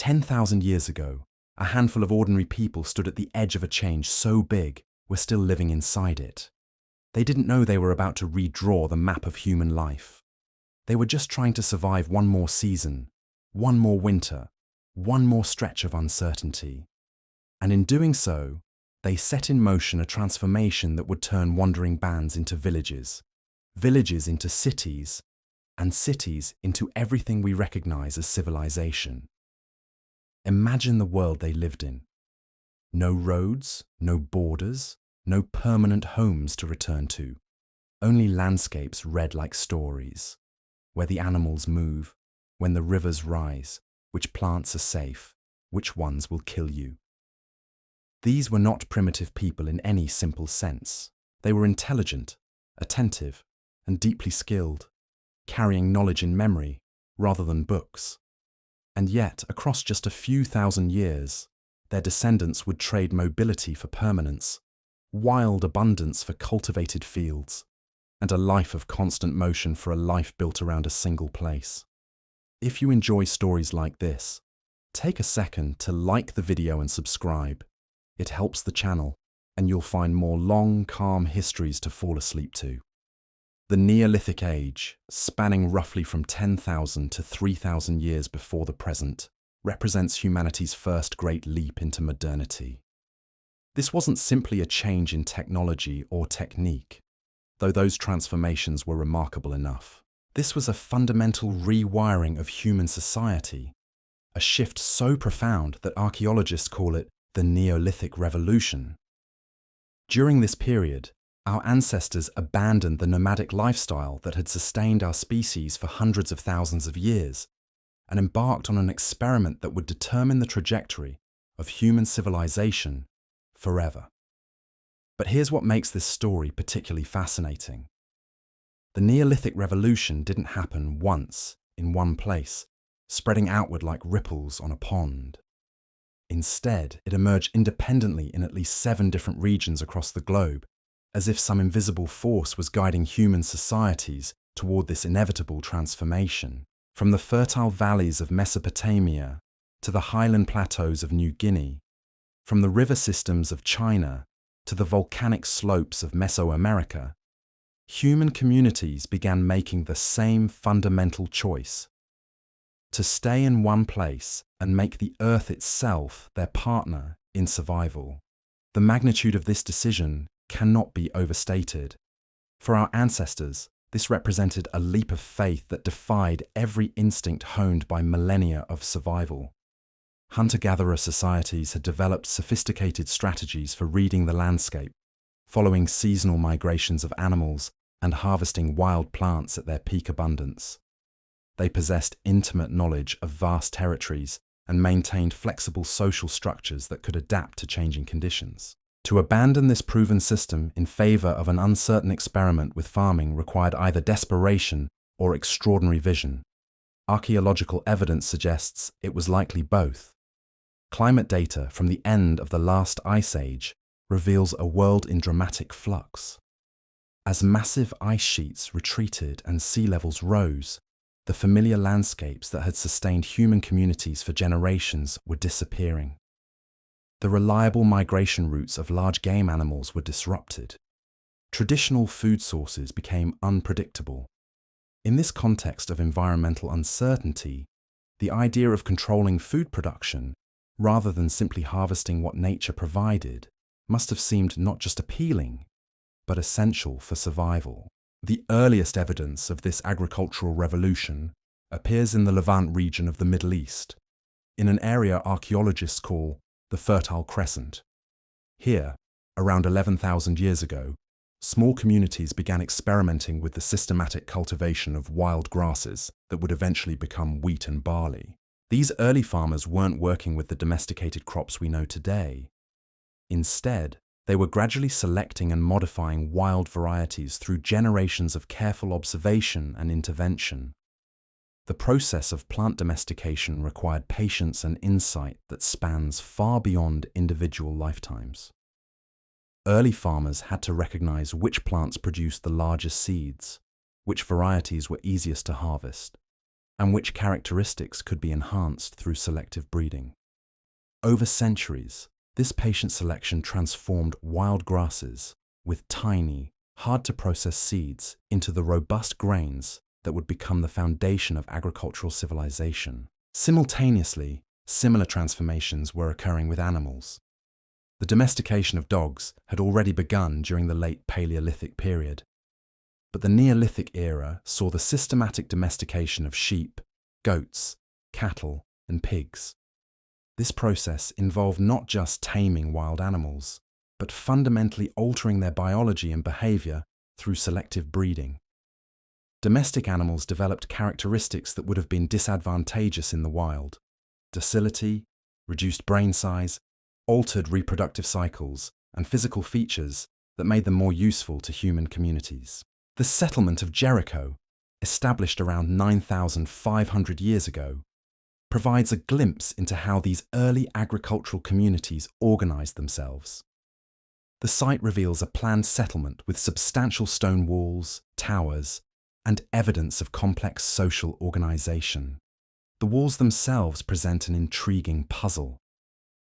10,000 years ago, a handful of ordinary people stood at the edge of a change so big we're still living inside it. They didn't know they were about to redraw the map of human life. They were just trying to survive one more season, one more winter, one more stretch of uncertainty. And in doing so, they set in motion a transformation that would turn wandering bands into villages, villages into cities, and cities into everything we recognize as civilization. Imagine the world they lived in. No roads, no borders, no permanent homes to return to. Only landscapes read like stories, where the animals move, when the rivers rise, which plants are safe, which ones will kill you. These were not primitive people in any simple sense. They were intelligent, attentive, and deeply skilled, carrying knowledge in memory rather than books. And yet, across just a few thousand years, their descendants would trade mobility for permanence, wild abundance for cultivated fields, and a life of constant motion for a life built around a single place. If you enjoy stories like this, take a second to like the video and subscribe. It helps the channel, and you'll find more long, calm histories to fall asleep to. The Neolithic Age, spanning roughly from 10,000 to 3,000 years before the present, represents humanity's first great leap into modernity. This wasn't simply a change in technology or technique, though those transformations were remarkable enough. This was a fundamental rewiring of human society, a shift so profound that archaeologists call it the Neolithic Revolution. During this period, our ancestors abandoned the nomadic lifestyle that had sustained our species for hundreds of thousands of years and embarked on an experiment that would determine the trajectory of human civilization forever. But here's what makes this story particularly fascinating. The Neolithic Revolution didn't happen once, in one place, spreading outward like ripples on a pond. Instead, it emerged independently in at least 7 different regions across the globe, as if some invisible force was guiding human societies toward this inevitable transformation. From the fertile valleys of Mesopotamia to the highland plateaus of New Guinea, from the river systems of China to the volcanic slopes of Mesoamerica, human communities began making the same fundamental choice: to stay in one place and make the earth itself their partner in survival. The magnitude of this decision cannot be overstated. For our ancestors, this represented a leap of faith that defied every instinct honed by millennia of survival. Hunter-gatherer societies had developed sophisticated strategies for reading the landscape, following seasonal migrations of animals and harvesting wild plants at their peak abundance. They possessed intimate knowledge of vast territories and maintained flexible social structures that could adapt to changing conditions. To abandon this proven system in favor of an uncertain experiment with farming required either desperation or extraordinary vision. Archaeological evidence suggests it was likely both. Climate data from the end of the last ice age reveals a world in dramatic flux. As massive ice sheets retreated and sea levels rose, the familiar landscapes that had sustained human communities for generations were disappearing. The reliable migration routes of large game animals were disrupted. Traditional food sources became unpredictable. In this context of environmental uncertainty, the idea of controlling food production, rather than simply harvesting what nature provided, must have seemed not just appealing, but essential for survival. The earliest evidence of this agricultural revolution appears in the Levant region of the Middle East, in an area archaeologists call the Fertile Crescent. Here, around 11,000 years ago, small communities began experimenting with the systematic cultivation of wild grasses that would eventually become wheat and barley. These early farmers weren't working with the domesticated crops we know today. Instead, they were gradually selecting and modifying wild varieties through generations of careful observation and intervention. The process of plant domestication required patience and insight that spans far beyond individual lifetimes. Early farmers had to recognize which plants produced the largest seeds, which varieties were easiest to harvest, and which characteristics could be enhanced through selective breeding. Over centuries, this patient selection transformed wild grasses with tiny, hard-to-process seeds into the robust grains that would become the foundation of agricultural civilization. Simultaneously, similar transformations were occurring with animals. The domestication of dogs had already begun during the late Paleolithic period, but the Neolithic era saw the systematic domestication of sheep, goats, cattle, and pigs. This process involved not just taming wild animals, but fundamentally altering their biology and behavior through selective breeding. Domestic animals developed characteristics that would have been disadvantageous in the wild: docility, reduced brain size, altered reproductive cycles, and physical features that made them more useful to human communities. The settlement of Jericho, established around 9,500 years ago, provides a glimpse into how these early agricultural communities organized themselves. The site reveals a planned settlement with substantial stone walls, towers, and evidence of complex social organization. The walls themselves present an intriguing puzzle.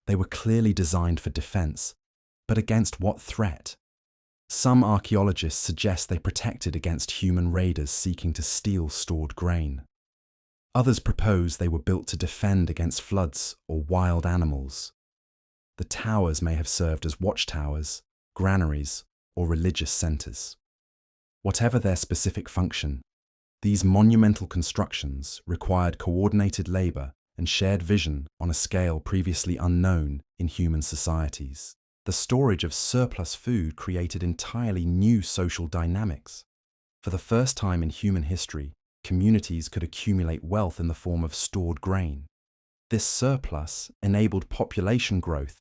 They were clearly designed for defense, but against what threat? Some archaeologists suggest they protected against human raiders seeking to steal stored grain. Others propose they were built to defend against floods or wild animals. The towers may have served as watchtowers, granaries, or religious centers. Whatever their specific function, these monumental constructions required coordinated labor and shared vision on a scale previously unknown in human societies. The storage of surplus food created entirely new social dynamics. For the first time in human history, communities could accumulate wealth in the form of stored grain. This surplus enabled population growth,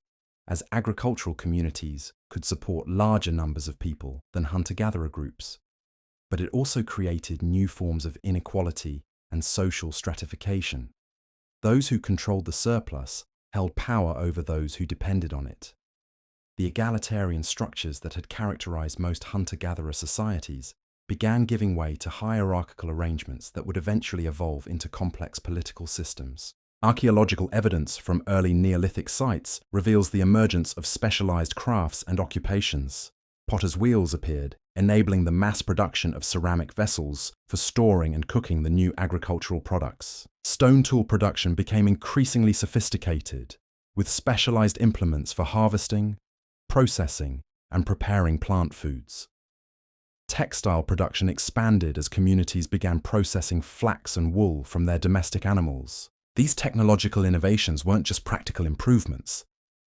as agricultural communities could support larger numbers of people than hunter-gatherer groups. But it also created new forms of inequality and social stratification. Those who controlled the surplus held power over those who depended on it. The egalitarian structures that had characterized most hunter-gatherer societies began giving way to hierarchical arrangements that would eventually evolve into complex political systems. Archaeological evidence from early Neolithic sites reveals the emergence of specialized crafts and occupations. Potter's wheels appeared, enabling the mass production of ceramic vessels for storing and cooking the new agricultural products. Stone tool production became increasingly sophisticated, with specialized implements for harvesting, processing, and preparing plant foods. Textile production expanded as communities began processing flax and wool from their domestic animals. These technological innovations weren't just practical improvements.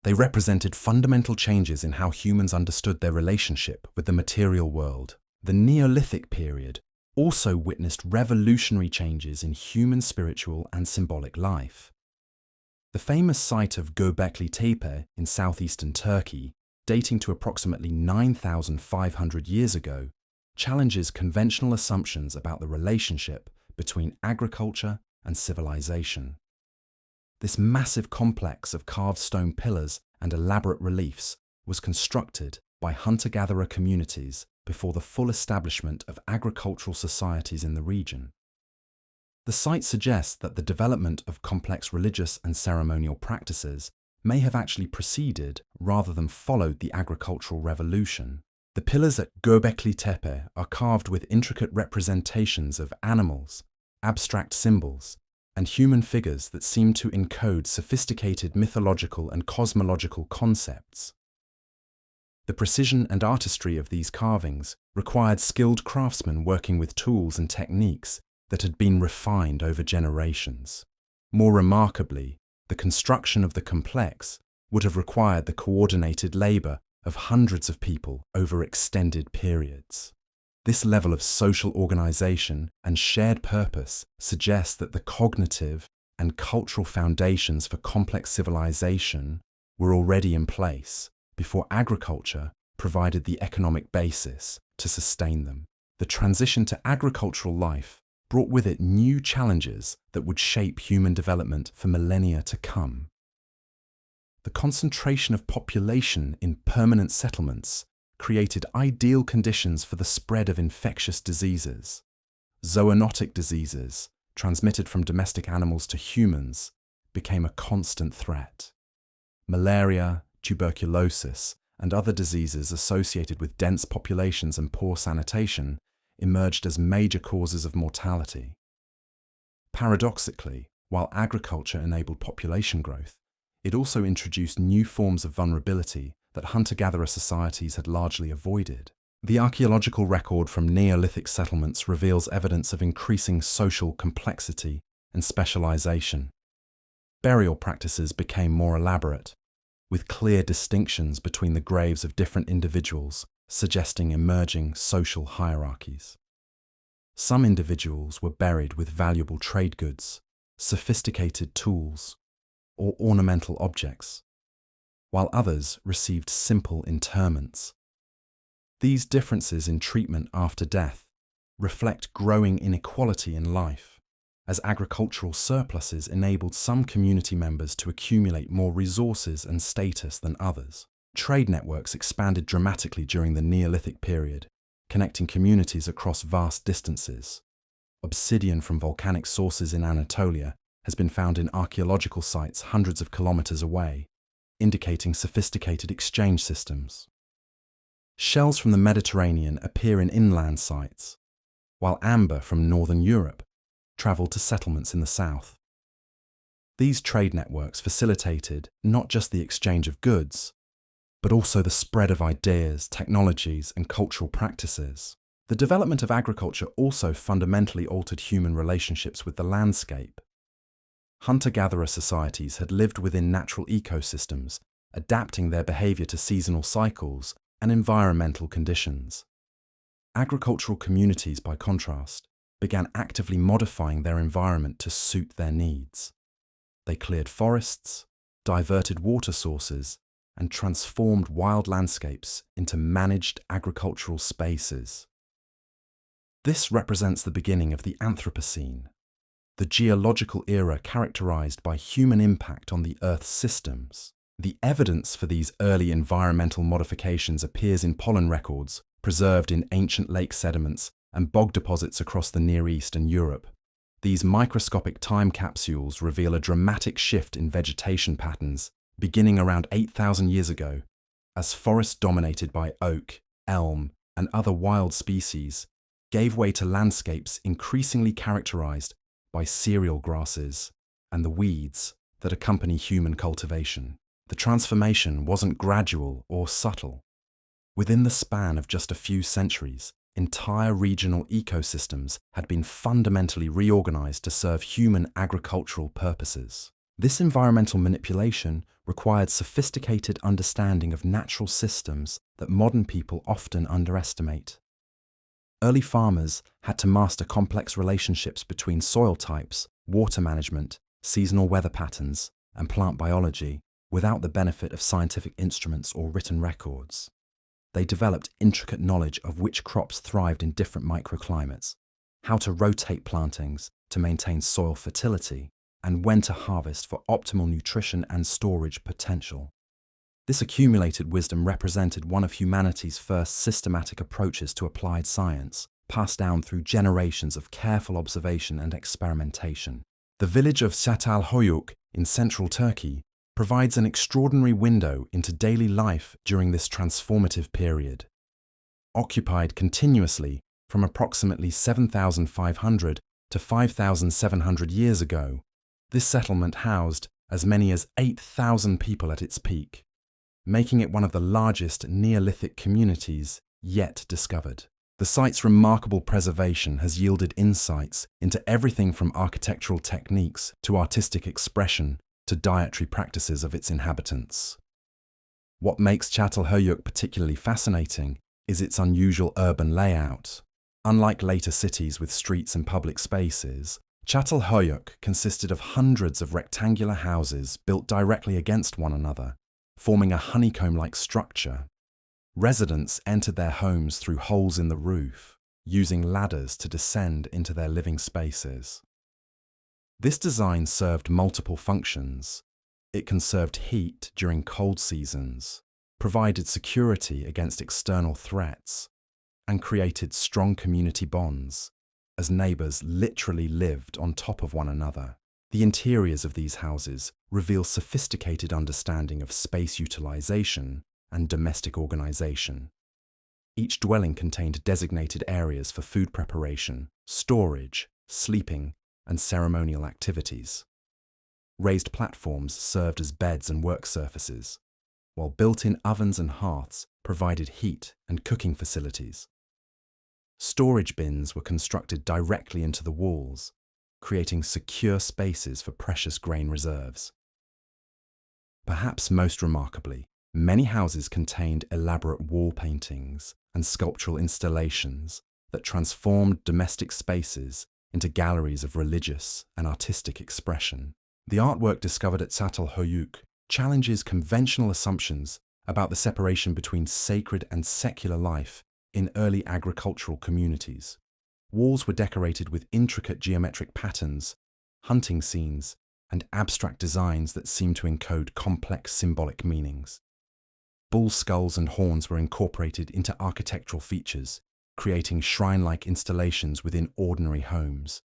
They represented fundamental changes in how humans understood their relationship with the material world. The Neolithic period also witnessed revolutionary changes in human spiritual and symbolic life. The famous site of Göbekli Tepe in southeastern Turkey, dating to approximately 9,500 years ago, challenges conventional assumptions about the relationship between agriculture and civilization. This massive complex of carved stone pillars and elaborate reliefs was constructed by hunter-gatherer communities before the full establishment of agricultural societies in the region. The site suggests that the development of complex religious and ceremonial practices may have actually preceded rather than followed the agricultural revolution. The pillars at Göbekli Tepe are carved with intricate representations of animals, abstract symbols, and human figures that seem to encode sophisticated mythological and cosmological concepts. The precision and artistry of these carvings required skilled craftsmen working with tools and techniques that had been refined over generations. More remarkably, the construction of the complex would have required the coordinated labor of hundreds of people over extended periods. This level of social organization and shared purpose suggests that the cognitive and cultural foundations for complex civilization were already in place before agriculture provided the economic basis to sustain them. The transition to agricultural life brought with it new challenges that would shape human development for millennia to come. The concentration of population in permanent settlements created ideal conditions for the spread of infectious diseases. Zoonotic diseases, transmitted from domestic animals to humans, became a constant threat. Malaria, tuberculosis, and other diseases associated with dense populations and poor sanitation emerged as major causes of mortality. Paradoxically, while agriculture enabled population growth, it also introduced new forms of vulnerability that hunter-gatherer societies had largely avoided. The archaeological record from Neolithic settlements reveals evidence of increasing social complexity and specialization. Burial practices became more elaborate, with clear distinctions between the graves of different individuals, suggesting emerging social hierarchies. Some individuals were buried with valuable trade goods, sophisticated tools, or ornamental objects, while others received simple interments. These differences in treatment after death reflect growing inequality in life, as agricultural surpluses enabled some community members to accumulate more resources and status than others. Trade networks expanded dramatically during the Neolithic period, connecting communities across vast distances. Obsidian from volcanic sources in Anatolia has been found in archaeological sites hundreds of kilometers away, indicating sophisticated exchange systems. Shells from the Mediterranean appear in inland sites, while amber from northern Europe traveled to settlements in the south. These trade networks facilitated not just the exchange of goods, but also the spread of ideas, technologies, and cultural practices. The development of agriculture also fundamentally altered human relationships with the landscape. Hunter-gatherer societies had lived within natural ecosystems, adapting their behavior to seasonal cycles and environmental conditions. Agricultural communities, by contrast, began actively modifying their environment to suit their needs. They cleared forests, diverted water sources, and transformed wild landscapes into managed agricultural spaces. This represents the beginning of the Anthropocene, the geological era characterized by human impact on the Earth's systems. The evidence for these early environmental modifications appears in pollen records preserved in ancient lake sediments and bog deposits across the Near East and Europe. These microscopic time capsules reveal a dramatic shift in vegetation patterns beginning around 8,000 years ago, as forests dominated by oak, elm, and other wild species gave way to landscapes increasingly characterized by cereal grasses and the weeds that accompany human cultivation. The transformation wasn't gradual or subtle. Within the span of just a few centuries, entire regional ecosystems had been fundamentally reorganized to serve human agricultural purposes. This environmental manipulation required sophisticated understanding of natural systems that modern people often underestimate. Early farmers had to master complex relationships between soil types, water management, seasonal weather patterns, and plant biology without the benefit of scientific instruments or written records. They developed intricate knowledge of which crops thrived in different microclimates, how to rotate plantings to maintain soil fertility, and when to harvest for optimal nutrition and storage potential. This accumulated wisdom represented one of humanity's first systematic approaches to applied science, passed down through generations of careful observation and experimentation. The village of Çatalhöyük in central Turkey provides an extraordinary window into daily life during this transformative period. Occupied continuously from approximately 7,500 to 5,700 years ago, this settlement housed as many as 8,000 people at its peak, making it one of the largest Neolithic communities yet discovered. The site's remarkable preservation has yielded insights into everything from architectural techniques to artistic expression to dietary practices of its inhabitants. What makes Çatalhöyük particularly fascinating is its unusual urban layout. Unlike later cities with streets and public spaces, Çatalhöyük consisted of hundreds of rectangular houses built directly against one another, forming a honeycomb-like structure. Residents entered their homes through holes in the roof, using ladders to descend into their living spaces. This design served multiple functions. It conserved heat during cold seasons, provided security against external threats, and created strong community bonds. as neighbors literally lived on top of one another. The interiors of these houses reveal sophisticated understanding of space utilization and domestic organization. Each dwelling contained designated areas for food preparation, storage, sleeping, and ceremonial activities. Raised platforms served as beds and work surfaces, while built-in ovens and hearths provided heat and cooking facilities. Storage bins were constructed directly into the walls, creating secure spaces for precious grain reserves. Perhaps most remarkably, many houses contained elaborate wall paintings and sculptural installations that transformed domestic spaces into galleries of religious and artistic expression. The artwork discovered at Çatalhöyük challenges conventional assumptions about the separation between sacred and secular life in early agricultural communities. Walls were decorated with intricate geometric patterns, hunting scenes, and abstract designs that seemed to encode complex symbolic meanings. Bull skulls and horns were incorporated into architectural features, creating shrine-like installations within ordinary homes.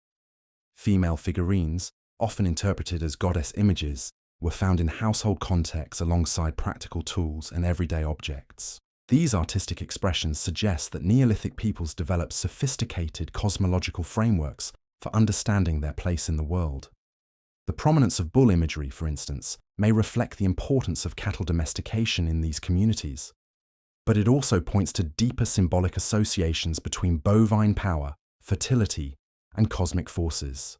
Female figurines, often interpreted as goddess images, were found in household contexts alongside practical tools and everyday objects. These artistic expressions suggest that Neolithic peoples developed sophisticated cosmological frameworks for understanding their place in the world. The prominence of bull imagery, for instance, may reflect the importance of cattle domestication in these communities. But it also points to deeper symbolic associations between bovine power, fertility, and cosmic forces.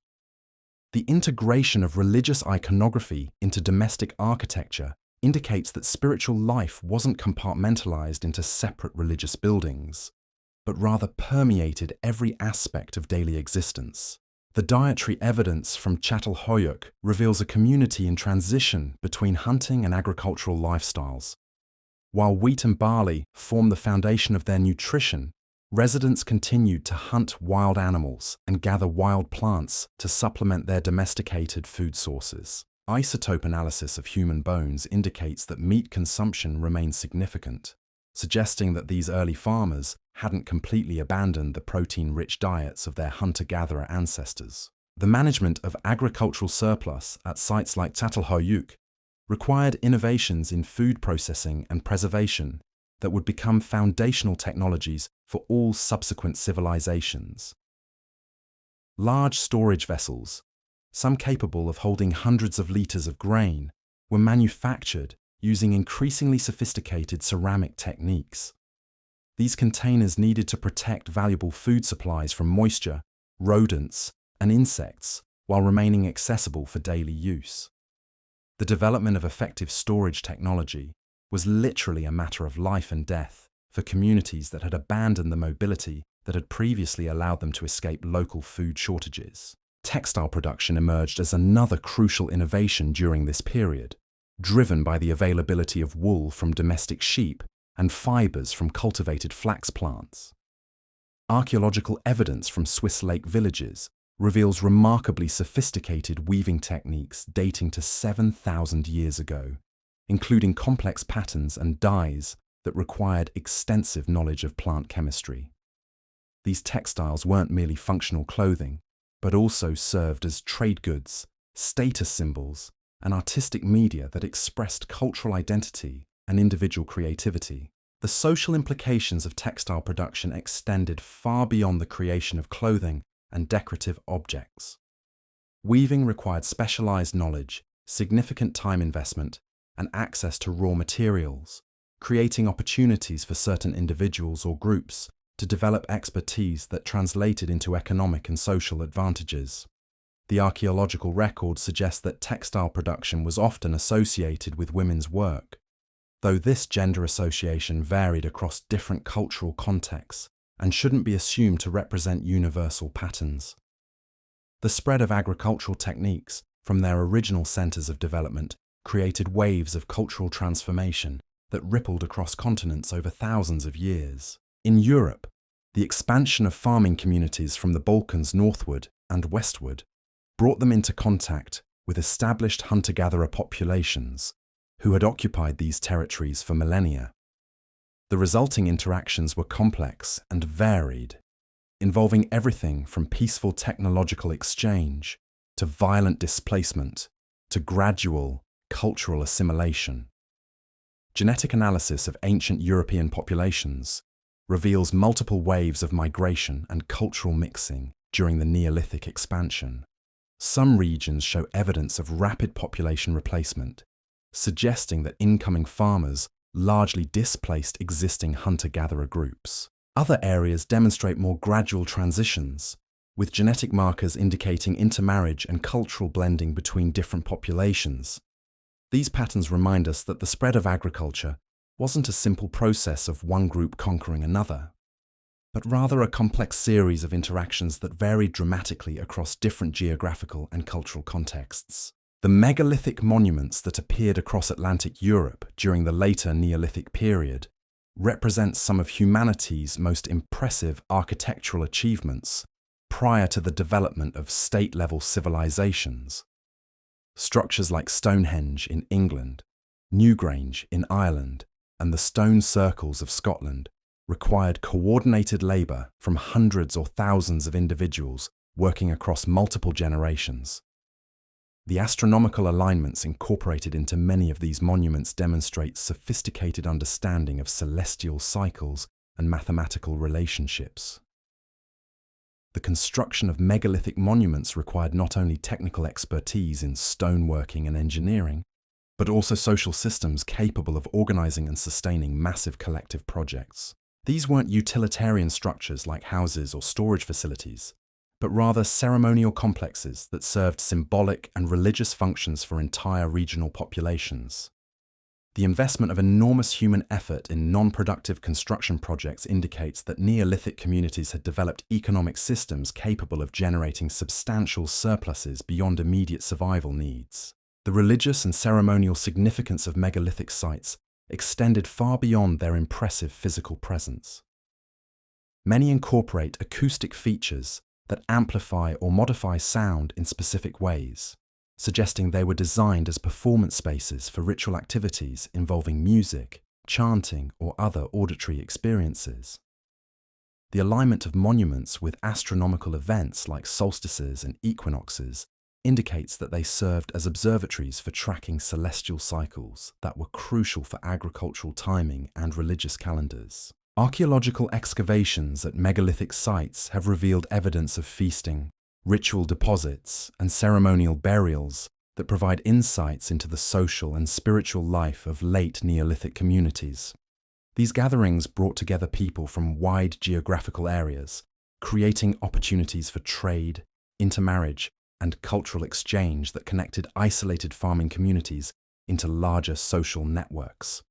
The integration of religious iconography into domestic architecture indicates that spiritual life wasn't compartmentalized into separate religious buildings, but rather permeated every aspect of daily existence. The dietary evidence from Çatalhöyük reveals a community in transition between hunting and agricultural lifestyles. While wheat and barley form the foundation of their nutrition, residents continued to hunt wild animals and gather wild plants to supplement their domesticated food sources. Isotope analysis of human bones indicates that meat consumption remained significant, suggesting that these early farmers hadn't completely abandoned the protein-rich diets of their hunter-gatherer ancestors. The management of agricultural surplus at sites like Çatalhöyük required innovations in food processing and preservation that would become foundational technologies for all subsequent civilizations. Large storage vessels, some capable of holding hundreds of liters of grain, were manufactured using increasingly sophisticated ceramic techniques. These containers needed to protect valuable food supplies from moisture, rodents, and insects while remaining accessible for daily use. The development of effective storage technology was literally a matter of life and death for communities that had abandoned the mobility that had previously allowed them to escape local food shortages. Textile production emerged as another crucial innovation during this period, driven by the availability of wool from domestic sheep and fibers from cultivated flax plants. Archaeological evidence from Swiss lake villages reveals remarkably sophisticated weaving techniques dating to 7,000 years ago, including complex patterns and dyes that required extensive knowledge of plant chemistry. These textiles weren't merely functional clothing, but also served as trade goods, status symbols, and artistic media that expressed cultural identity and individual creativity. The social implications of textile production extended far beyond the creation of clothing and decorative objects. Weaving required specialized knowledge, significant time investment, and access to raw materials, creating opportunities for certain individuals or groups to develop expertise that translated into economic and social advantages. The archaeological record suggests that textile production was often associated with women's work, though this gender association varied across different cultural contexts and shouldn't be assumed to represent universal patterns. The spread of agricultural techniques from their original centers of development created waves of cultural transformation that rippled across continents over thousands of years. In Europe, the expansion of farming communities from the Balkans northward and westward brought them into contact with established hunter-gatherer populations who had occupied these territories for millennia. The resulting interactions were complex and varied, involving everything from peaceful technological exchange to violent displacement to gradual cultural assimilation. Genetic analysis of ancient European populations reveals multiple waves of migration and cultural mixing during the Neolithic expansion. Some regions show evidence of rapid population replacement, suggesting that incoming farmers largely displaced existing hunter-gatherer groups. Other areas demonstrate more gradual transitions, with genetic markers indicating intermarriage and cultural blending between different populations. These patterns remind us that the spread of agriculture wasn't a simple process of one group conquering another, but rather a complex series of interactions that varied dramatically across different geographical and cultural contexts. The megalithic monuments that appeared across Atlantic Europe during the later Neolithic period represent some of humanity's most impressive architectural achievements prior to the development of state-level civilizations. Structures like Stonehenge in England, Newgrange in Ireland, and the stone circles of Scotland required coordinated labour from hundreds or thousands of individuals working across multiple generations. The astronomical alignments incorporated into many of these monuments demonstrate sophisticated understanding of celestial cycles and mathematical relationships. The construction of megalithic monuments required not only technical expertise in stoneworking and engineering, but also social systems capable of organising and sustaining massive collective projects. These weren't utilitarian structures like houses or storage facilities, but rather ceremonial complexes that served symbolic and religious functions for entire regional populations. The investment of enormous human effort in non-productive construction projects indicates that Neolithic communities had developed economic systems capable of generating substantial surpluses beyond immediate survival needs. The religious and ceremonial significance of megalithic sites extended far beyond their impressive physical presence. Many incorporate acoustic features that amplify or modify sound in specific ways, suggesting they were designed as performance spaces for ritual activities involving music, chanting, or other auditory experiences. The alignment of monuments with astronomical events like solstices and equinoxes indicates that they served as observatories for tracking celestial cycles that were crucial for agricultural timing and religious calendars. Archaeological excavations at megalithic sites have revealed evidence of feasting, ritual deposits, and ceremonial burials that provide insights into the social and spiritual life of late Neolithic communities. These gatherings brought together people from wide geographical areas, creating opportunities for trade, intermarriage, and cultural exchange that connected isolated farming communities into larger social networks.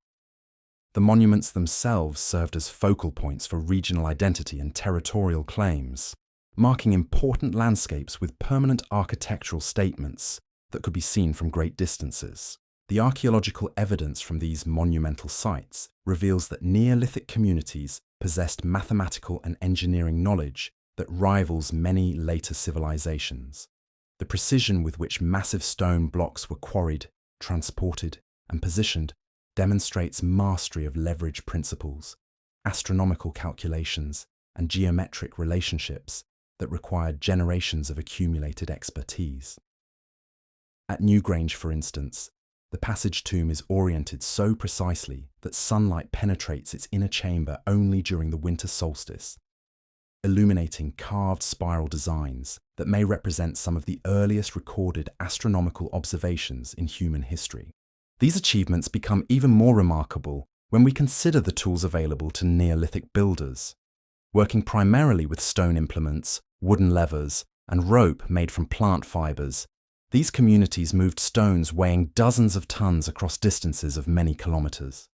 The monuments themselves served as focal points for regional identity and territorial claims, marking important landscapes with permanent architectural statements that could be seen from great distances. The archaeological evidence from these monumental sites reveals that Neolithic communities possessed mathematical and engineering knowledge that rivals many later civilizations. The precision with which massive stone blocks were quarried, transported, and positioned demonstrates mastery of leverage principles, astronomical calculations, and geometric relationships that required generations of accumulated expertise. At Newgrange, for instance, the passage tomb is oriented so precisely that sunlight penetrates its inner chamber only during the winter solstice, illuminating carved spiral designs that may represent some of the earliest recorded astronomical observations in human history. These achievements become even more remarkable when we consider the tools available to Neolithic builders. Working primarily with stone implements, wooden levers, and rope made from plant fibers, these communities moved stones weighing dozens of tons across distances of many kilometers.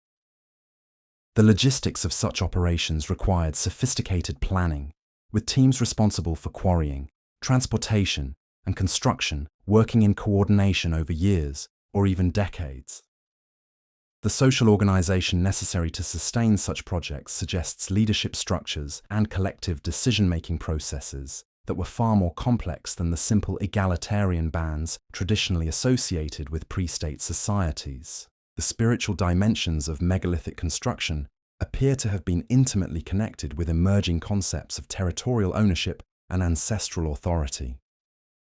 The logistics of such operations required sophisticated planning, with teams responsible for quarrying, transportation, and construction working in coordination over years or even decades. The social organization necessary to sustain such projects suggests leadership structures and collective decision-making processes that were far more complex than the simple egalitarian bands traditionally associated with pre-state societies. The spiritual dimensions of megalithic construction appear to have been intimately connected with emerging concepts of territorial ownership and ancestral authority.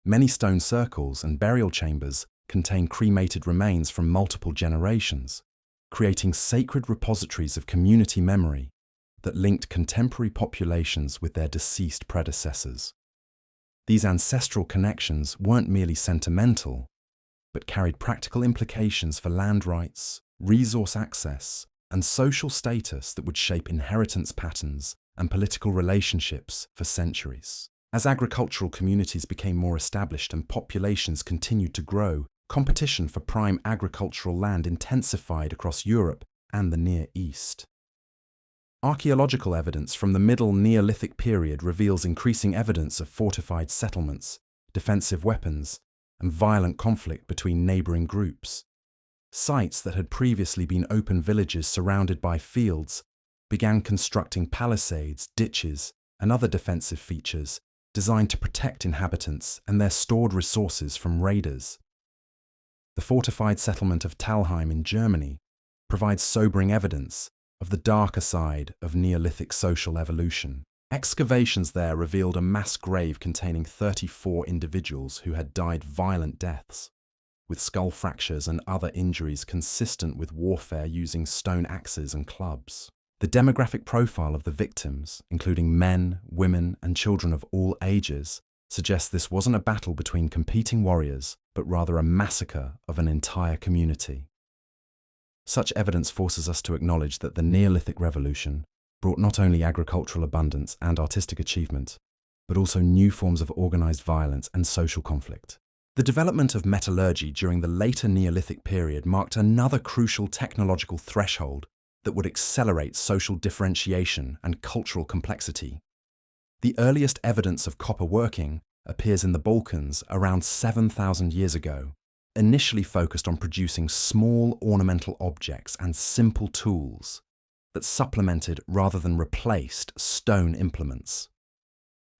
Many stone circles and burial chambers contain cremated remains from multiple generations, creating sacred repositories of community memory that linked contemporary populations with their deceased predecessors. These ancestral connections weren't merely sentimental, but carried practical implications for land rights, resource access, and social status that would shape inheritance patterns and political relationships for centuries. As agricultural communities became more established and populations continued to grow, competition for prime agricultural land intensified across Europe and the Near East. Archaeological evidence from the Middle Neolithic period reveals increasing evidence of fortified settlements, defensive weapons, and violent conflict between neighboring groups. Sites that had previously been open villages surrounded by fields began constructing palisades, ditches, and other defensive features designed to protect inhabitants and their stored resources from raiders. The fortified settlement of Talheim in Germany provides sobering evidence of the darker side of Neolithic social evolution. Excavations there revealed a mass grave containing 34 individuals who had died violent deaths, with skull fractures and other injuries consistent with warfare using stone axes and clubs. The demographic profile of the victims, including men, women, and children of all ages, suggests this wasn't a battle between competing warriors, but rather a massacre of an entire community. Such evidence forces us to acknowledge that the Neolithic Revolution brought not only agricultural abundance and artistic achievement, but also new forms of organized violence and social conflict. The development of metallurgy during the later Neolithic period marked another crucial technological threshold that would accelerate social differentiation and cultural complexity. The earliest evidence of copper working appears in the Balkans around 7,000 years ago, initially focused on producing small ornamental objects and simple tools that supplemented rather than replaced stone implements.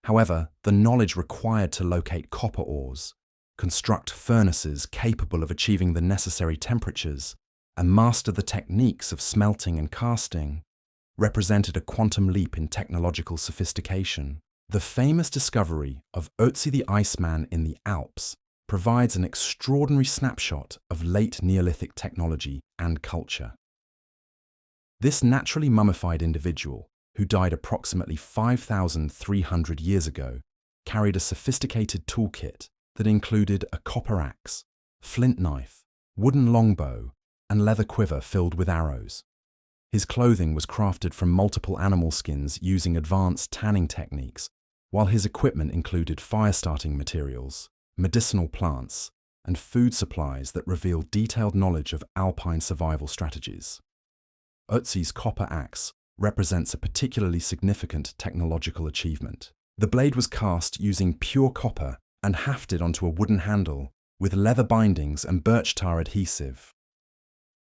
However, the knowledge required to locate copper ores, construct furnaces capable of achieving the necessary temperatures, and master the techniques of smelting and casting represented a quantum leap in technological sophistication. The famous discovery of Ötzi the Iceman in the Alps provides an extraordinary snapshot of late Neolithic technology and culture. This naturally mummified individual, who died approximately 5,300 years ago, carried a sophisticated toolkit that included a copper axe, flint knife, wooden longbow, and leather quiver filled with arrows. His clothing was crafted from multiple animal skins using advanced tanning techniques, while his equipment included fire-starting materials, medicinal plants, and food supplies that revealed detailed knowledge of alpine survival strategies. Ötzi's copper axe represents a particularly significant technological achievement. The blade was cast using pure copper and hafted onto a wooden handle with leather bindings and birch tar adhesive.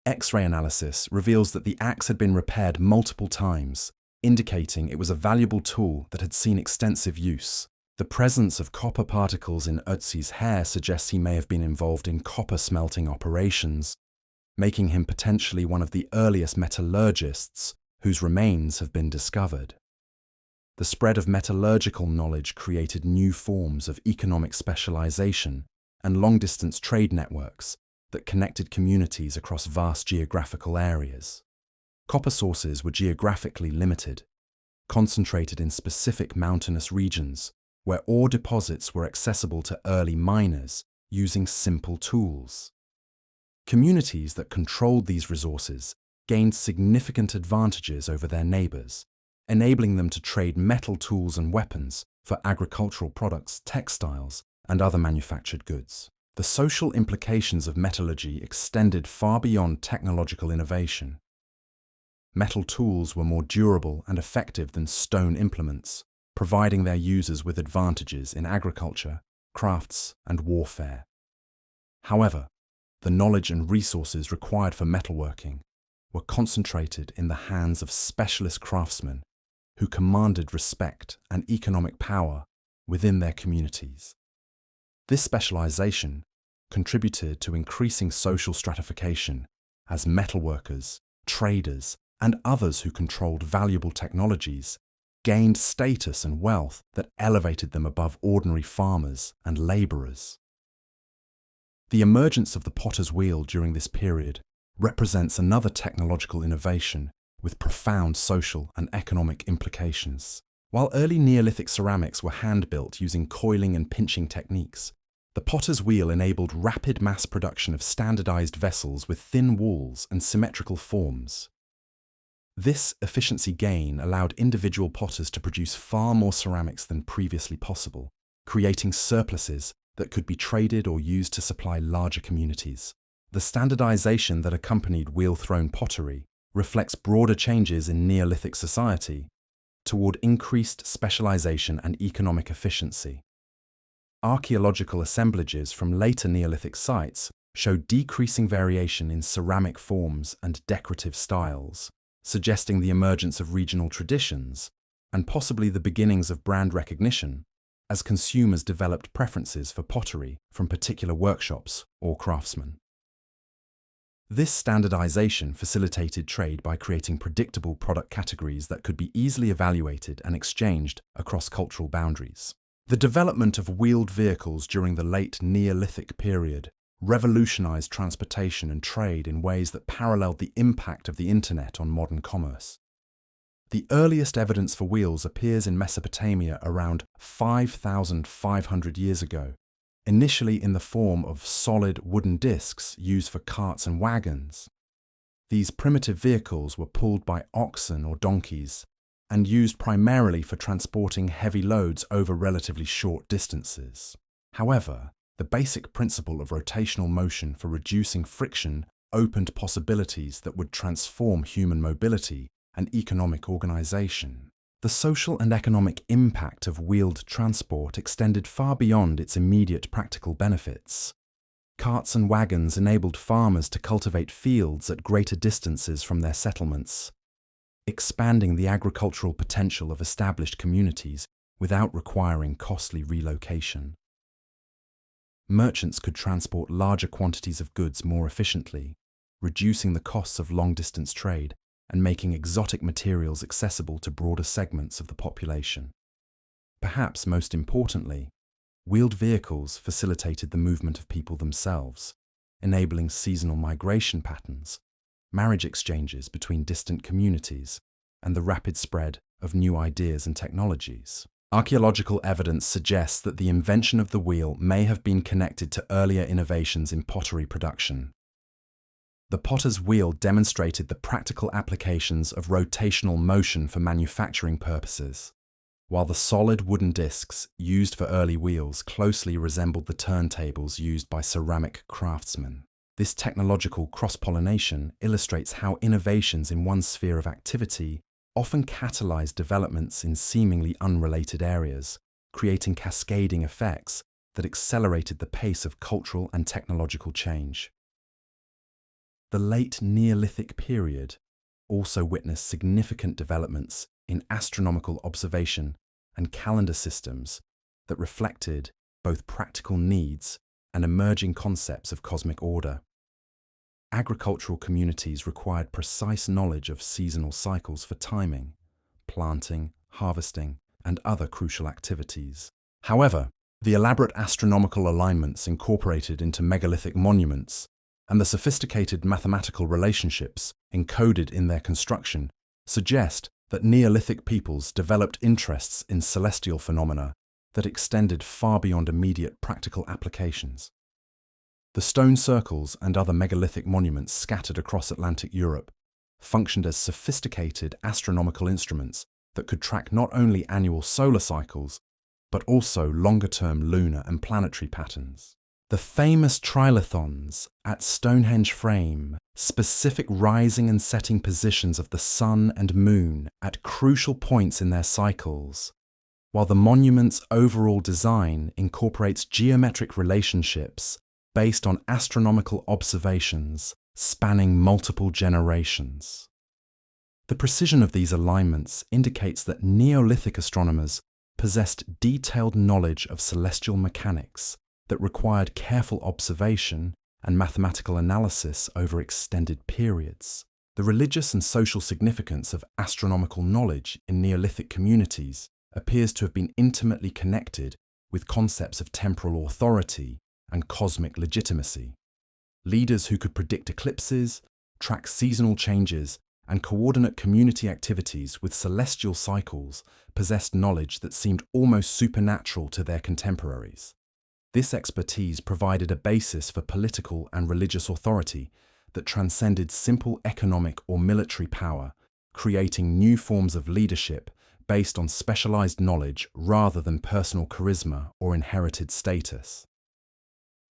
X-ray analysis reveals that the axe had been repaired multiple times, indicating it was a valuable tool that had seen extensive use. The presence of copper particles in Ötzi's hair suggests he may have been involved in copper smelting operations, making him potentially one of the earliest metallurgists whose remains have been discovered. The spread of metallurgical knowledge created new forms of economic specialization and long-distance trade networks that connected communities across vast geographical areas. Copper sources were geographically limited, concentrated in specific mountainous regions where ore deposits were accessible to early miners using simple tools. Communities that controlled these resources gained significant advantages over their neighbors, enabling them to trade metal tools and weapons for agricultural products, textiles, and other manufactured goods. The social implications of metallurgy extended far beyond technological innovation. Metal tools were more durable and effective than stone implements, providing their users with advantages in agriculture, crafts, and warfare. However, the knowledge and resources required for metalworking were concentrated in the hands of specialist craftsmen who commanded respect and economic power within their communities. This specialization contributed to increasing social stratification as metalworkers, traders, and others who controlled valuable technologies gained status and wealth that elevated them above ordinary farmers and labourers. The emergence of the potter's wheel during this period represents another technological innovation with profound social and economic implications. While early Neolithic ceramics were hand-built using coiling and pinching techniques, the potter's wheel enabled rapid mass production of standardized vessels with thin walls and symmetrical forms. This efficiency gain allowed individual potters to produce far more ceramics than previously possible, creating surpluses that could be traded or used to supply larger communities. The standardization that accompanied wheel-thrown pottery reflects broader changes in Neolithic society toward increased specialization and economic efficiency. Archaeological assemblages from later Neolithic sites show decreasing variation in ceramic forms and decorative styles, suggesting the emergence of regional traditions and possibly the beginnings of brand recognition as consumers developed preferences for pottery from particular workshops or craftsmen. This standardization facilitated trade by creating predictable product categories that could be easily evaluated and exchanged across cultural boundaries. The development of wheeled vehicles during the late Neolithic period revolutionized transportation and trade in ways that paralleled the impact of the internet on modern commerce. The earliest evidence for wheels appears in Mesopotamia around 5,500 years ago, initially in the form of solid wooden discs used for carts and wagons. These primitive vehicles were pulled by oxen or donkeys and used primarily for transporting heavy loads over relatively short distances. However, the basic principle of rotational motion for reducing friction opened possibilities that would transform human mobility and economic organization. The social and economic impact of wheeled transport extended far beyond its immediate practical benefits. Carts and wagons enabled farmers to cultivate fields at greater distances from their settlements, expanding the agricultural potential of established communities without requiring costly relocation. Merchants could transport larger quantities of goods more efficiently, reducing the costs of long-distance trade and making exotic materials accessible to broader segments of the population. Perhaps most importantly, wheeled vehicles facilitated the movement of people themselves, enabling seasonal migration patterns, marriage exchanges between distant communities, and the rapid spread of new ideas and technologies. Archaeological evidence suggests that the invention of the wheel may have been connected to earlier innovations in pottery production. The potter's wheel demonstrated the practical applications of rotational motion for manufacturing purposes, while the solid wooden discs used for early wheels closely resembled the turntables used by ceramic craftsmen. This technological cross-pollination illustrates how innovations in one sphere of activity often catalyze developments in seemingly unrelated areas, creating cascading effects that accelerated the pace of cultural and technological change. The late Neolithic period also witnessed significant developments in astronomical observation and calendar systems that reflected both practical needs and emerging concepts of cosmic order. Agricultural communities required precise knowledge of seasonal cycles for timing, planting, harvesting, and other crucial activities. However, the elaborate astronomical alignments incorporated into megalithic monuments and the sophisticated mathematical relationships encoded in their construction suggest that Neolithic peoples developed interests in celestial phenomena that extended far beyond immediate practical applications. The stone circles and other megalithic monuments scattered across Atlantic Europe functioned as sophisticated astronomical instruments that could track not only annual solar cycles, but also longer-term lunar and planetary patterns. The famous trilithons at Stonehenge frame specific rising and setting positions of the sun and moon at crucial points in their cycles, while the monument's overall design incorporates geometric relationships based on astronomical observations spanning multiple generations. The precision of these alignments indicates that Neolithic astronomers possessed detailed knowledge of celestial mechanics that required careful observation and mathematical analysis over extended periods. The religious and social significance of astronomical knowledge in Neolithic communities appears to have been intimately connected with concepts of temporal authority and cosmic legitimacy. Leaders who could predict eclipses, track seasonal changes, and coordinate community activities with celestial cycles possessed knowledge that seemed almost supernatural to their contemporaries. This expertise provided a basis for political and religious authority that transcended simple economic or military power, creating new forms of leadership based on specialized knowledge rather than personal charisma or inherited status.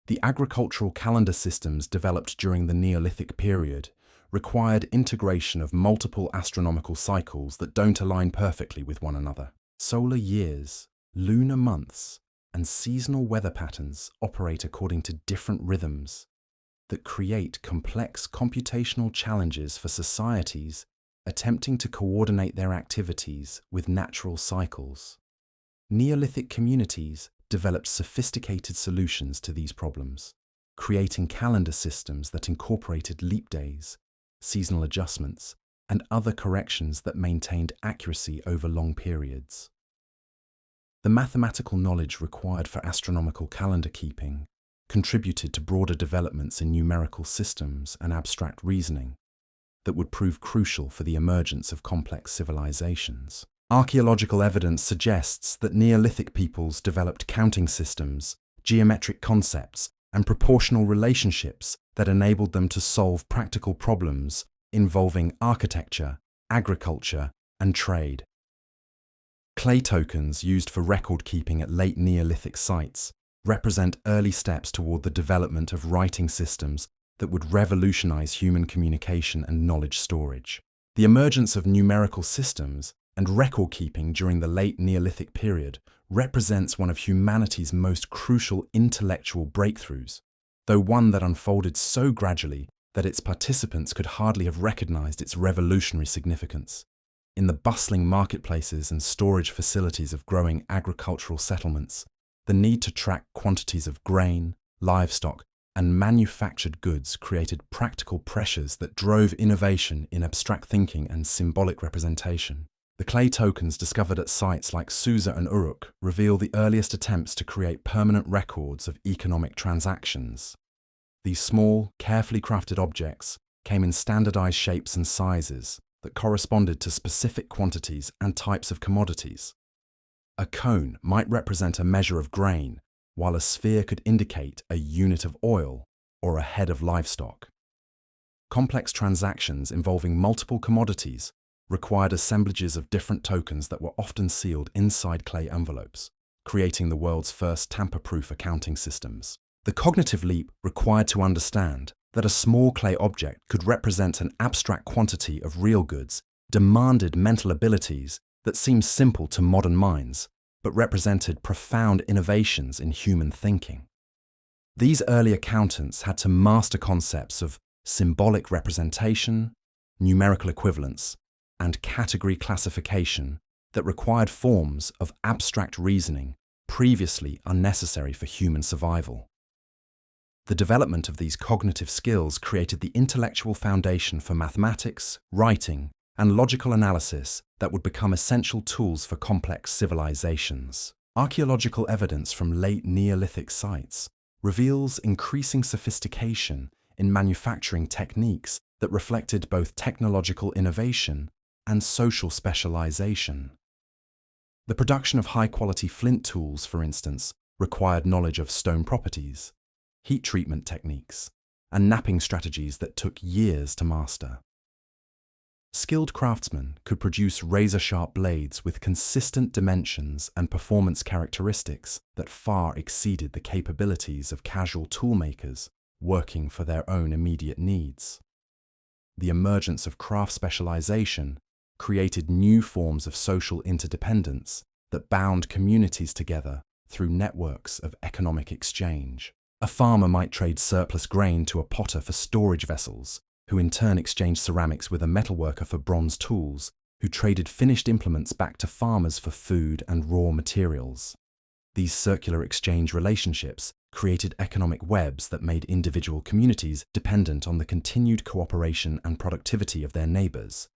The agricultural calendar systems developed during the Neolithic period required integration of multiple astronomical cycles that don't align perfectly with one another. Solar years, lunar months, and seasonal weather patterns operate according to different rhythms that create complex computational challenges for societies attempting to coordinate their activities with natural cycles. Neolithic communities developed sophisticated solutions to these problems, creating calendar systems that incorporated leap days, seasonal adjustments, and other corrections that maintained accuracy over long periods. The mathematical knowledge required for astronomical calendar keeping contributed to broader developments in numerical systems and abstract reasoning that would prove crucial for the emergence of complex civilizations. Archaeological evidence suggests that Neolithic peoples developed counting systems, geometric concepts, and proportional relationships that enabled them to solve practical problems involving architecture, agriculture, and trade. Clay tokens used for record keeping at late Neolithic sites represent early steps toward the development of writing systems that would revolutionize human communication and knowledge storage. The emergence of numerical systems and record keeping during the late Neolithic period represents one of humanity's most crucial intellectual breakthroughs, though one that unfolded so gradually that its participants could hardly have recognized its revolutionary significance. In the bustling marketplaces and storage facilities of growing agricultural settlements, the need to track quantities of grain, livestock, and manufactured goods created practical pressures that drove innovation in abstract thinking and symbolic representation. The clay tokens discovered at sites like Susa and Uruk reveal the earliest attempts to create permanent records of economic transactions. These small, carefully crafted objects came in standardized shapes and sizes that corresponded to specific quantities and types of commodities. A cone might represent a measure of grain, while a sphere could indicate a unit of oil or a head of livestock. Complex transactions involving multiple commodities required assemblages of different tokens that were often sealed inside clay envelopes, creating the world's first tamper-proof accounting systems. The cognitive leap required to understand that a small clay object could represent an abstract quantity of real goods demanded mental abilities that seemed simple to modern minds, but represented profound innovations in human thinking. These early accountants had to master concepts of symbolic representation, numerical equivalence, and category classification that required forms of abstract reasoning previously unnecessary for human survival. The development of these cognitive skills created the intellectual foundation for mathematics, writing, and logical analysis that would become essential tools for complex civilizations. Archaeological evidence from late Neolithic sites reveals increasing sophistication in manufacturing techniques that reflected both technological innovation and social specialization. The production of high-quality flint tools, for instance, required knowledge of stone properties, heat treatment techniques, and knapping strategies that took years to master. Skilled craftsmen could produce razor-sharp blades with consistent dimensions and performance characteristics that far exceeded the capabilities of casual toolmakers working for their own immediate needs. The emergence of craft specialization created new forms of social interdependence that bound communities together through networks of economic exchange. A farmer might trade surplus grain to a potter for storage vessels, who in turn exchanged ceramics with a metalworker for bronze tools, who traded finished implements back to farmers for food and raw materials. These circular exchange relationships created economic webs that made individual communities dependent on the continued cooperation and productivity of their neighbors.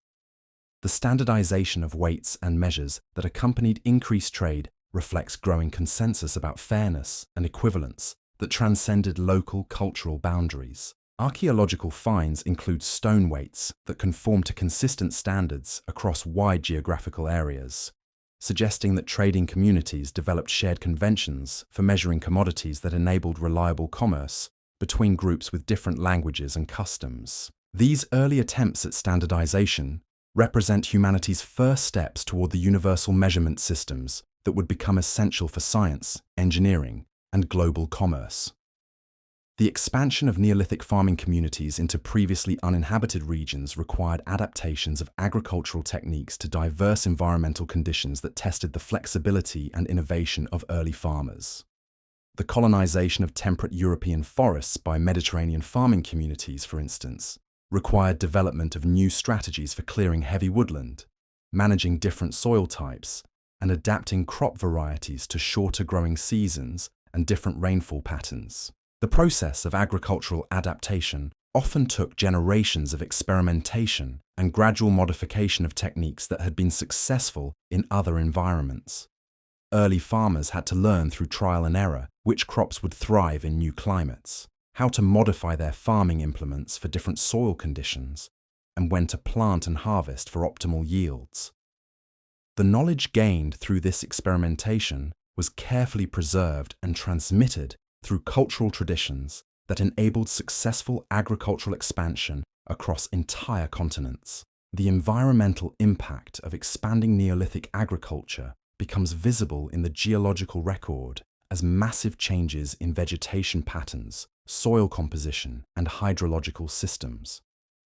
The standardization of weights and measures that accompanied increased trade reflects growing consensus about fairness and equivalence that transcended local cultural boundaries. Archaeological finds include stone weights that conform to consistent standards across wide geographical areas, suggesting that trading communities developed shared conventions for measuring commodities that enabled reliable commerce between groups with different languages and customs. These early attempts at standardization represent humanity's first steps toward the universal measurement systems that would become essential for science, engineering, and global commerce. The expansion of Neolithic farming communities into previously uninhabited regions required adaptations of agricultural techniques to diverse environmental conditions that tested the flexibility and innovation of early farmers. The colonization of temperate European forests by Mediterranean farming communities, for instance, required development of new strategies for clearing heavy woodland, managing different soil types, and adapting crop varieties to shorter growing seasons and different rainfall patterns. The process of agricultural adaptation often took generations of experimentation and gradual modification of techniques that had been successful in other environments. Early farmers had to learn through trial and error which crops would thrive in new climates, how to modify their farming implements for different soil conditions, and when to plant and harvest for optimal yields. The knowledge gained through this experimentation was carefully preserved and transmitted through cultural traditions that enabled successful agricultural expansion across entire continents. The environmental impact of expanding Neolithic agriculture becomes visible in the geological record as massive changes in vegetation patterns, soil composition, and hydrological systems.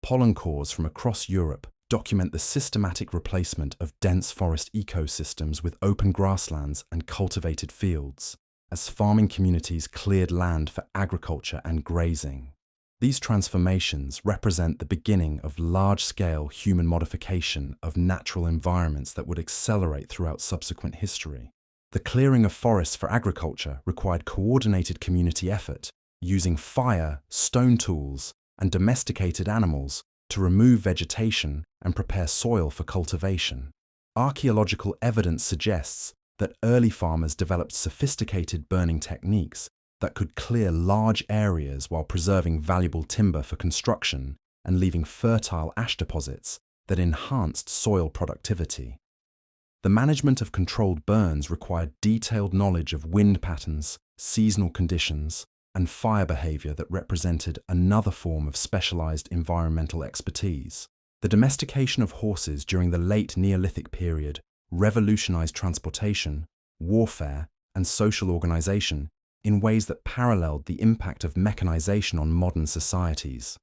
Pollen cores from across Europe document the systematic replacement of dense forest ecosystems with open grasslands and cultivated fields, as farming communities cleared land for agriculture and grazing. These transformations represent the beginning of large-scale human modification of natural environments that would accelerate throughout subsequent history. The clearing of forests for agriculture required coordinated community effort, using fire, stone tools, and domesticated animals to remove vegetation and prepare soil for cultivation. Archaeological evidence suggests that early farmers developed sophisticated burning techniques that could clear large areas while preserving valuable timber for construction and leaving fertile ash deposits that enhanced soil productivity. The management of controlled burns required detailed knowledge of wind patterns, seasonal conditions, and fire behavior that represented another form of specialized environmental expertise. The domestication of horses during the late Neolithic period revolutionized transportation, warfare, and social organization in ways that paralleled the impact of mechanization on modern societies.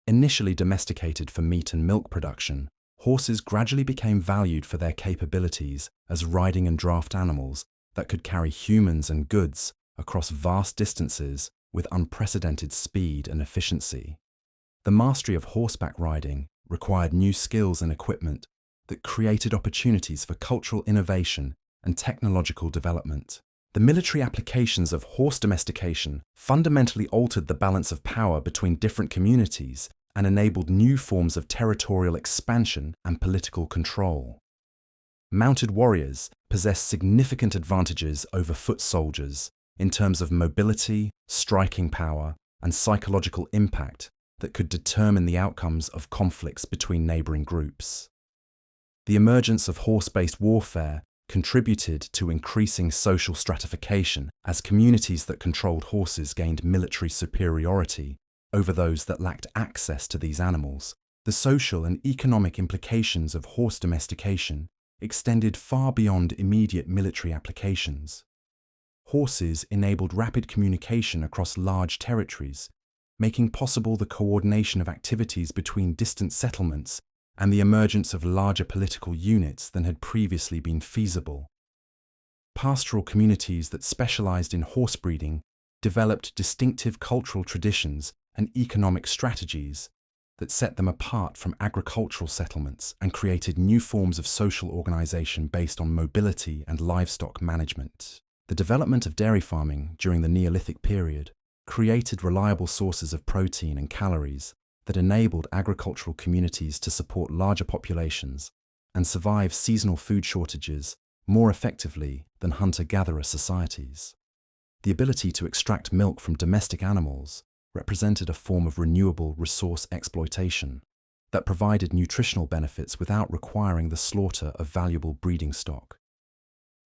Initially domesticated for meat and milk production, horses gradually became valued for their capabilities as riding and draft animals that could carry humans and goods across vast distances with unprecedented speed and efficiency. The mastery of horseback riding required new skills and equipment that created opportunities for cultural innovation and technological development. The military applications of horse domestication fundamentally altered the balance of power between different communities and enabled new forms of territorial expansion and political control. Mounted warriors possessed significant advantages over foot soldiers in terms of mobility, striking power, and psychological impact that could determine the outcomes of conflicts between neighboring groups. The emergence of horse-based warfare contributed to increasing social stratification as communities that controlled horses gained military superiority over those that lacked access to these animals. The social and economic implications of horse domestication extended far beyond immediate military applications. Horses enabled rapid communication across large territories, making possible the coordination of activities between distant settlements and the emergence of larger political units than had previously been feasible. Pastoral communities that specialized in horse breeding developed distinctive cultural traditions and economic strategies that set them apart from agricultural settlements and created new forms of social organization based on mobility and livestock management. The development of dairy farming during the Neolithic period created reliable sources of protein and calories that enabled agricultural communities to support larger populations and survive seasonal food shortages more effectively than hunter-gatherer societies. The ability to extract milk from domestic animals represented a form of renewable resource exploitation that provided nutritional benefits without requiring the slaughter of valuable breeding stock.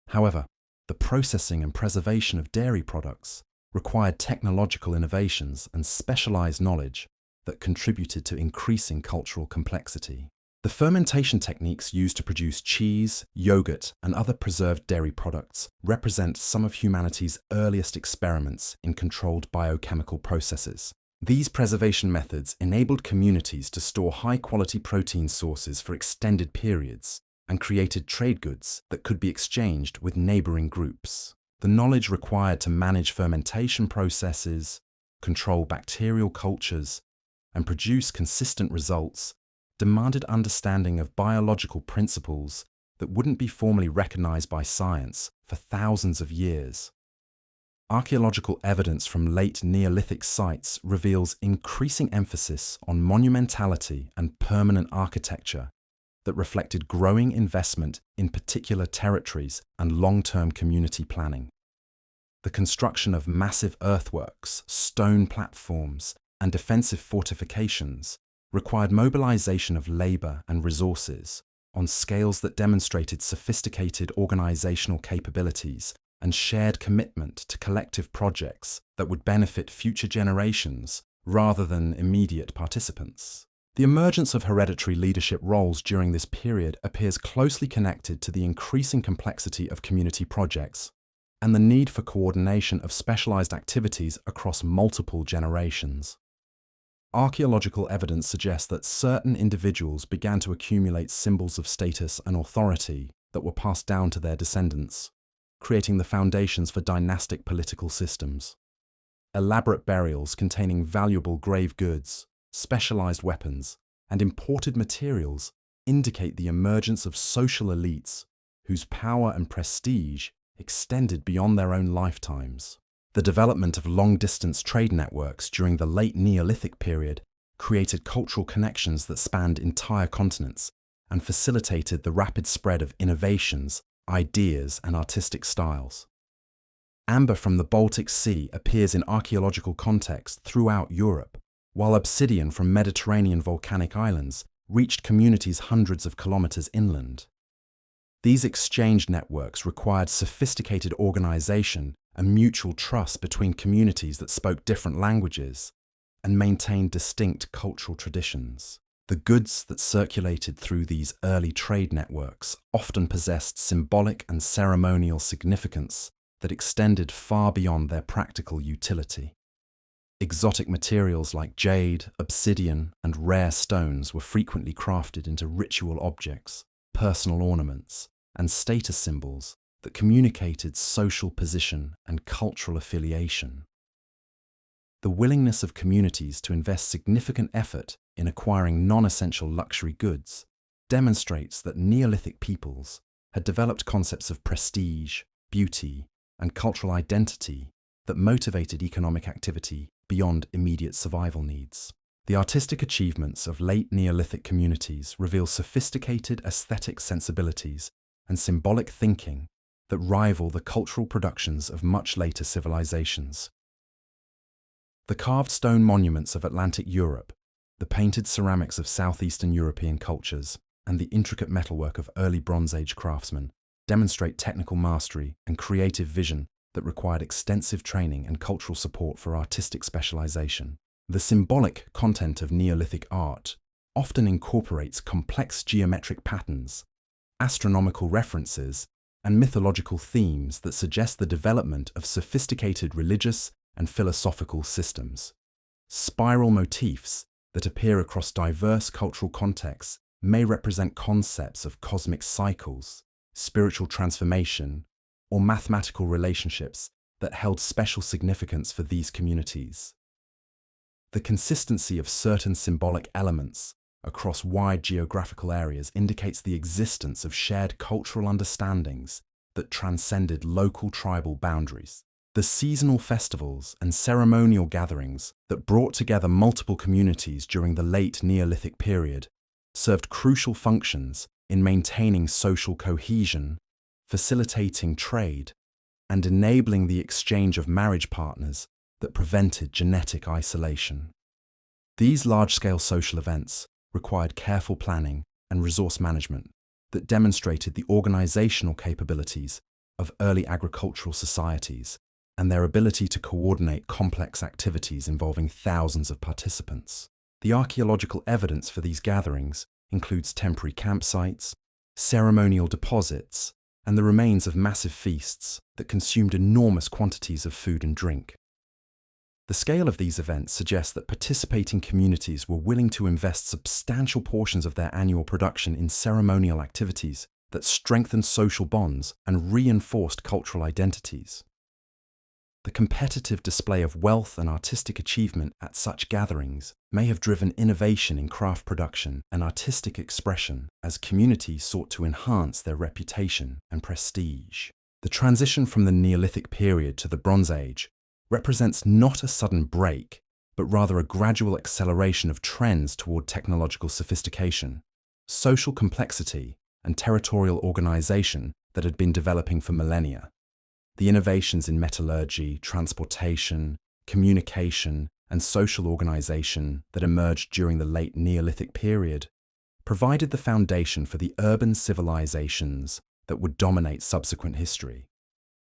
However, the processing and preservation of dairy products required technological innovations and specialized knowledge that contributed to increasing cultural complexity. The fermentation techniques used to produce cheese, yogurt, and other preserved dairy products represent some of humanity's earliest experiments in controlled biochemical processes. These preservation methods enabled communities to store high-quality protein sources for extended periods and created trade goods that could be exchanged with neighboring groups. The knowledge required to manage fermentation processes, control bacterial cultures, and produce consistent results demanded understanding of biological principles that wouldn't be formally recognized by science for thousands of years. Archaeological evidence from late Neolithic sites reveals increasing emphasis on monumentality and permanent architecture that reflected growing investment in particular territories and long-term community planning. The construction of massive earthworks, stone platforms, and defensive fortifications required mobilization of labor and resources on scales that demonstrated sophisticated organizational capabilities and shared commitment to collective projects that would benefit future generations rather than immediate participants. The emergence of hereditary leadership roles during this period appears closely connected to the increasing complexity of community projects and the need for coordination of specialized activities across multiple generations. Archaeological evidence suggests that certain individuals began to accumulate symbols of status and authority that were passed down to their descendants, creating the foundations for dynastic political systems. Elaborate burials containing valuable grave goods, specialized weapons, and imported materials indicate the emergence of social elites whose power and prestige extended beyond their own lifetimes. The development of long-distance trade networks during the late Neolithic period created cultural connections that spanned entire continents and facilitated the rapid spread of innovations, ideas, and artistic styles. Amber from the Baltic Sea appears in archaeological contexts throughout Europe, while obsidian from Mediterranean volcanic islands reached communities hundreds of kilometers inland. These exchange networks required sophisticated organization and mutual trust between communities that spoke different languages and maintained distinct cultural traditions. The goods that circulated through these early trade networks often possessed symbolic and ceremonial significance that extended far beyond their practical utility. Exotic materials like jade, obsidian, and rare stones were frequently crafted into ritual objects, personal ornaments, and status symbols that communicated social position and cultural affiliation. The willingness of communities to invest significant effort in acquiring non-essential luxury goods demonstrates that Neolithic peoples had developed concepts of prestige, beauty, and cultural identity that motivated economic activity beyond immediate survival needs. The artistic achievements of late Neolithic communities reveal sophisticated aesthetic sensibilities and symbolic thinking that rival the cultural productions of much later civilizations. The carved stone monuments of Atlantic Europe, the painted ceramics of southeastern European cultures, and the intricate metalwork of early Bronze Age craftsmen demonstrate technical mastery and creative vision that required extensive training and cultural support for artistic specialization. The symbolic content of Neolithic art often incorporates complex geometric patterns, astronomical references, and mythological themes that suggest the development of sophisticated religious and philosophical systems. Spiral motifs that appear across diverse cultural contexts may represent concepts of cosmic cycles, spiritual transformation, or mathematical relationships that held special significance for these communities. The consistency of certain symbolic elements across wide geographical areas indicates the existence of shared cultural understandings that transcended local tribal boundaries. The seasonal festivals and ceremonial gatherings that brought together multiple communities during the late Neolithic period served crucial functions in maintaining social cohesion, facilitating trade, and enabling the exchange of marriage partners that prevented genetic isolation. These large-scale social events required careful planning and resource management that demonstrated the organizational capabilities of early agricultural societies and their ability to coordinate complex activities involving thousands of participants. The archaeological evidence for these gatherings includes temporary campsites, ceremonial deposits, and the remains of massive feasts that consumed enormous quantities of food and drink. The scale of these events suggests that participating communities were willing to invest substantial portions of their annual production in ceremonial activities that strengthened social bonds and reinforced cultural identities. The competitive display of wealth and artistic achievement at such gatherings may have driven innovation in craft production and artistic expression as communities sought to enhance their reputation and prestige. The transition from the Neolithic period to the Bronze Age represents not a sudden break, but rather a gradual acceleration of trends toward technological sophistication, social complexity, and territorial organization that had been developing for millennia. The innovations in metallurgy, transportation, communication, and social organization that emerged during the late Neolithic period provided the foundation for the urban civilizations that would dominate subsequent history.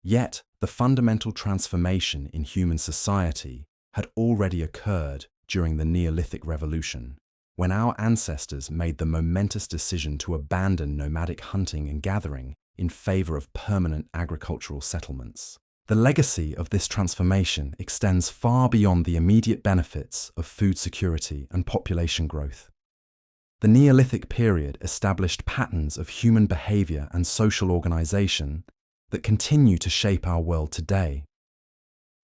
Yet, the fundamental transformation in human society had already occurred during the Neolithic Revolution, when our ancestors made the momentous decision to abandon nomadic hunting and gathering in favor of permanent agricultural settlements. The legacy of this transformation extends far beyond the immediate benefits of food security and population growth. The Neolithic period established patterns of human behavior and social organization that continue to shape our world today.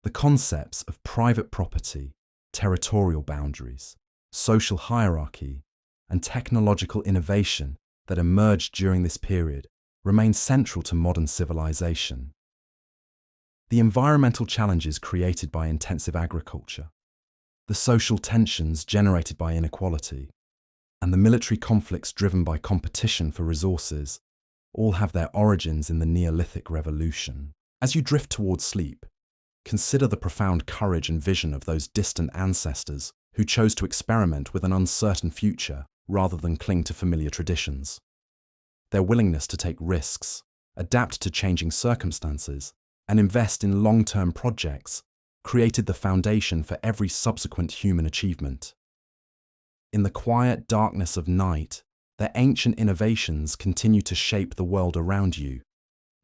The concepts of private property, territorial boundaries, social hierarchy, and technological innovation that emerged during this period remain central to modern civilization. The environmental challenges created by intensive agriculture, the social tensions generated by inequality, and the military conflicts driven by competition for resources all have their origins in the Neolithic Revolution. As you drift towards sleep, consider the profound courage and vision of those distant ancestors who chose to experiment with an uncertain future rather than cling to familiar traditions. Their willingness to take risks, adapt to changing circumstances, and invest in long-term projects created the foundation for every subsequent human achievement. In the quiet darkness of night, their ancient innovations continue to shape the world around you,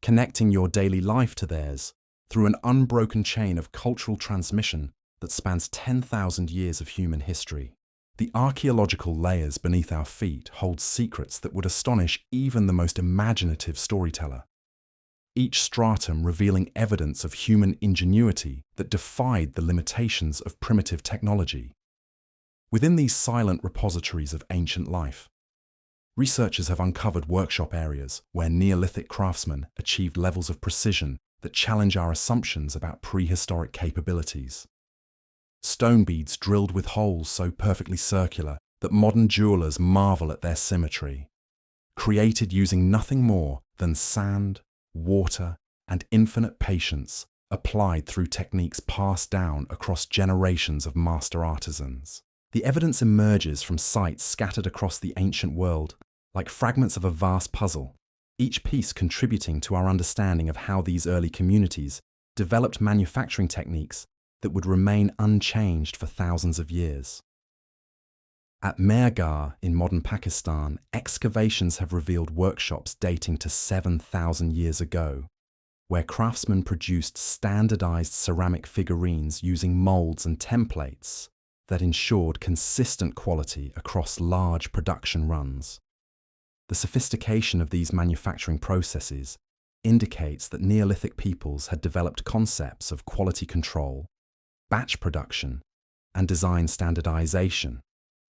connecting your daily life to theirs through an unbroken chain of cultural transmission that spans 10,000 years of human history. The archaeological layers beneath our feet hold secrets that would astonish even the most imaginative storyteller, each stratum revealing evidence of human ingenuity that defied the limitations of primitive technology. Within these silent repositories of ancient life, researchers have uncovered workshop areas where Neolithic craftsmen achieved levels of precision that challenge our assumptions about prehistoric capabilities. Stone beads drilled with holes so perfectly circular that modern jewelers marvel at their symmetry, created using nothing more than sand, water, and infinite patience applied through techniques passed down across generations of master artisans. The evidence emerges from sites scattered across the ancient world, like fragments of a vast puzzle, each piece contributing to our understanding of how these early communities developed manufacturing techniques that would remain unchanged for thousands of years. At Mehrgarh in modern Pakistan, excavations have revealed workshops dating to 7,000 years ago, where craftsmen produced standardized ceramic figurines using molds and templates that ensured consistent quality across large production runs. The sophistication of these manufacturing processes indicates that Neolithic peoples had developed concepts of quality control, batch production, and design standardization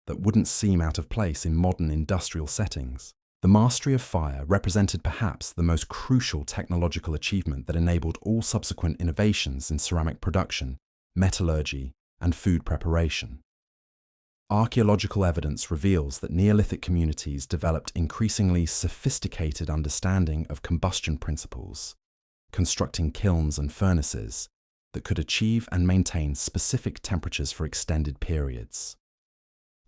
that wouldn't seem out of place in modern industrial settings. The mastery of fire represented perhaps the most crucial technological achievement that enabled all subsequent innovations in ceramic production, metallurgy, and food preparation. Archaeological evidence reveals that Neolithic communities developed increasingly sophisticated understanding of combustion principles, constructing kilns and furnaces that could achieve and maintain specific temperatures for extended periods.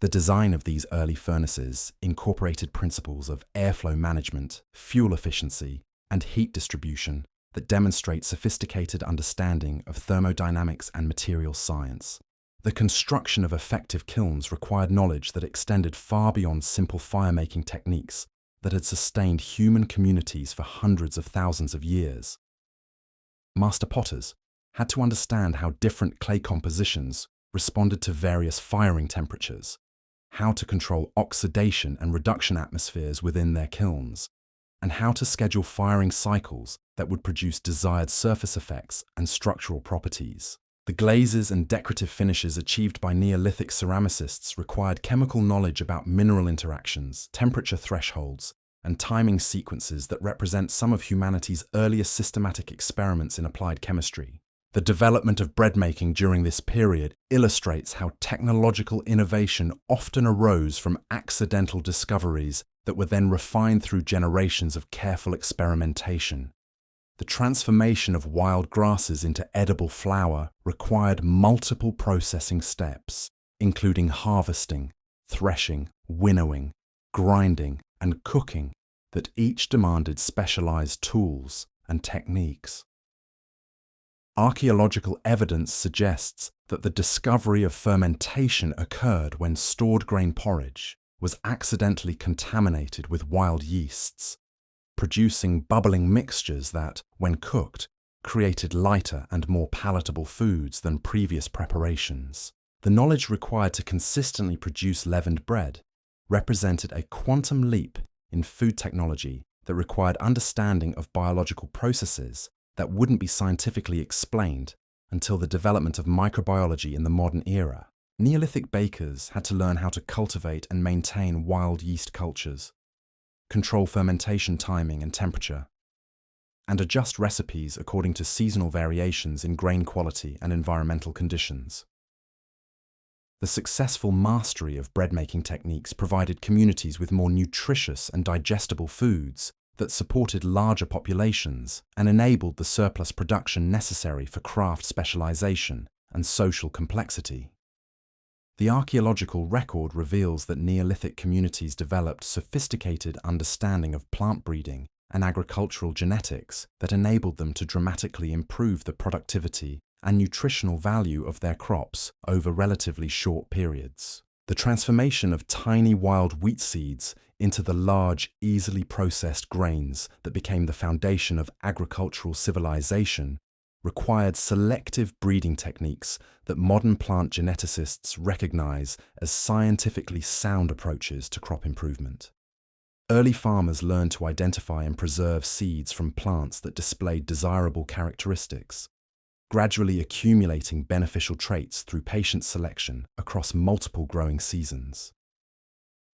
The design of these early furnaces incorporated principles of airflow management, fuel efficiency, and heat distribution that demonstrate sophisticated understanding of thermodynamics and material science. The construction of effective kilns required knowledge that extended far beyond simple fire-making techniques that had sustained human communities for hundreds of thousands of years. Master potters had to understand how different clay compositions responded to various firing temperatures, how to control oxidation and reduction atmospheres within their kilns, and how to schedule firing cycles that would produce desired surface effects and structural properties. The glazes and decorative finishes achieved by Neolithic ceramicists required chemical knowledge about mineral interactions, temperature thresholds, and timing sequences that represent some of humanity's earliest systematic experiments in applied chemistry. The development of bread making during this period illustrates how technological innovation often arose from accidental discoveries that were then refined through generations of careful experimentation. The transformation of wild grasses into edible flour required multiple processing steps, including harvesting, threshing, winnowing, grinding, and cooking, that each demanded specialized tools and techniques. Archaeological evidence suggests that the discovery of fermentation occurred when stored grain porridge was accidentally contaminated with wild yeasts, producing bubbling mixtures that, when cooked, created lighter and more palatable foods than previous preparations. The knowledge required to consistently produce leavened bread represented a quantum leap in food technology that required understanding of biological processes that wouldn't be scientifically explained until the development of microbiology in the modern era. Neolithic bakers had to learn how to cultivate and maintain wild yeast cultures, control fermentation timing and temperature, and adjust recipes according to seasonal variations in grain quality and environmental conditions. The successful mastery of bread-making techniques provided communities with more nutritious and digestible foods that supported larger populations and enabled the surplus production necessary for craft specialization and social complexity. The archaeological record reveals that Neolithic communities developed sophisticated understanding of plant breeding and agricultural genetics that enabled them to dramatically improve the productivity and nutritional value of their crops over relatively short periods. The transformation of tiny wild wheat seeds into the large, easily processed grains that became the foundation of agricultural civilization required selective breeding techniques that modern plant geneticists recognize as scientifically sound approaches to crop improvement. Early farmers learned to identify and preserve seeds from plants that displayed desirable characteristics, gradually accumulating beneficial traits through patient selection across multiple growing seasons.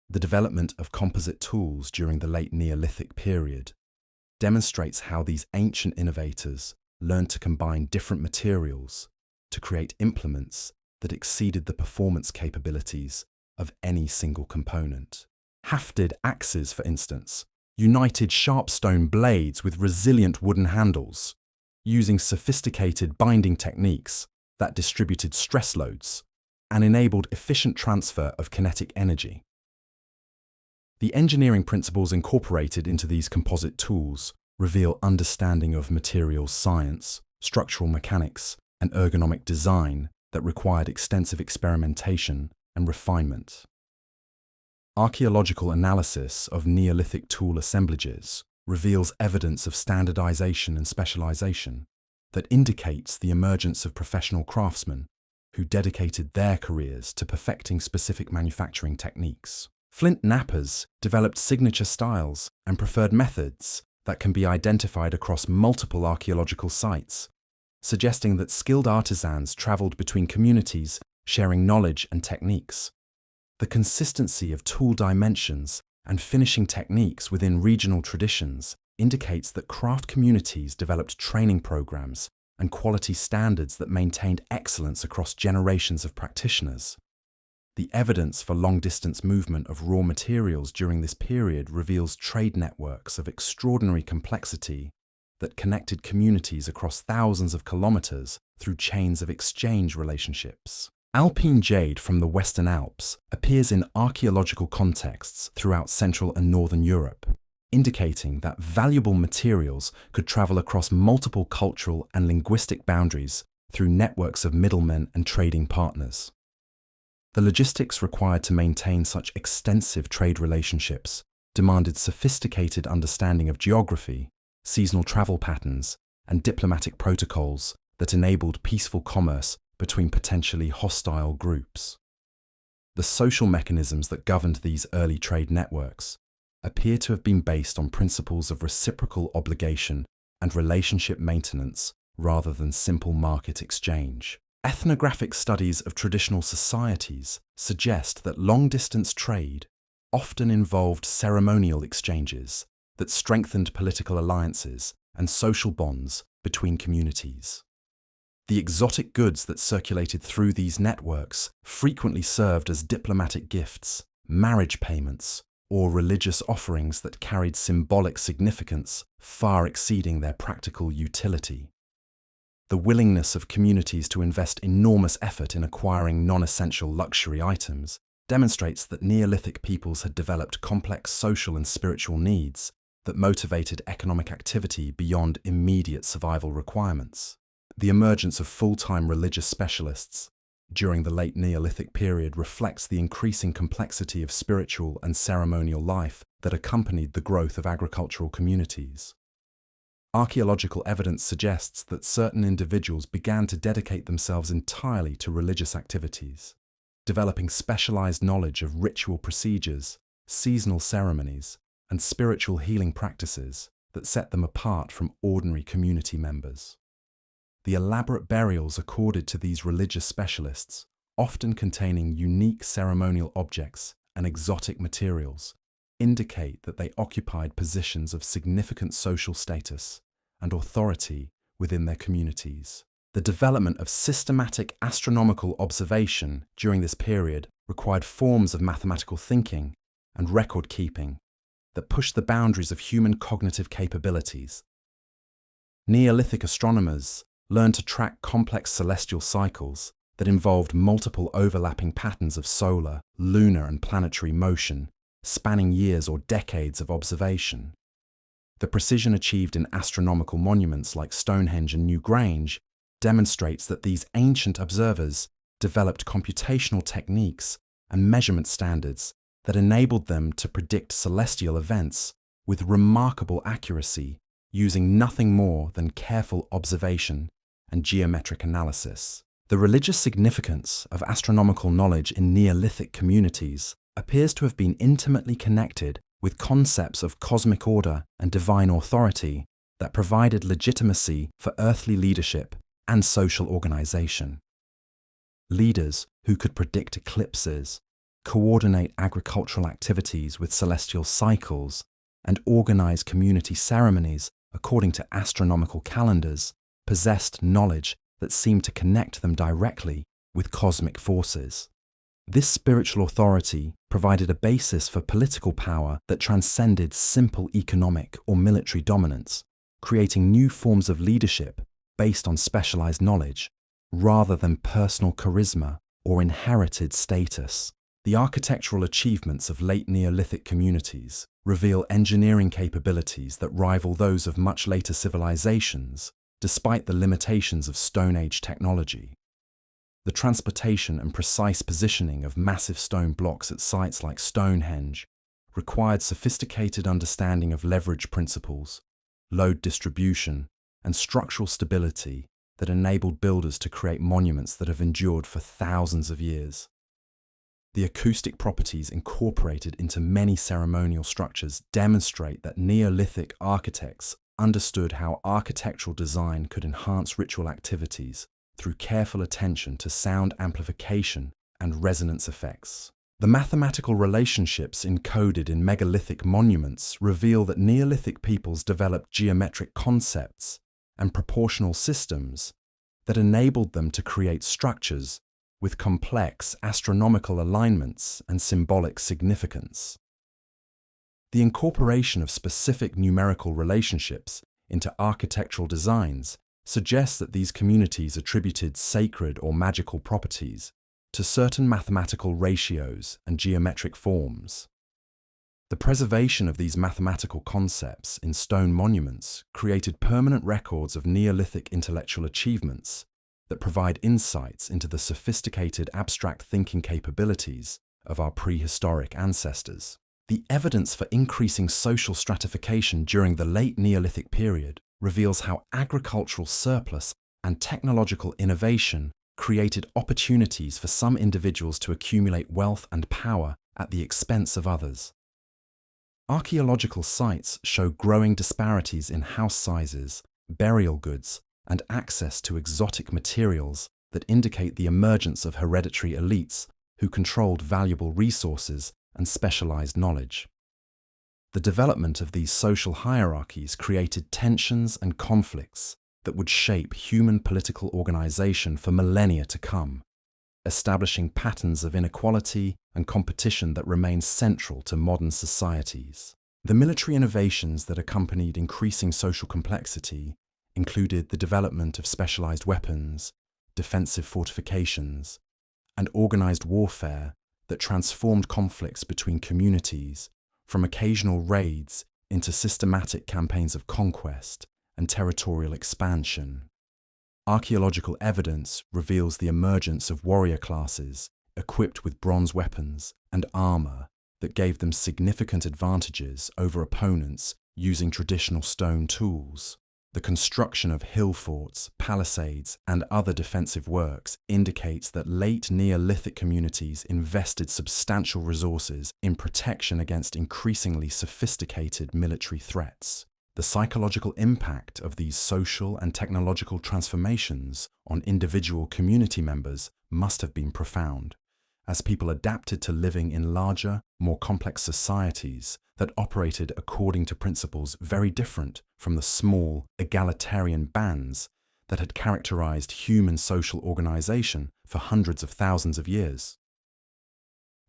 The development of composite tools during the late Neolithic period demonstrates how these ancient innovators learned to combine different materials to create implements that exceeded the performance capabilities of any single component. Hafted axes, for instance, united sharp stone blades with resilient wooden handles, using sophisticated binding techniques that distributed stress loads and enabled efficient transfer of kinetic energy. The engineering principles incorporated into these composite tools reveal understanding of materials science, structural mechanics, and ergonomic design that required extensive experimentation and refinement. Archaeological analysis of Neolithic tool assemblages reveals evidence of standardization and specialization that indicates the emergence of professional craftsmen who dedicated their careers to perfecting specific manufacturing techniques. Flint knappers developed signature styles and preferred methods that can be identified across multiple archaeological sites, suggesting that skilled artisans traveled between communities sharing knowledge and techniques. The consistency of tool dimensions and finishing techniques within regional traditions indicates that craft communities developed training programs and quality standards that maintained excellence across generations of practitioners. The evidence for long-distance movement of raw materials during this period reveals trade networks of extraordinary complexity that connected communities across thousands of kilometers through chains of exchange relationships. Alpine jade from the Western Alps appears in archaeological contexts throughout Central and Northern Europe, indicating that valuable materials could travel across multiple cultural and linguistic boundaries through networks of middlemen and trading partners. The logistics required to maintain such extensive trade relationships demanded sophisticated understanding of geography, seasonal travel patterns, and diplomatic protocols that enabled peaceful commerce between potentially hostile groups. The social mechanisms that governed these early trade networks appear to have been based on principles of reciprocal obligation and relationship maintenance rather than simple market exchange. Ethnographic studies of traditional societies suggest that long-distance trade often involved ceremonial exchanges that strengthened political alliances and social bonds between communities. The exotic goods that circulated through these networks frequently served as diplomatic gifts, marriage payments, or religious offerings that carried symbolic significance far exceeding their practical utility. The willingness of communities to invest enormous effort in acquiring non-essential luxury items demonstrates that Neolithic peoples had developed complex social and spiritual needs that motivated economic activity beyond immediate survival requirements. The emergence of full-time religious specialists during the late Neolithic period reflects the increasing complexity of spiritual and ceremonial life that accompanied the growth of agricultural communities. Archaeological evidence suggests that certain individuals began to dedicate themselves entirely to religious activities, developing specialized knowledge of ritual procedures, seasonal ceremonies, and spiritual healing practices that set them apart from ordinary community members. The elaborate burials accorded to these religious specialists, often containing unique ceremonial objects and exotic materials, indicate that they occupied positions of significant social status and authority within their communities. The development of systematic astronomical observation during this period required forms of mathematical thinking and record keeping that pushed the boundaries of human cognitive capabilities. Neolithic astronomers learned to track complex celestial cycles that involved multiple overlapping patterns of solar, lunar, and planetary motion, spanning years or decades of observation. The precision achieved in astronomical monuments like Stonehenge and Newgrange demonstrates that these ancient observers developed computational techniques and measurement standards that enabled them to predict celestial events with remarkable accuracy, using nothing more than careful observation and geometric analysis. The religious significance of astronomical knowledge in Neolithic communities appears to have been intimately connected with concepts of cosmic order and divine authority that provided legitimacy for earthly leadership and social organization. Leaders who could predict eclipses, coordinate agricultural activities with celestial cycles, and organize community ceremonies according to astronomical calendars possessed knowledge that seemed to connect them directly with cosmic forces. This spiritual authority provided a basis for political power that transcended simple economic or military dominance, creating new forms of leadership based on specialized knowledge, rather than personal charisma or inherited status. The architectural achievements of late Neolithic communities reveal engineering capabilities that rival those of much later civilizations, despite the limitations of Stone Age technology. The transportation and precise positioning of massive stone blocks at sites like Stonehenge required sophisticated understanding of leverage principles, load distribution, and structural stability that enabled builders to create monuments that have endured for thousands of years. The acoustic properties incorporated into many ceremonial structures demonstrate that Neolithic architects understood how architectural design could enhance ritual activities through careful attention to sound amplification and resonance effects. The mathematical relationships encoded in megalithic monuments reveal that Neolithic peoples developed geometric concepts and proportional systems that enabled them to create structures with complex astronomical alignments and symbolic significance. The incorporation of specific numerical relationships into architectural designs suggests that these communities attributed sacred or magical properties to certain mathematical ratios and geometric forms. The preservation of these mathematical concepts in stone monuments created permanent records of Neolithic intellectual achievements that provide insights into the sophisticated abstract thinking capabilities of our prehistoric ancestors. The evidence for increasing social stratification during the late Neolithic period reveals how agricultural surplus and technological innovation created opportunities for some individuals to accumulate wealth and power at the expense of others. Archaeological sites show growing disparities in house sizes, burial goods, and access to exotic materials that indicate the emergence of hereditary elites who controlled valuable resources and specialized knowledge. The development of these social hierarchies created tensions and conflicts that would shape human political organization for millennia to come, establishing patterns of inequality and competition that remain central to modern societies. The military innovations that accompanied increasing social complexity included the development of specialized weapons, defensive fortifications, and organized warfare that transformed conflicts between communities from occasional raids into systematic campaigns of conquest and territorial expansion. Archaeological evidence reveals the emergence of warrior classes equipped with bronze weapons and armor that gave them significant advantages over opponents using traditional stone tools. The construction of hill forts, palisades, and other defensive works indicates that late Neolithic communities invested substantial resources in protection against increasingly sophisticated military threats. The psychological impact of these social and technological transformations on individual community members must have been profound, as people adapted to living in larger, more complex societies that operated according to principles very different from the small, egalitarian bands that had characterized human social organization for hundreds of thousands of years.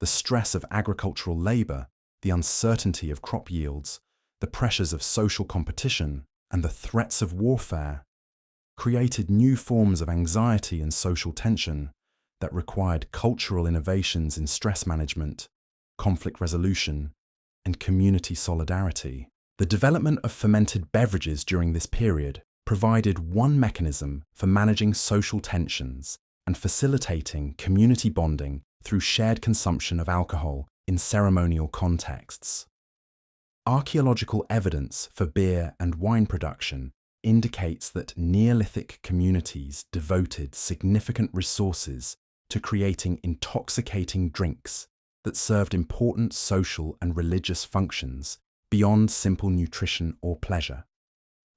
The stress of agricultural labor, the uncertainty of crop yields, the pressures of social competition, and the threats of warfare created new forms of anxiety and social tension that required cultural innovations in stress management, conflict resolution, and community solidarity. The development of fermented beverages during this period provided one mechanism for managing social tensions and facilitating community bonding through shared consumption of alcohol in ceremonial contexts. Archaeological evidence for beer and wine production indicates that Neolithic communities devoted significant resources to creating intoxicating drinks that served important social and religious functions beyond simple nutrition or pleasure.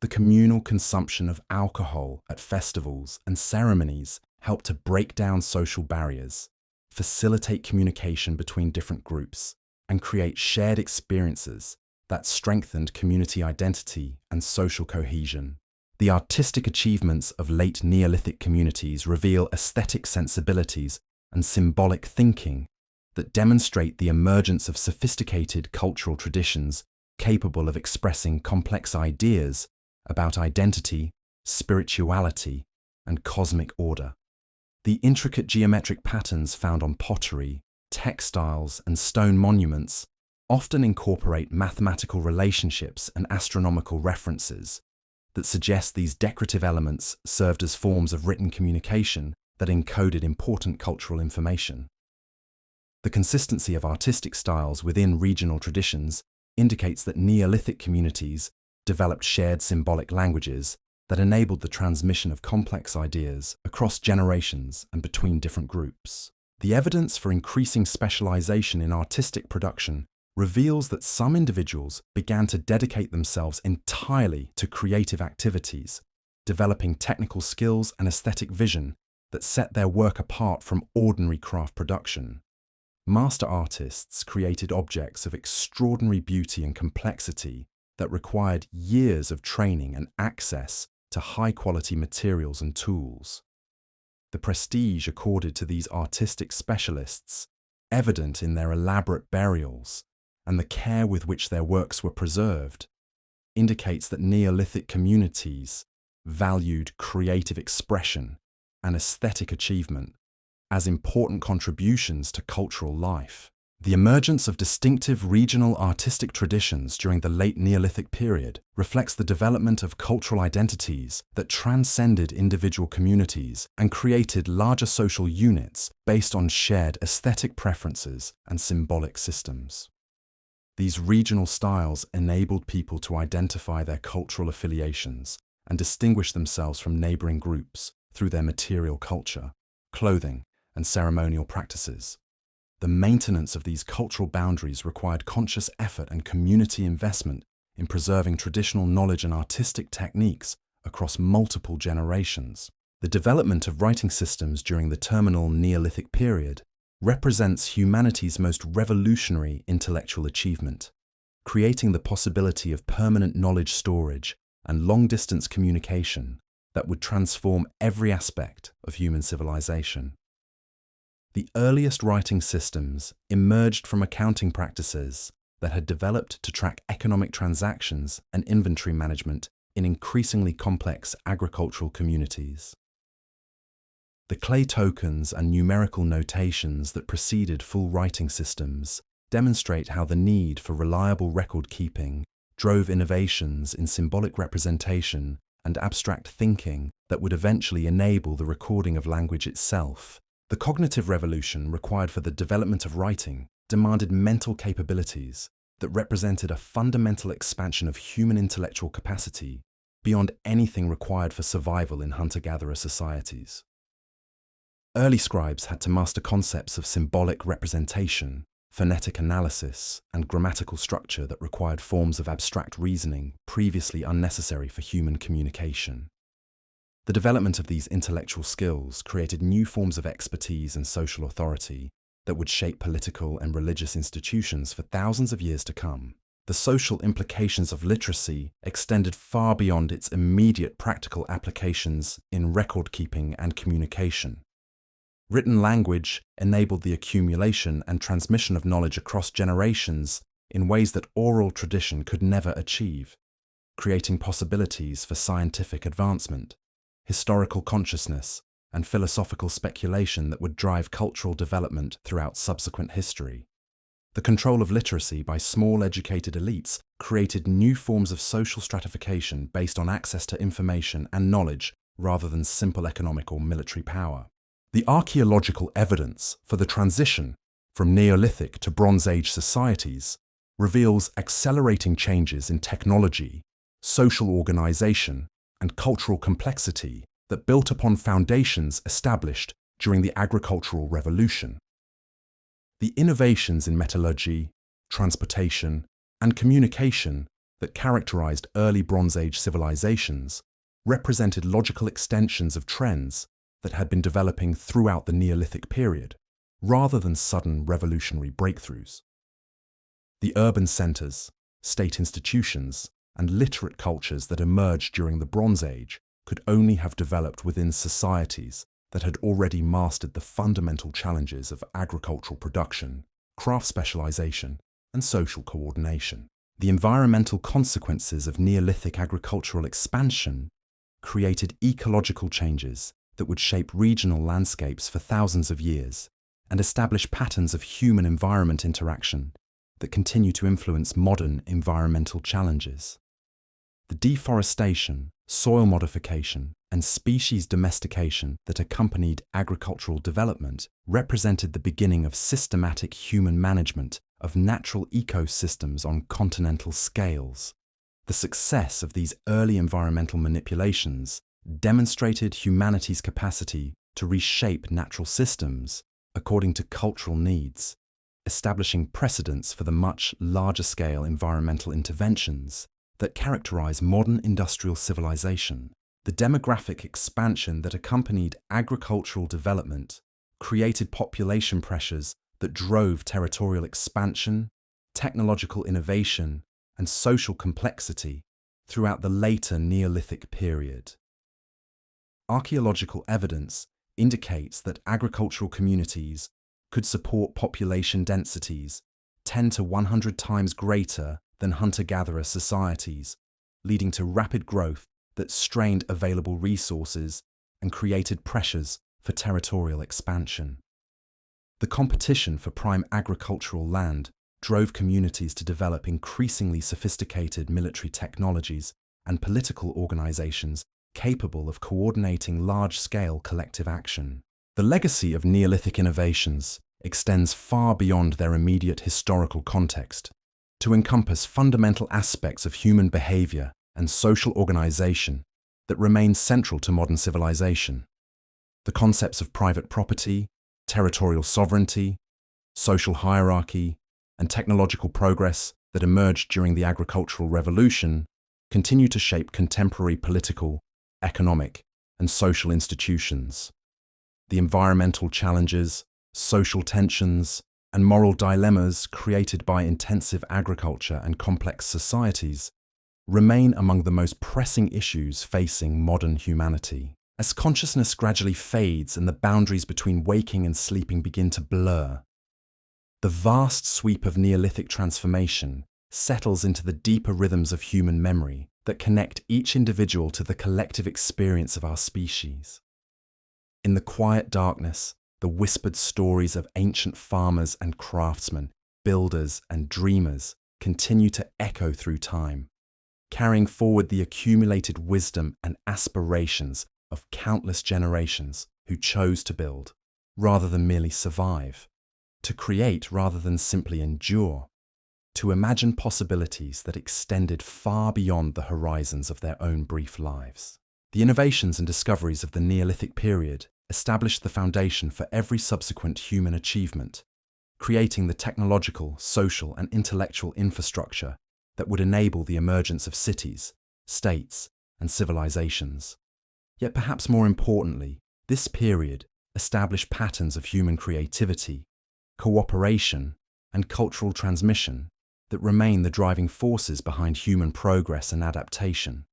The communal consumption of alcohol at festivals and ceremonies helped to break down social barriers, facilitate communication between different groups, and create shared experiences that strengthened community identity and social cohesion. The artistic achievements of late Neolithic communities reveal aesthetic sensibilities and symbolic thinking that demonstrate the emergence of sophisticated cultural traditions capable of expressing complex ideas about identity, spirituality, and cosmic order. The intricate geometric patterns found on pottery, textiles, and stone monuments often incorporate mathematical relationships and astronomical references that suggest these decorative elements served as forms of written communication that encoded important cultural information. The consistency of artistic styles within regional traditions indicates that Neolithic communities developed shared symbolic languages that enabled the transmission of complex ideas across generations and between different groups. The evidence for increasing specialization in artistic production reveals that some individuals began to dedicate themselves entirely to creative activities, developing technical skills and aesthetic vision that set their work apart from ordinary craft production. Master artists created objects of extraordinary beauty and complexity that required years of training and access to high-quality materials and tools. The prestige accorded to these artistic specialists, evident in their elaborate burials and the care with which their works were preserved, indicates that Neolithic communities valued creative expression and aesthetic achievement as important contributions to cultural life. The emergence of distinctive regional artistic traditions during the late Neolithic period reflects the development of cultural identities that transcended individual communities and created larger social units based on shared aesthetic preferences and symbolic systems. These regional styles enabled people to identify their cultural affiliations and distinguish themselves from neighboring groups through their material culture, clothing, and ceremonial practices. The maintenance of these cultural boundaries required conscious effort and community investment in preserving traditional knowledge and artistic techniques across multiple generations. The development of writing systems during the terminal Neolithic period represents humanity's most revolutionary intellectual achievement, creating the possibility of permanent knowledge storage and long-distance communication that would transform every aspect of human civilization. The earliest writing systems emerged from accounting practices that had developed to track economic transactions and inventory management in increasingly complex agricultural communities. The clay tokens and numerical notations that preceded full writing systems demonstrate how the need for reliable record-keeping drove innovations in symbolic representation and abstract thinking that would eventually enable the recording of language itself. The cognitive revolution required for the development of writing demanded mental capabilities that represented a fundamental expansion of human intellectual capacity beyond anything required for survival in hunter-gatherer societies. Early scribes had to master concepts of symbolic representation, phonetic analysis, and grammatical structure that required forms of abstract reasoning previously unnecessary for human communication. The development of these intellectual skills created new forms of expertise and social authority that would shape political and religious institutions for thousands of years to come. The social implications of literacy extended far beyond its immediate practical applications in record-keeping and communication. Written language enabled the accumulation and transmission of knowledge across generations in ways that oral tradition could never achieve, creating possibilities for scientific advancement, historical consciousness, and philosophical speculation that would drive cultural development throughout subsequent history. The control of literacy by small educated elites created new forms of social stratification based on access to information and knowledge rather than simple economic or military power. The archaeological evidence for the transition from Neolithic to Bronze Age societies reveals accelerating changes in technology, social organization, and cultural complexity that built upon foundations established during the agricultural revolution. The innovations in metallurgy, transportation, and communication that characterized early Bronze Age civilizations represented logical extensions of trends that had been developing throughout the Neolithic period, rather than sudden revolutionary breakthroughs. The urban centers, state institutions, and literate cultures that emerged during the Bronze Age could only have developed within societies that had already mastered the fundamental challenges of agricultural production, craft specialization, and social coordination. The environmental consequences of Neolithic agricultural expansion created ecological changes that would shape regional landscapes for thousands of years and establish patterns of human-environment interaction that continue to influence modern environmental challenges. The deforestation, soil modification, and species domestication that accompanied agricultural development represented the beginning of systematic human management of natural ecosystems on continental scales. The success of these early environmental manipulations demonstrated humanity's capacity to reshape natural systems according to cultural needs, establishing precedents for the much larger-scale environmental interventions that characterize modern industrial civilization. The demographic expansion that accompanied agricultural development created population pressures that drove territorial expansion, technological innovation, and social complexity throughout the later Neolithic period. Archaeological evidence indicates that agricultural communities could support population densities 10 to 100 times greater than hunter-gatherer societies, leading to rapid growth that strained available resources and created pressures for territorial expansion. The competition for prime agricultural land drove communities to develop increasingly sophisticated military technologies and political organizations capable of coordinating large-scale collective action. The legacy of Neolithic innovations extends far beyond their immediate historical context to encompass fundamental aspects of human behavior and social organization that remain central to modern civilization. The concepts of private property, territorial sovereignty, social hierarchy, and technological progress that emerged during the agricultural revolution continue to shape contemporary political, economic, and social institutions. The environmental challenges, social tensions, and moral dilemmas created by intensive agriculture and complex societies remain among the most pressing issues facing modern humanity. As consciousness gradually fades and the boundaries between waking and sleeping begin to blur, the vast sweep of Neolithic transformation settles into the deeper rhythms of human memory that connect each individual to the collective experience of our species. In the quiet darkness, the whispered stories of ancient farmers and craftsmen, builders and dreamers continue to echo through time, carrying forward the accumulated wisdom and aspirations of countless generations who chose to build rather than merely survive, to create rather than simply endure, to imagine possibilities that extended far beyond the horizons of their own brief lives. The innovations and discoveries of the Neolithic period established the foundation for every subsequent human achievement, creating the technological, social, and intellectual infrastructure that would enable the emergence of cities, states, and civilizations. Yet perhaps more importantly, this period established patterns of human creativity, cooperation, and cultural transmission that remain the driving forces behind human progress and adaptation.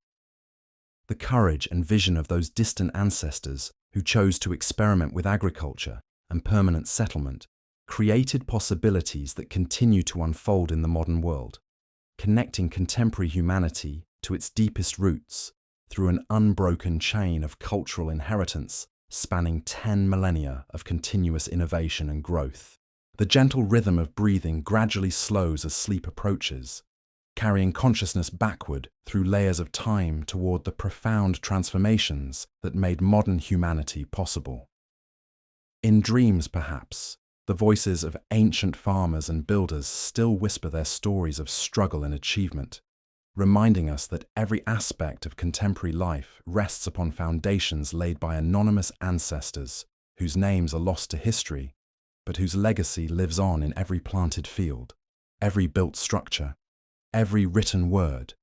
The courage and vision of those distant ancestors who chose to experiment with agriculture and permanent settlement created possibilities that continue to unfold in the modern world, connecting contemporary humanity to its deepest roots through an unbroken chain of cultural inheritance spanning 10 millennia of continuous innovation and growth. The gentle rhythm of breathing gradually slows as sleep approaches, carrying consciousness backward through layers of time toward the profound transformations that made modern humanity possible. In dreams, perhaps, the voices of ancient farmers and builders still whisper their stories of struggle and achievement, reminding us that every aspect of contemporary life rests upon foundations laid by anonymous ancestors whose names are lost to history, but whose legacy lives on in every planted field, every built structure, every written word,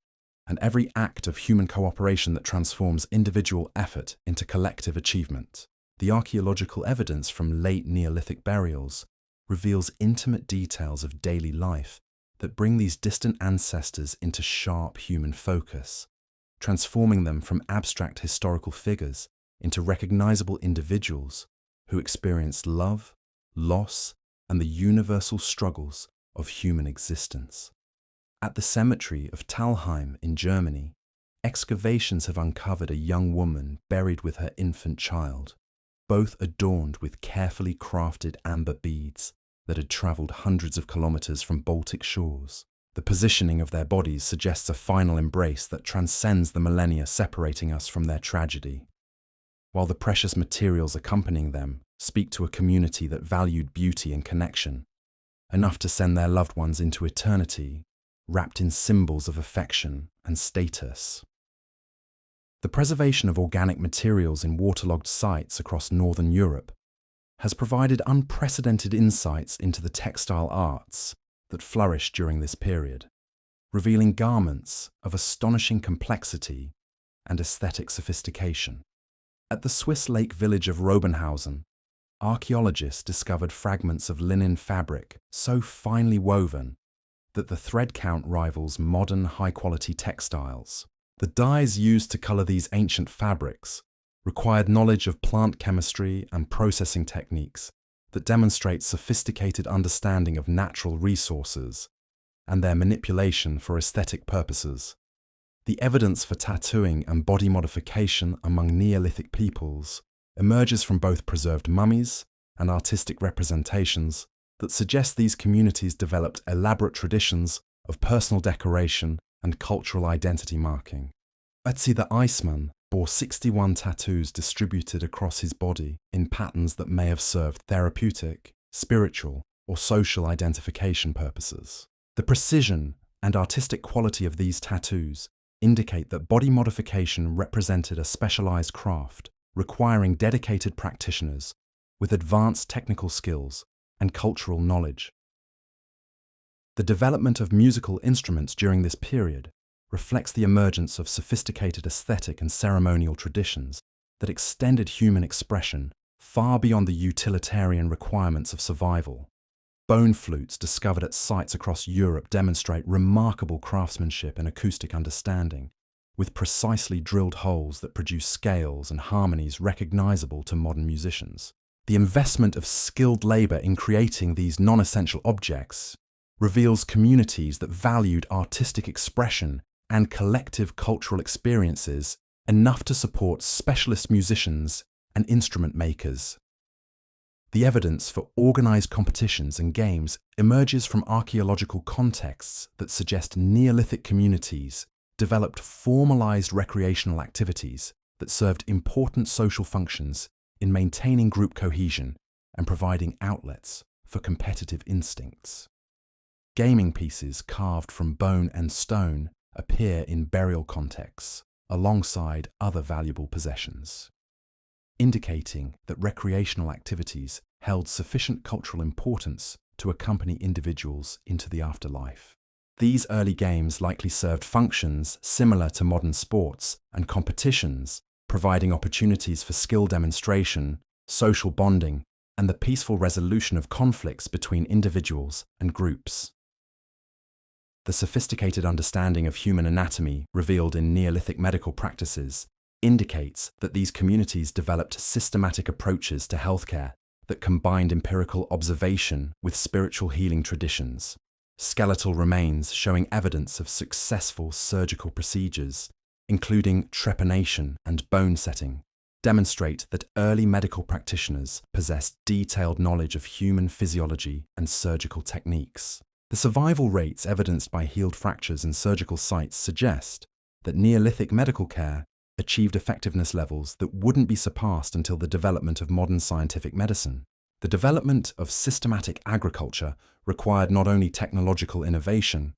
and every act of human cooperation that transforms individual effort into collective achievement. The archaeological evidence from late Neolithic burials reveals intimate details of daily life that bring these distant ancestors into sharp human focus, transforming them from abstract historical figures into recognizable individuals who experienced love, loss, and the universal struggles of human existence. At the cemetery of Talheim in Germany, excavations have uncovered a young woman buried with her infant child, both adorned with carefully crafted amber beads that had traveled hundreds of kilometers from Baltic shores. The positioning of their bodies suggests a final embrace that transcends the millennia separating us from their tragedy, while the precious materials accompanying them speak to a community that valued beauty and connection, enough to send their loved ones into eternity, wrapped in symbols of affection and status. The preservation of organic materials in waterlogged sites across northern Europe has provided unprecedented insights into the textile arts that flourished during this period, revealing garments of astonishing complexity and aesthetic sophistication. At the Swiss lake village of Robenhausen, archaeologists discovered fragments of linen fabric so finely woven that the thread count rivals modern high-quality textiles. The dyes used to color these ancient fabrics required knowledge of plant chemistry and processing techniques that demonstrate sophisticated understanding of natural resources and their manipulation for aesthetic purposes. The evidence for tattooing and body modification among Neolithic peoples emerges from both preserved mummies and artistic representations that suggest these communities developed elaborate traditions of personal decoration and cultural identity marking. Ötzi the Iceman bore 61 tattoos distributed across his body in patterns that may have served therapeutic, spiritual, or social identification purposes. The precision and artistic quality of these tattoos indicate that body modification represented a specialized craft requiring dedicated practitioners with advanced technical skills and cultural knowledge. The development of musical instruments during this period reflects the emergence of sophisticated aesthetic and ceremonial traditions that extended human expression far beyond the utilitarian requirements of survival. Bone flutes discovered at sites across Europe demonstrate remarkable craftsmanship and acoustic understanding, with precisely drilled holes that produce scales and harmonies recognizable to modern musicians. The investment of skilled labor in creating these non-essential objects reveals communities that valued artistic expression and collective cultural experiences enough to support specialist musicians and instrument makers. The evidence for organized competitions and games emerges from archaeological contexts that suggest Neolithic communities developed formalized recreational activities that served important social functions in maintaining group cohesion and providing outlets for competitive instincts. Gaming pieces carved from bone and stone appear in burial contexts alongside other valuable possessions, indicating that recreational activities held sufficient cultural importance to accompany individuals into the afterlife. These early games likely served functions similar to modern sports and competitions, providing opportunities for skill demonstration, social bonding, and the peaceful resolution of conflicts between individuals and groups. The sophisticated understanding of human anatomy revealed in Neolithic medical practices indicates that these communities developed systematic approaches to healthcare that combined empirical observation with spiritual healing traditions. Skeletal remains showing evidence of successful surgical procedures, including trepanation and bone setting, demonstrate that early medical practitioners possessed detailed knowledge of human physiology and surgical techniques. The survival rates evidenced by healed fractures and surgical sites suggest that Neolithic medical care achieved effectiveness levels that wouldn't be surpassed until the development of modern scientific medicine. The development of systematic agriculture required not only technological innovation,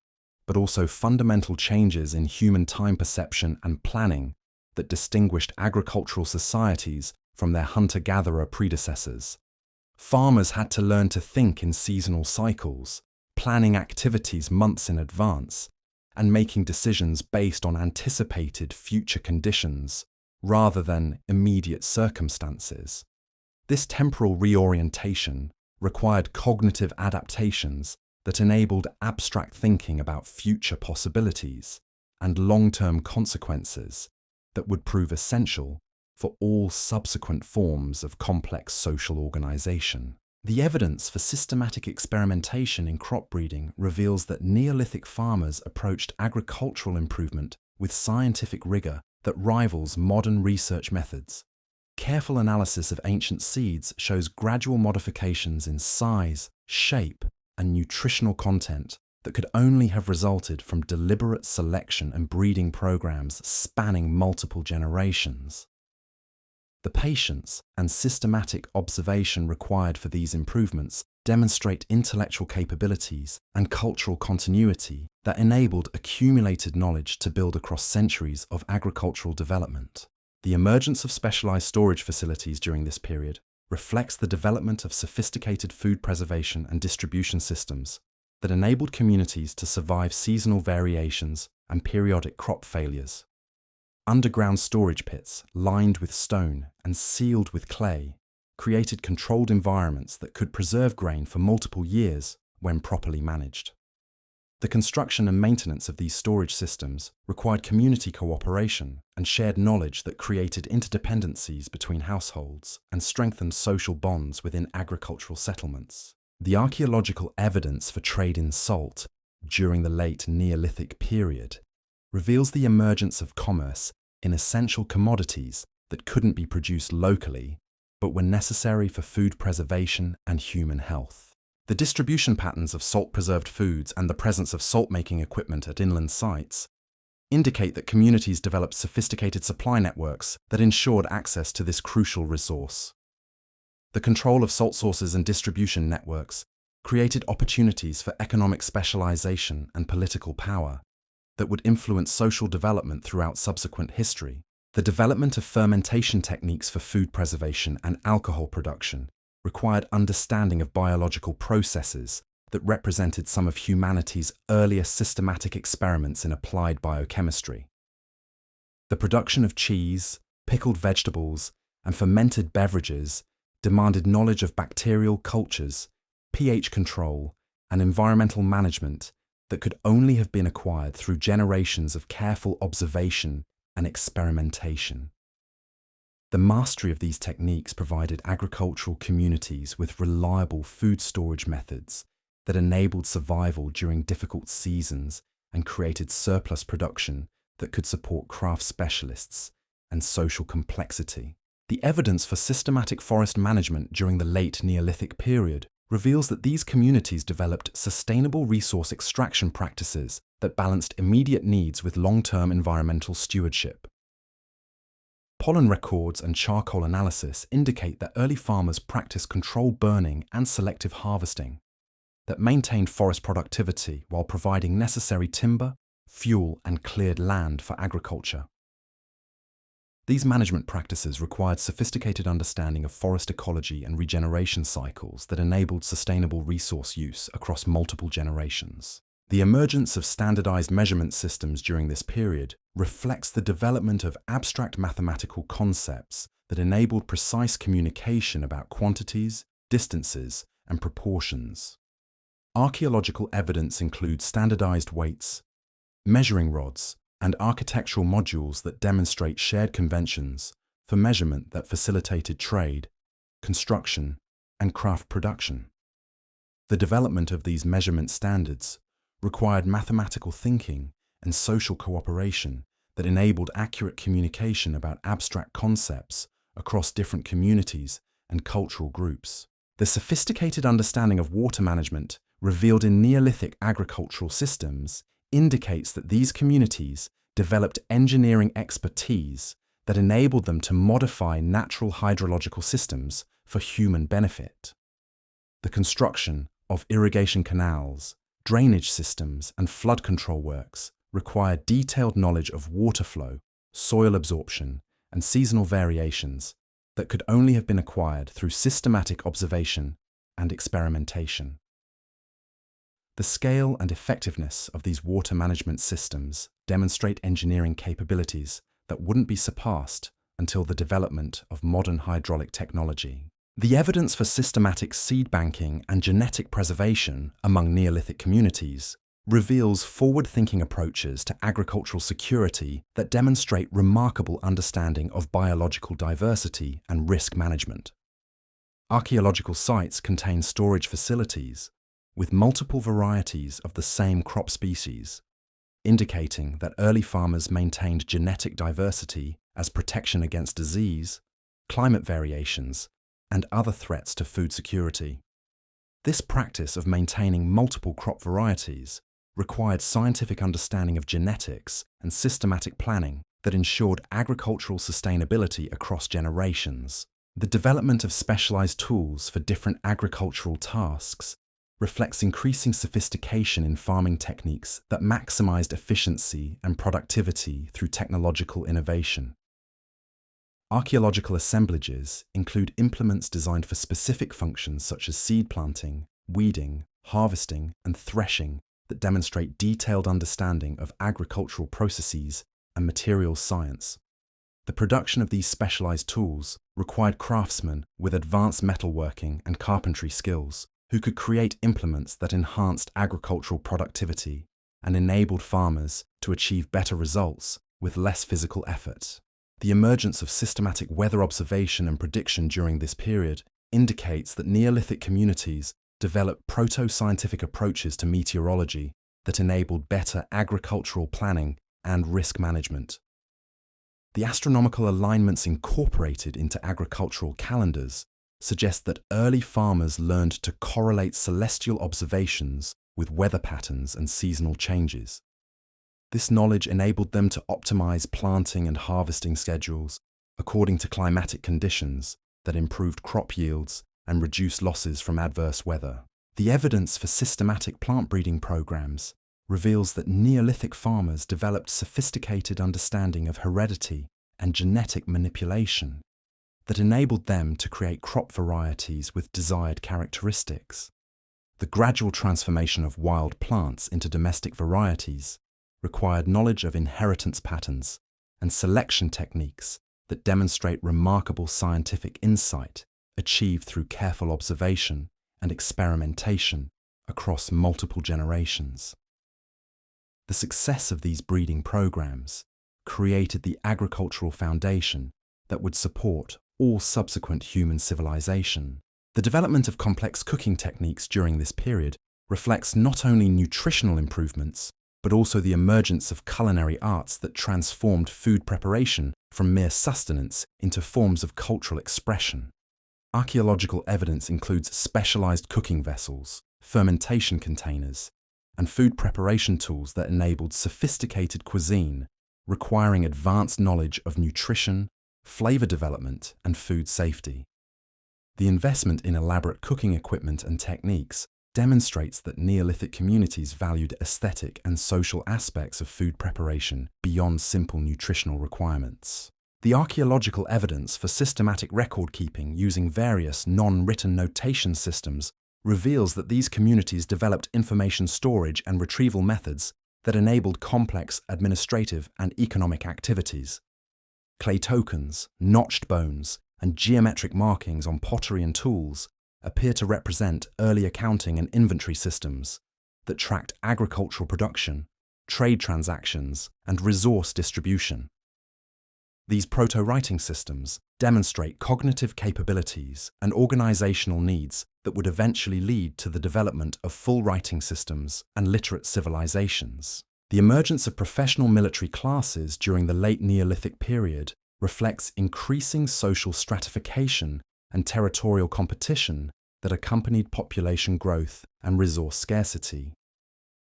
but also fundamental changes in human time perception and planning that distinguished agricultural societies from their hunter-gatherer predecessors. Farmers had to learn to think in seasonal cycles, planning activities months in advance, and making decisions based on anticipated future conditions rather than immediate circumstances. This temporal reorientation required cognitive adaptations that enabled abstract thinking about future possibilities and long-term consequences that would prove essential for all subsequent forms of complex social organization. The evidence for systematic experimentation in crop breeding reveals that Neolithic farmers approached agricultural improvement with scientific rigor that rivals modern research methods. Careful analysis of ancient seeds shows gradual modifications in size, shape, and nutritional content that could only have resulted from deliberate selection and breeding programs spanning multiple generations. The patience and systematic observation required for these improvements demonstrate intellectual capabilities and cultural continuity that enabled accumulated knowledge to build across centuries of agricultural development. The emergence of specialized storage facilities during this period reflects the development of sophisticated food preservation and distribution systems that enabled communities to survive seasonal variations and periodic crop failures. Underground storage pits, lined with stone and sealed with clay, created controlled environments that could preserve grain for multiple years when properly managed. The construction and maintenance of these storage systems required community cooperation and shared knowledge that created interdependencies between households and strengthened social bonds within agricultural settlements. The archaeological evidence for trade in salt during the late Neolithic period reveals the emergence of commerce in essential commodities that couldn't be produced locally but were necessary for food preservation and human health. The distribution patterns of salt-preserved foods and the presence of salt-making equipment at inland sites indicate that communities developed sophisticated supply networks that ensured access to this crucial resource. The control of salt sources and distribution networks created opportunities for economic specialization and political power that would influence social development throughout subsequent history. The development of fermentation techniques for food preservation and alcohol production required understanding of biological processes that represented some of humanity's earliest systematic experiments in applied biochemistry. The production of cheese, pickled vegetables, and fermented beverages demanded knowledge of bacterial cultures, pH control, and environmental management that could only have been acquired through generations of careful observation and experimentation. The mastery of these techniques provided agricultural communities with reliable food storage methods that enabled survival during difficult seasons and created surplus production that could support craft specialists and social complexity. The evidence for systematic forest management during the late Neolithic period reveals that these communities developed sustainable resource extraction practices that balanced immediate needs with long-term environmental stewardship. Pollen records and charcoal analysis indicate that early farmers practiced controlled burning and selective harvesting that maintained forest productivity while providing necessary timber, fuel, and cleared land for agriculture. These management practices required sophisticated understanding of forest ecology and regeneration cycles that enabled sustainable resource use across multiple generations. The emergence of standardized measurement systems during this period reflects the development of abstract mathematical concepts that enabled precise communication about quantities, distances, and proportions. Archaeological evidence includes standardized weights, measuring rods, and architectural modules that demonstrate shared conventions for measurement that facilitated trade, construction, and craft production. The development of these measurement standards required mathematical thinking and social cooperation that enabled accurate communication about abstract concepts across different communities and cultural groups. The sophisticated understanding of water management revealed in Neolithic agricultural systems indicates that these communities developed engineering expertise that enabled them to modify natural hydrological systems for human benefit. The construction of irrigation canals, drainage systems, and flood control works required detailed knowledge of water flow, soil absorption, and seasonal variations that could only have been acquired through systematic observation and experimentation. The scale and effectiveness of these water management systems demonstrate engineering capabilities that wouldn't be surpassed until the development of modern hydraulic technology. The evidence for systematic seed banking and genetic preservation among Neolithic communities reveals forward-thinking approaches to agricultural security that demonstrate remarkable understanding of biological diversity and risk management. Archaeological sites contain storage facilities with multiple varieties of the same crop species, indicating that early farmers maintained genetic diversity as protection against disease, climate variations, and other threats to food security. This practice of maintaining multiple crop varieties required scientific understanding of genetics and systematic planning that ensured agricultural sustainability across generations. The development of specialized tools for different agricultural tasks reflects increasing sophistication in farming techniques that maximized efficiency and productivity through technological innovation. Archaeological assemblages include implements designed for specific functions such as seed planting, weeding, harvesting, and threshing that demonstrate detailed understanding of agricultural processes and materials science. The The production of these specialized tools required craftsmen with advanced metalworking and carpentry skills who could create implements that enhanced agricultural productivity and enabled farmers to achieve better results with less physical effort. The emergence of systematic weather observation and prediction during this period indicates that Neolithic communities developed proto-scientific approaches to meteorology that enabled better agricultural planning and risk management. The astronomical alignments incorporated into agricultural calendars suggest that early farmers learned to correlate celestial observations with weather patterns and seasonal changes. This knowledge enabled them to optimize planting and harvesting schedules according to climatic conditions that improved crop yields and reduced losses from adverse weather. The evidence for systematic plant breeding programs reveals that Neolithic farmers developed sophisticated understanding of heredity and genetic manipulation that enabled them to create crop varieties with desired characteristics. The gradual transformation of wild plants into domestic varieties required knowledge of inheritance patterns and selection techniques that demonstrate remarkable scientific insight achieved through careful observation and experimentation across multiple generations. The success of these breeding programs created the agricultural foundation that would support all subsequent human civilization. The development of complex cooking techniques during this period reflects not only nutritional improvements, but also the emergence of culinary arts that transformed food preparation from mere sustenance into forms of cultural expression. Archaeological evidence includes specialized cooking vessels, fermentation containers, and food preparation tools that enabled sophisticated cuisine, requiring advanced knowledge of nutrition, flavor development, and food safety. The investment in elaborate cooking equipment and techniques demonstrates that Neolithic communities valued aesthetic and social aspects of food preparation beyond simple nutritional requirements. The archaeological evidence for systematic record-keeping using various non-written notation systems reveals that these communities developed information storage and retrieval methods that enabled complex administrative and economic activities. Clay tokens, notched bones, and geometric markings on pottery and tools appear to represent early accounting and inventory systems that tracked agricultural production, trade transactions, and resource distribution. These proto-writing systems demonstrate cognitive capabilities and organizational needs that would eventually lead to the development of full writing systems and literate civilizations. The emergence of professional military classes during the late Neolithic period reflects increasing social stratification and territorial competition that accompanied population growth and resource scarcity.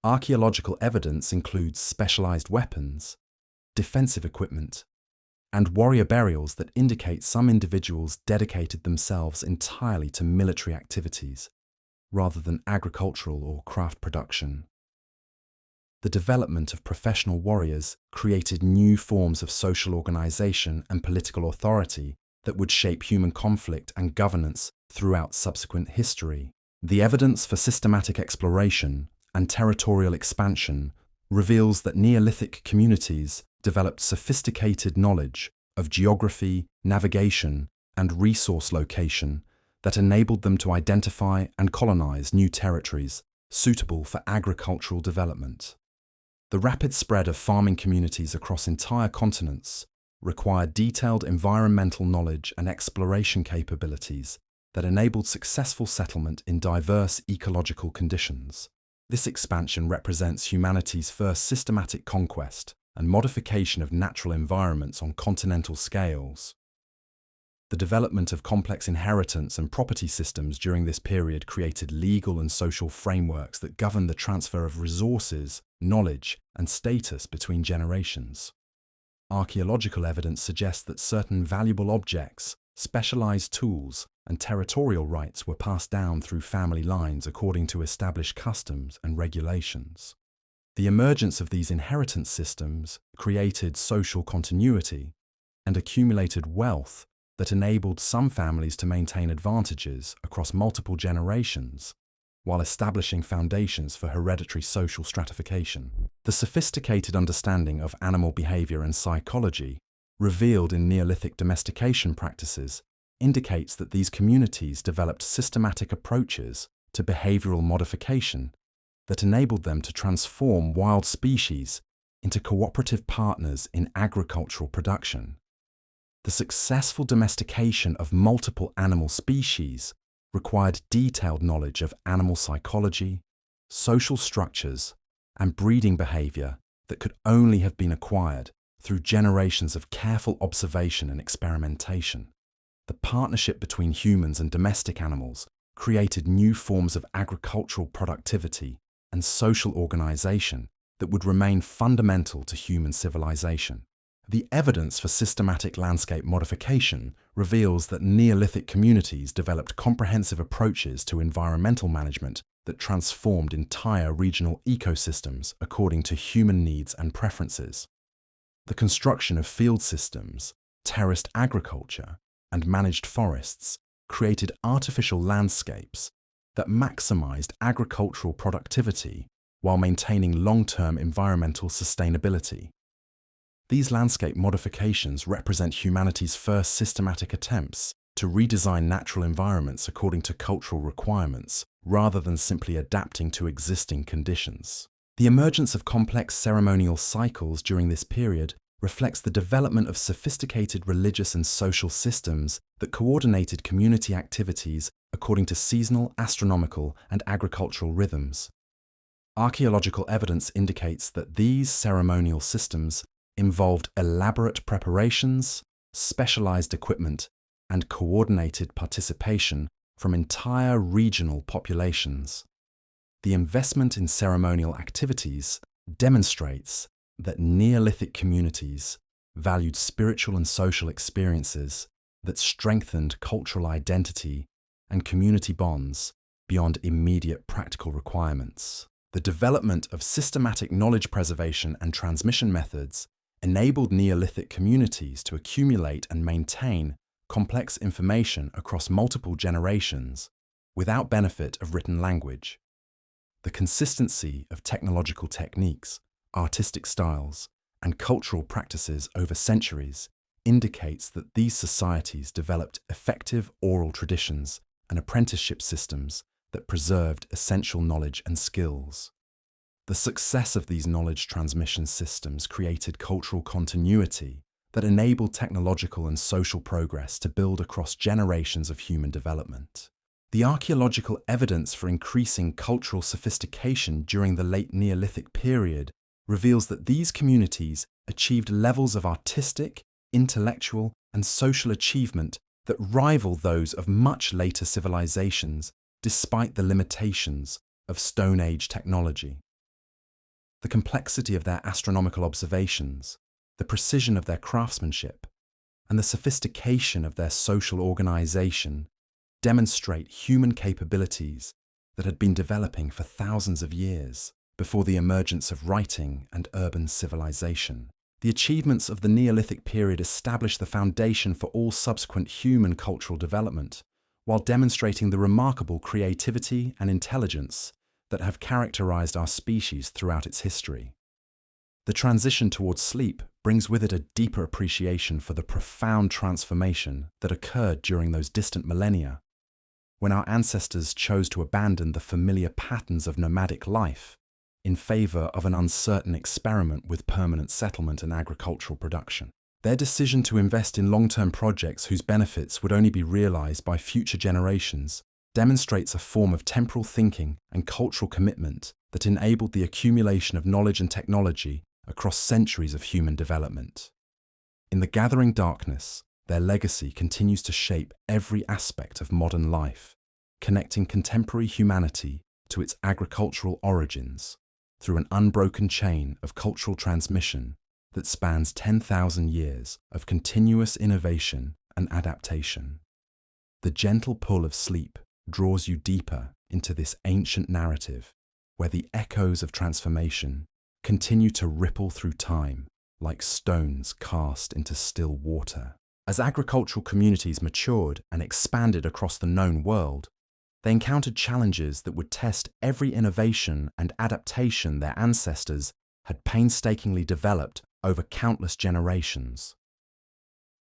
Archaeological evidence includes specialized weapons, defensive equipment, and warrior burials that indicate some individuals dedicated themselves entirely to military activities, rather than agricultural or craft production. The development of professional warriors created new forms of social organization and political authority that would shape human conflict and governance throughout subsequent history. The evidence for systematic exploration and territorial expansion reveals that Neolithic communities developed sophisticated knowledge of geography, navigation, and resource location that enabled them to identify and colonize new territories suitable for agricultural development. The rapid spread of farming communities across entire continents required detailed environmental knowledge and exploration capabilities that enabled successful settlement in diverse ecological conditions. This expansion represents humanity's first systematic conquest and modification of natural environments on continental scales. The development of complex inheritance and property systems during this period created legal and social frameworks that govern the transfer of resources, knowledge, and status between generations. Archaeological evidence suggests that certain valuable objects, specialized tools, and territorial rights were passed down through family lines according to established customs and regulations. The emergence of these inheritance systems created social continuity and accumulated wealth that enabled some families to maintain advantages across multiple generations, while establishing foundations for hereditary social stratification. The sophisticated understanding of animal behavior and psychology revealed in Neolithic domestication practices, indicates that these communities developed systematic approaches to behavioral modification that enabled them to transform wild species into cooperative partners in agricultural production. The successful domestication of multiple animal species required detailed knowledge of animal psychology, social structures, and breeding behavior that could only have been acquired through generations of careful observation and experimentation. The partnership between humans and domestic animals created new forms of agricultural productivity and social organization that would remain fundamental to human civilization. The evidence for systematic landscape modification reveals that Neolithic communities developed comprehensive approaches to environmental management that transformed entire regional ecosystems according to human needs and preferences. The construction of field systems, terraced agriculture, and managed forests created artificial landscapes that maximized agricultural productivity while maintaining long-term environmental sustainability. These landscape modifications represent humanity's first systematic attempts to redesign natural environments according to cultural requirements, rather than simply adapting to existing conditions. The emergence of complex ceremonial cycles during this period reflects the development of sophisticated religious and social systems that coordinated community activities according to seasonal, astronomical, and agricultural rhythms. Archaeological evidence indicates that these ceremonial systems involved elaborate preparations, specialized equipment, and coordinated participation from entire regional populations. The investment in ceremonial activities demonstrates that Neolithic communities valued spiritual and social experiences that strengthened cultural identity and community bonds beyond immediate practical requirements. The development of systematic knowledge preservation and transmission methods enabled Neolithic communities to accumulate and maintain complex information across multiple generations without benefit of written language. The consistency of technological techniques, artistic styles, and cultural practices over centuries indicates that these societies developed effective oral traditions and apprenticeship systems that preserved essential knowledge and skills. The success of these knowledge transmission systems created cultural continuity that enabled technological and social progress to build across generations of human development. The archaeological evidence for increasing cultural sophistication during the late Neolithic period reveals that these communities achieved levels of artistic, intellectual, and social achievement that rival those of much later civilizations, despite the limitations of Stone Age technology. The complexity of their astronomical observations, the precision of their craftsmanship, and the sophistication of their social organization demonstrate human capabilities that had been developing for thousands of years before the emergence of writing and urban civilization. The achievements of the Neolithic period established the foundation for all subsequent human cultural development, while demonstrating the remarkable creativity and intelligence that have characterized our species throughout its history. The transition towards sleep brings with it a deeper appreciation for the profound transformation that occurred during those distant millennia, when our ancestors chose to abandon the familiar patterns of nomadic life in favor of an uncertain experiment with permanent settlement and agricultural production. Their decision to invest in long-term projects whose benefits would only be realized by future generations demonstrates a form of temporal thinking and cultural commitment that enabled the accumulation of knowledge and technology across centuries of human development. In the gathering darkness, their legacy continues to shape every aspect of modern life, connecting contemporary humanity to its agricultural origins through an unbroken chain of cultural transmission that spans 10,000 years of continuous innovation and adaptation. The gentle pull of sleep draws you deeper into this ancient narrative, where the echoes of transformation continue to ripple through time like stones cast into still water. As agricultural communities matured and expanded across the known world, they encountered challenges that would test every innovation and adaptation their ancestors had painstakingly developed over countless generations.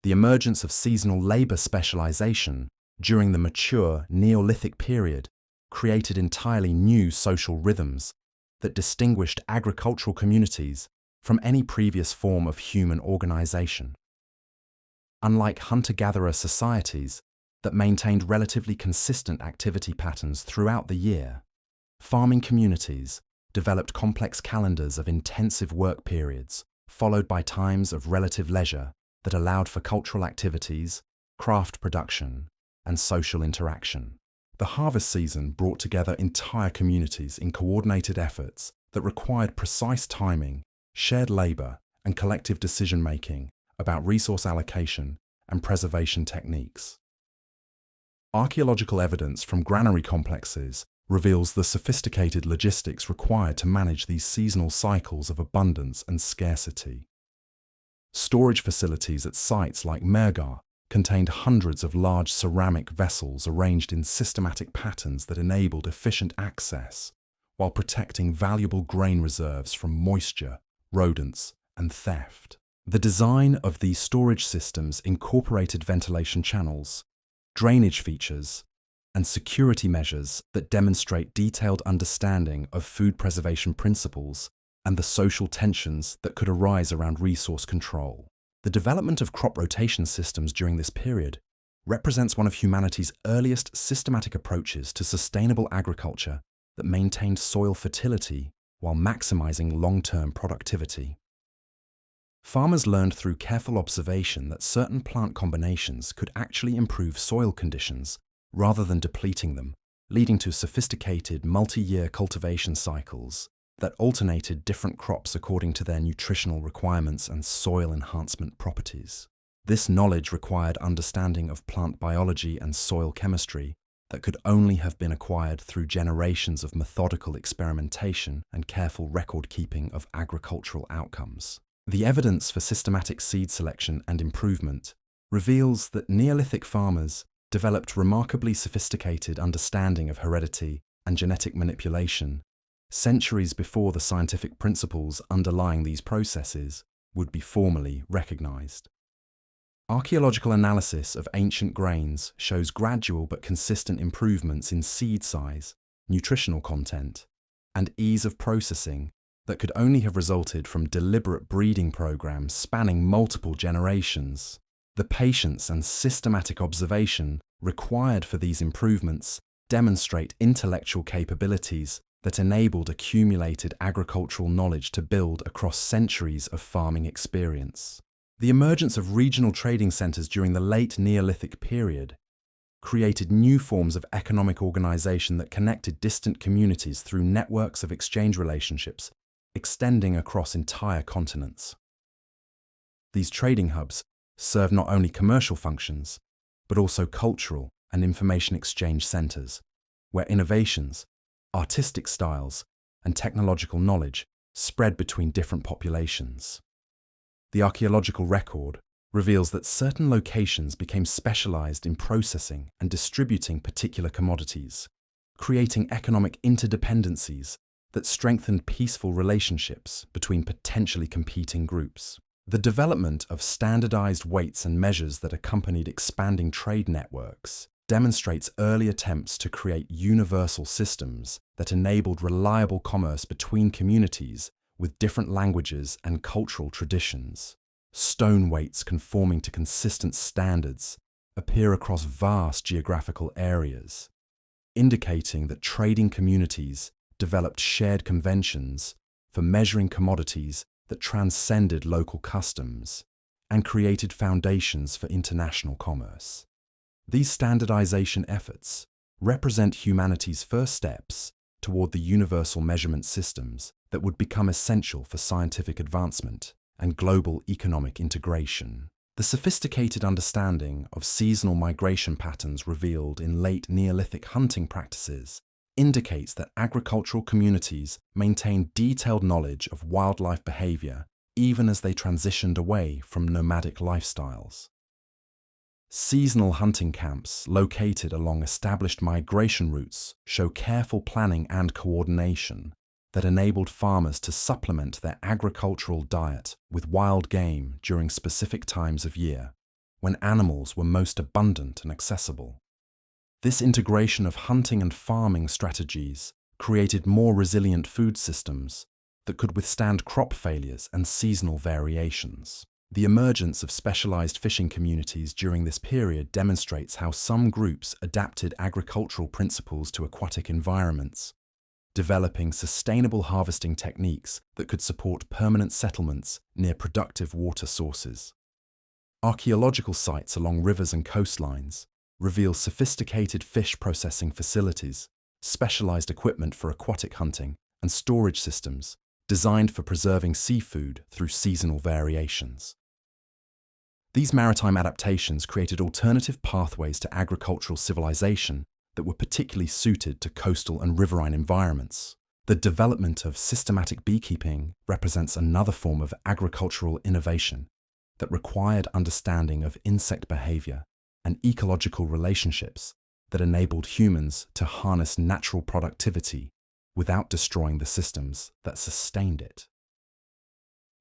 The emergence of seasonal labor specialization during the mature Neolithic period created entirely new social rhythms that distinguished agricultural communities from any previous form of human organization. Unlike hunter-gatherer societies that maintained relatively consistent activity patterns throughout the year, farming communities developed complex calendars of intensive work periods, followed by times of relative leisure that allowed for cultural activities, craft production, and social interaction. The harvest season brought together entire communities in coordinated efforts that required precise timing, shared labor, and collective decision-making about resource allocation and preservation techniques. Archaeological evidence from granary complexes reveals the sophisticated logistics required to manage these seasonal cycles of abundance and scarcity. Storage facilities at sites like Mergar contained hundreds of large ceramic vessels arranged in systematic patterns that enabled efficient access, while protecting valuable grain reserves from moisture, rodents, and theft. The design of these storage systems incorporated ventilation channels, drainage features, and security measures that demonstrate detailed understanding of food preservation principles and the social tensions that could arise around resource control. The development of crop rotation systems during this period represents one of humanity's earliest systematic approaches to sustainable agriculture that maintained soil fertility while maximizing long-term productivity. Farmers learned through careful observation that certain plant combinations could actually improve soil conditions rather than depleting them, leading to sophisticated multi-year cultivation cycles that alternated different crops according to their nutritional requirements and soil enhancement properties. This knowledge required understanding of plant biology and soil chemistry that could only have been acquired through generations of methodical experimentation and careful record-keeping of agricultural outcomes. The evidence for systematic seed selection and improvement reveals that Neolithic farmers developed remarkably sophisticated understanding of heredity and genetic manipulation centuries before the scientific principles underlying these processes would be formally recognized. Archaeological analysis of ancient grains shows gradual but consistent improvements in seed size, nutritional content, and ease of processing that could only have resulted from deliberate breeding programs spanning multiple generations. The patience and systematic observation required for these improvements demonstrate intellectual capabilities that enabled accumulated agricultural knowledge to build across centuries of farming experience. The emergence of regional trading centers during the late Neolithic period created new forms of economic organization that connected distant communities through networks of exchange relationships extending across entire continents. These trading hubs serve not only commercial functions, but also cultural and information exchange centers, where innovations, artistic styles, and technological knowledge spread between different populations. The archaeological record reveals that certain locations became specialized in processing and distributing particular commodities, creating economic interdependencies that strengthened peaceful relationships between potentially competing groups. The development of standardized weights and measures that accompanied expanding trade networks demonstrates early attempts to create universal systems that enabled reliable commerce between communities with different languages and cultural traditions. Stone weights conforming to consistent standards appear across vast geographical areas, indicating that trading communities developed shared conventions for measuring commodities that transcended local customs and created foundations for international commerce. These standardization efforts represent humanity's first steps toward the universal measurement systems that would become essential for scientific advancement and global economic integration. The sophisticated understanding of seasonal migration patterns revealed in late Neolithic hunting practices indicates that agricultural communities maintained detailed knowledge of wildlife behavior even as they transitioned away from nomadic lifestyles. Seasonal hunting camps located along established migration routes show careful planning and coordination that enabled farmers to supplement their agricultural diet with wild game during specific times of year, when animals were most abundant and accessible. This integration of hunting and farming strategies created more resilient food systems that could withstand crop failures and seasonal variations. The emergence of specialized fishing communities during this period demonstrates how some groups adapted agricultural principles to aquatic environments, developing sustainable harvesting techniques that could support permanent settlements near productive water sources. Archaeological sites along rivers and coastlines reveal sophisticated fish processing facilities, specialized equipment for aquatic hunting, and storage systems designed for preserving seafood through seasonal variations. These maritime adaptations created alternative pathways to agricultural civilization that were particularly suited to coastal and riverine environments. The development of systematic beekeeping represents another form of agricultural innovation that required understanding of insect behavior and ecological relationships that enabled humans to harness natural productivity without destroying the systems that sustained it.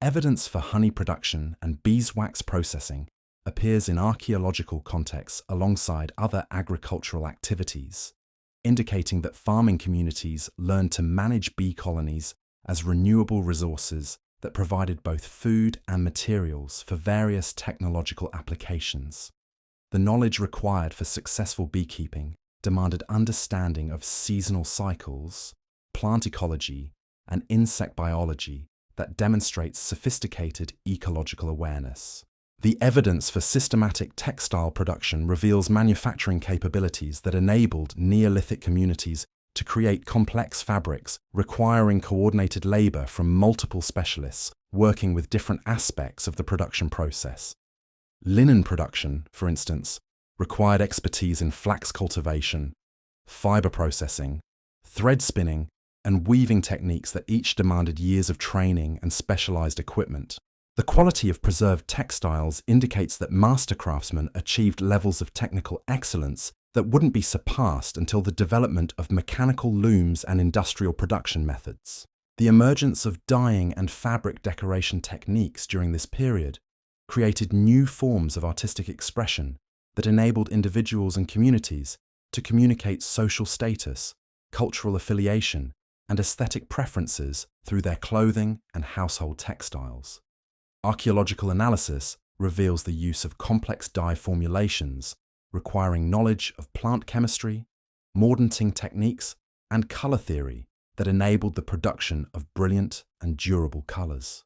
Evidence for honey production and beeswax processing appears in archaeological contexts alongside other agricultural activities, indicating that farming communities learned to manage bee colonies as renewable resources that provided both food and materials for various technological applications. The knowledge required for successful beekeeping demanded understanding of seasonal cycles, plant ecology, and insect biology that demonstrates sophisticated ecological awareness. The evidence for systematic textile production reveals manufacturing capabilities that enabled Neolithic communities to create complex fabrics requiring coordinated labor from multiple specialists working with different aspects of the production process. Linen production, for instance, required expertise in flax cultivation, fiber processing, thread spinning, and weaving techniques that each demanded years of training and specialized equipment. The quality of preserved textiles indicates that master craftsmen achieved levels of technical excellence that wouldn't be surpassed until the development of mechanical looms and industrial production methods. The emergence of dyeing and fabric decoration techniques during this period created new forms of artistic expression that enabled individuals and communities to communicate social status, cultural affiliation, and aesthetic preferences through their clothing and household textiles. Archaeological analysis reveals the use of complex dye formulations requiring knowledge of plant chemistry, mordanting techniques, and color theory that enabled the production of brilliant and durable colors.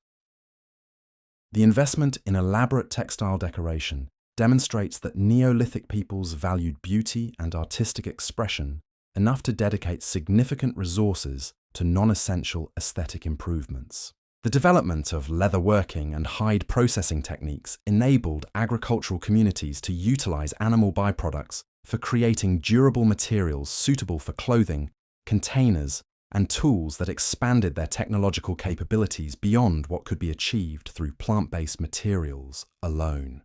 The investment in elaborate textile decoration demonstrates that Neolithic peoples valued beauty and artistic expression enough to dedicate significant resources to non-essential aesthetic improvements. The development of leatherworking and hide processing techniques enabled agricultural communities to utilize animal byproducts for creating durable materials suitable for clothing, containers, and tools that expanded their technological capabilities beyond what could be achieved through plant-based materials alone.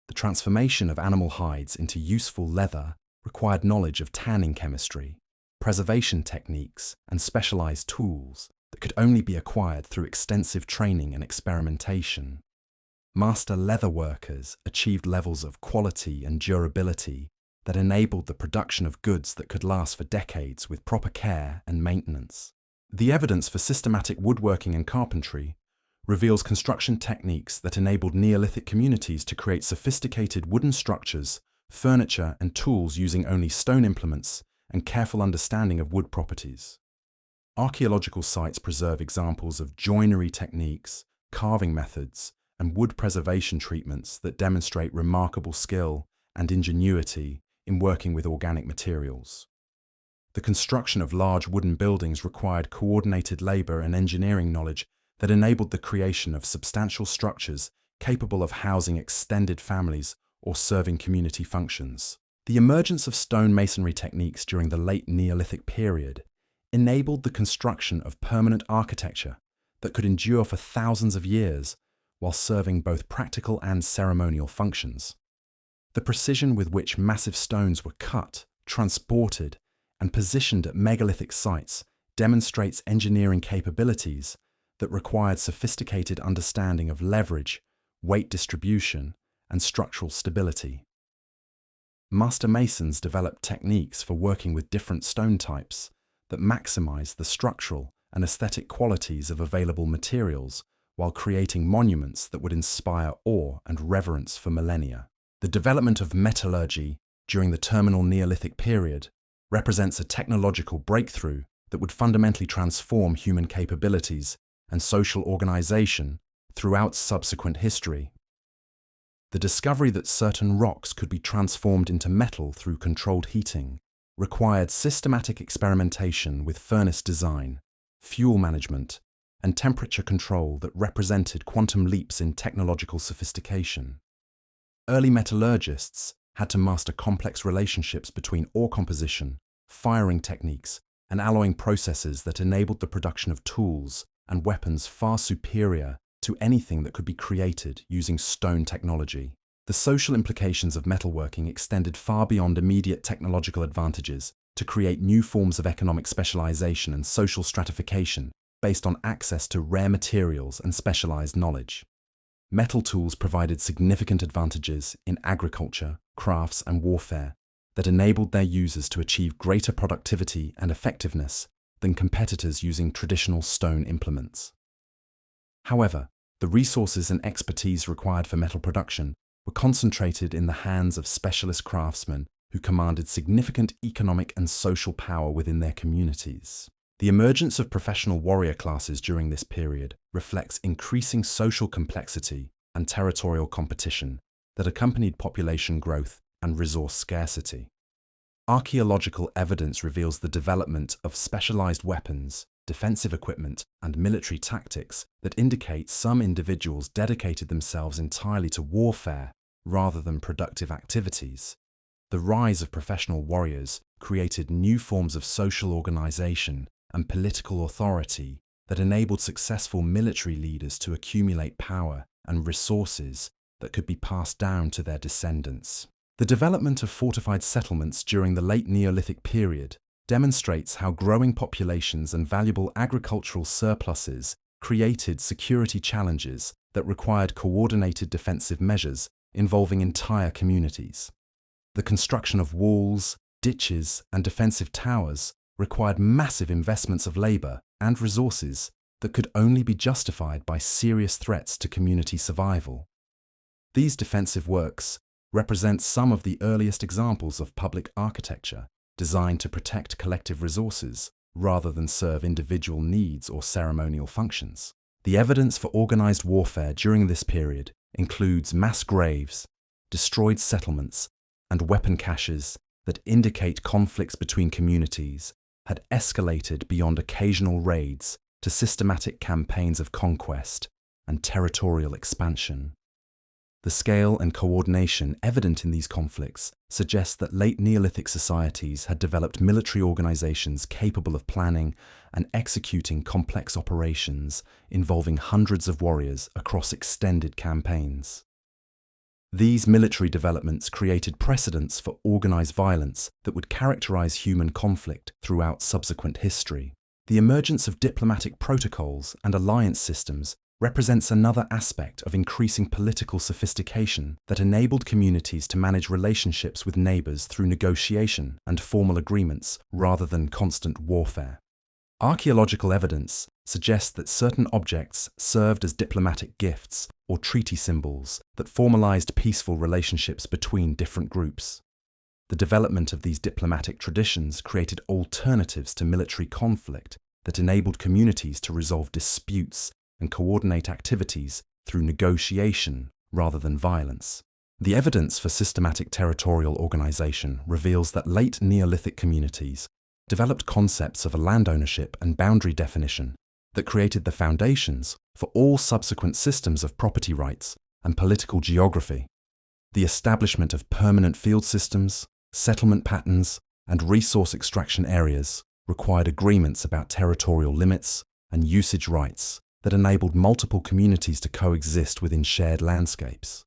The transformation of animal hides into useful leather required knowledge of tanning chemistry, preservation techniques, and specialized tools that could only be acquired through extensive training and experimentation. Master leather workers achieved levels of quality and durability that enabled the production of goods that could last for decades with proper care and maintenance. The evidence for systematic woodworking and carpentry reveals construction techniques that enabled Neolithic communities to create sophisticated wooden structures, furniture, and tools using only stone implements and careful understanding of wood properties. Archaeological sites preserve examples of joinery techniques, carving methods, and wood preservation treatments that demonstrate remarkable skill and ingenuity in working with organic materials. The construction of large wooden buildings required coordinated labor and engineering knowledge that enabled the creation of substantial structures capable of housing extended families or serving community functions. The emergence of stone masonry techniques during the late Neolithic period enabled the construction of permanent architecture that could endure for thousands of years while serving both practical and ceremonial functions. The precision with which massive stones were cut, transported, and positioned at megalithic sites demonstrates engineering capabilities that required sophisticated understanding of leverage, weight distribution, and structural stability. Master masons developed techniques for working with different stone types that maximize the structural and aesthetic qualities of available materials while creating monuments that would inspire awe and reverence for millennia. The development of metallurgy during the terminal Neolithic period represents a technological breakthrough that would fundamentally transform human capabilities and social organization throughout subsequent history. The discovery that certain rocks could be transformed into metal through controlled heating required systematic experimentation with furnace design, fuel management, and temperature control that represented quantum leaps in technological sophistication. Early metallurgists had to master complex relationships between ore composition, firing techniques, and alloying processes that enabled the production of tools and weapons far superior to anything that could be created using stone technology. The social implications of metalworking extended far beyond immediate technological advantages to create new forms of economic specialization and social stratification based on access to rare materials and specialized knowledge. Metal tools provided significant advantages in agriculture, crafts, and warfare that enabled their users to achieve greater productivity and effectiveness than competitors using traditional stone implements. However, the resources and expertise required for metal production were concentrated in the hands of specialist craftsmen who commanded significant economic and social power within their communities. The emergence of professional warrior classes during this period reflects increasing social complexity and territorial competition that accompanied population growth and resource scarcity. Archaeological evidence reveals the development of specialized weapons, defensive equipment, and military tactics that indicate some individuals dedicated themselves entirely to warfare rather than productive activities. The rise of professional warriors created new forms of social organization and political authority that enabled successful military leaders to accumulate power and resources that could be passed down to their descendants. The development of fortified settlements during the late Neolithic period demonstrates how growing populations and valuable agricultural surpluses created security challenges that required coordinated defensive measures involving entire communities. The construction of walls, ditches, and defensive towers required massive investments of labor and resources that could only be justified by serious threats to community survival. These defensive works represent some of the earliest examples of public architecture designed to protect collective resources rather than serve individual needs or ceremonial functions. The evidence for organized warfare during this period includes mass graves, destroyed settlements, and weapon caches that indicate conflicts between communities had escalated beyond occasional raids to systematic campaigns of conquest and territorial expansion. The scale and coordination evident in these conflicts suggests that late Neolithic societies had developed military organizations capable of planning and executing complex operations involving hundreds of warriors across extended campaigns. These military developments created precedents for organized violence that would characterize human conflict throughout subsequent history. The emergence of diplomatic protocols and alliance systems represents another aspect of increasing political sophistication that enabled communities to manage relationships with neighbors through negotiation and formal agreements rather than constant warfare. Archaeological evidence suggests that certain objects served as diplomatic gifts or treaty symbols that formalized peaceful relationships between different groups. The development of these diplomatic traditions created alternatives to military conflict that enabled communities to resolve disputes and coordinate activities through negotiation rather than violence. The evidence for systematic territorial organization reveals that late Neolithic communities developed concepts of a land ownership and boundary definition that created the foundations for all subsequent systems of property rights and political geography. The establishment of permanent field systems, settlement patterns, and resource extraction areas required agreements about territorial limits and usage rights that enabled multiple communities to coexist within shared landscapes.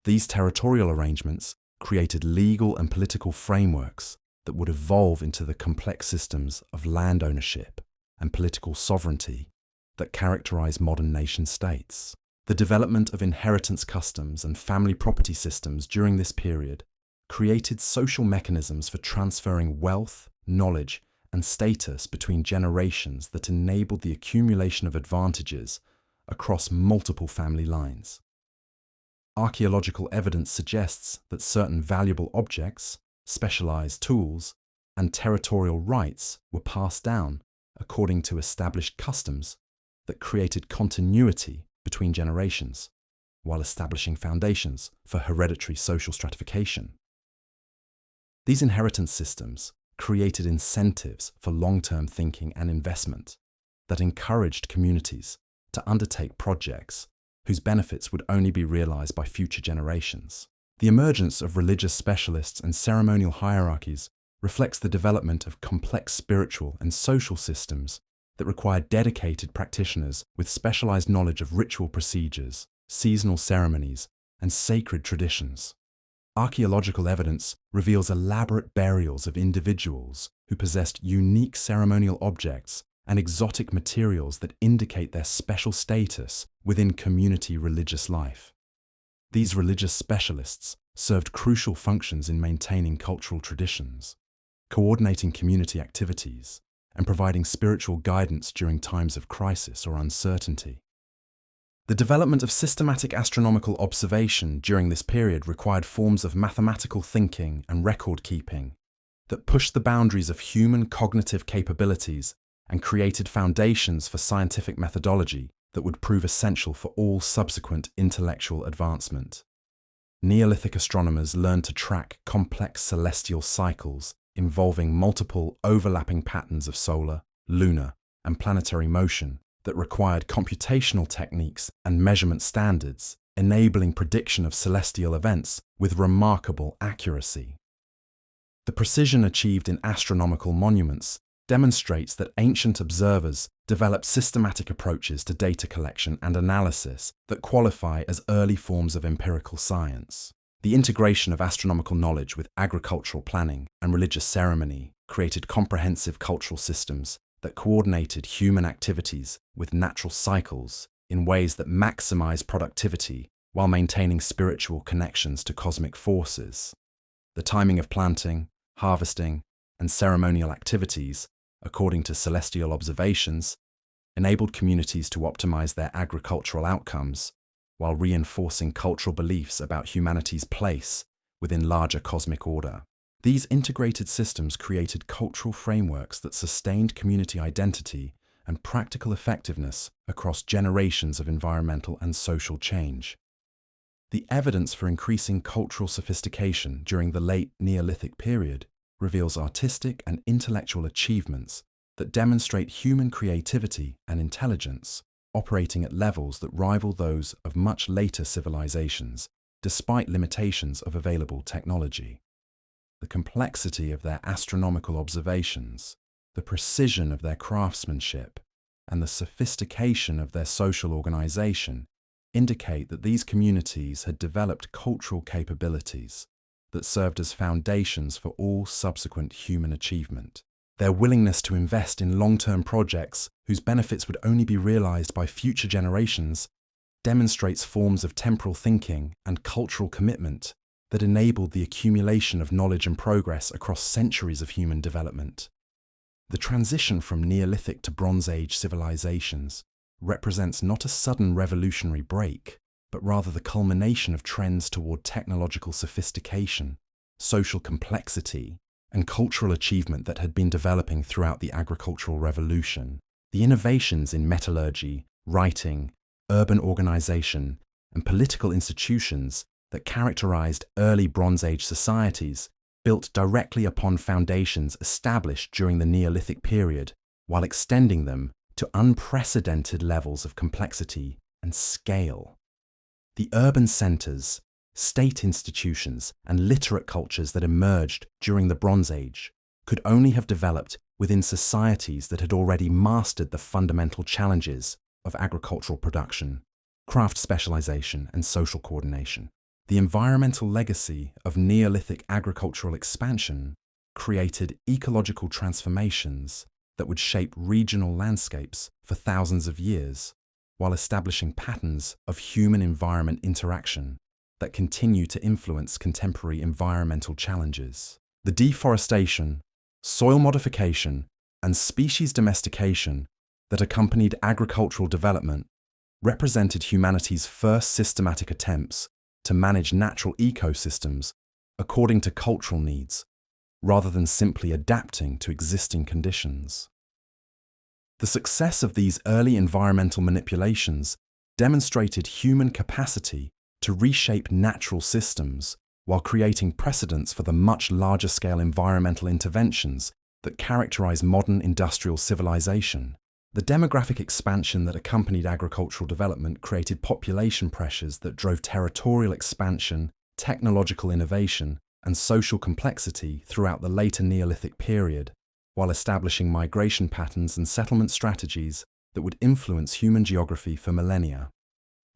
These territorial arrangements created legal and political frameworks that would evolve into the complex systems of land ownership and political sovereignty that characterize modern nation states. The development of inheritance customs and family property systems during this period created social mechanisms for transferring wealth, knowledge, and status between generations that enabled the accumulation of advantages across multiple family lines. Archaeological evidence suggests that certain valuable objects, specialized tools, and territorial rights were passed down according to established customs that created continuity between generations, while establishing foundations for hereditary social stratification. These inheritance systems created incentives for long-term thinking and investment that encouraged communities to undertake projects whose benefits would only be realized by future generations. The emergence of religious specialists and ceremonial hierarchies reflects the development of complex spiritual and social systems that require dedicated practitioners with specialized knowledge of ritual procedures, seasonal ceremonies, and sacred traditions. Archaeological evidence reveals elaborate burials of individuals who possessed unique ceremonial objects and exotic materials that indicate their special status within community religious life. These religious specialists served crucial functions in maintaining cultural traditions, coordinating community activities, and providing spiritual guidance during times of crisis or uncertainty. The development of systematic astronomical observation during this period required forms of mathematical thinking and record-keeping that pushed the boundaries of human cognitive capabilities and created foundations for scientific methodology that would prove essential for all subsequent intellectual advancement. Neolithic astronomers learned to track complex celestial cycles involving multiple overlapping patterns of solar, lunar, and planetary motion that required computational techniques and measurement standards, enabling prediction of celestial events with remarkable accuracy. The precision achieved in astronomical monuments demonstrates that ancient observers developed systematic approaches to data collection and analysis that qualify as early forms of empirical science. The integration of astronomical knowledge with agricultural planning and religious ceremony created comprehensive cultural systems that coordinated human activities with natural cycles in ways that maximize productivity while maintaining spiritual connections to cosmic forces. The timing of planting, harvesting, and ceremonial activities, according to celestial observations, enabled communities to optimize their agricultural outcomes while reinforcing cultural beliefs about humanity's place within larger cosmic order. These integrated systems created cultural frameworks that sustained community identity and practical effectiveness across generations of environmental and social change. The evidence for increasing cultural sophistication during the late Neolithic period reveals artistic and intellectual achievements that demonstrate human creativity and intelligence operating at levels that rival those of much later civilizations, despite limitations of available technology. The complexity of their astronomical observations, the precision of their craftsmanship, and the sophistication of their social organization indicate that these communities had developed cultural capabilities that served as foundations for all subsequent human achievement. Their willingness to invest in long-term projects whose benefits would only be realized by future generations demonstrates forms of temporal thinking and cultural commitment that enabled the accumulation of knowledge and progress across centuries of human development. The transition from Neolithic to Bronze Age civilizations represents not a sudden revolutionary break, but rather the culmination of trends toward technological sophistication, social complexity, and cultural achievement that had been developing throughout the agricultural revolution. The innovations in metallurgy, writing, urban organization, and political institutions that characterized early Bronze Age societies built directly upon foundations established during the Neolithic period, while extending them to unprecedented levels of complexity and scale. The urban centers, state institutions, and literate cultures that emerged during the Bronze Age could only have developed within societies that had already mastered the fundamental challenges of agricultural production, craft specialization, and social coordination. The environmental legacy of Neolithic agricultural expansion created ecological transformations that would shape regional landscapes for thousands of years, while establishing patterns of human-environment interaction that continue to influence contemporary environmental challenges. The deforestation, soil modification, and species domestication that accompanied agricultural development represented humanity's first systematic attempts to manage natural ecosystems according to cultural needs, rather than simply adapting to existing conditions. The success of these early environmental manipulations demonstrated human capacity to reshape natural systems while creating precedents for the much larger-scale environmental interventions that characterize modern industrial civilization. The demographic expansion that accompanied agricultural development created population pressures that drove territorial expansion, technological innovation, and social complexity throughout the later Neolithic period, while establishing migration patterns and settlement strategies that would influence human geography for millennia.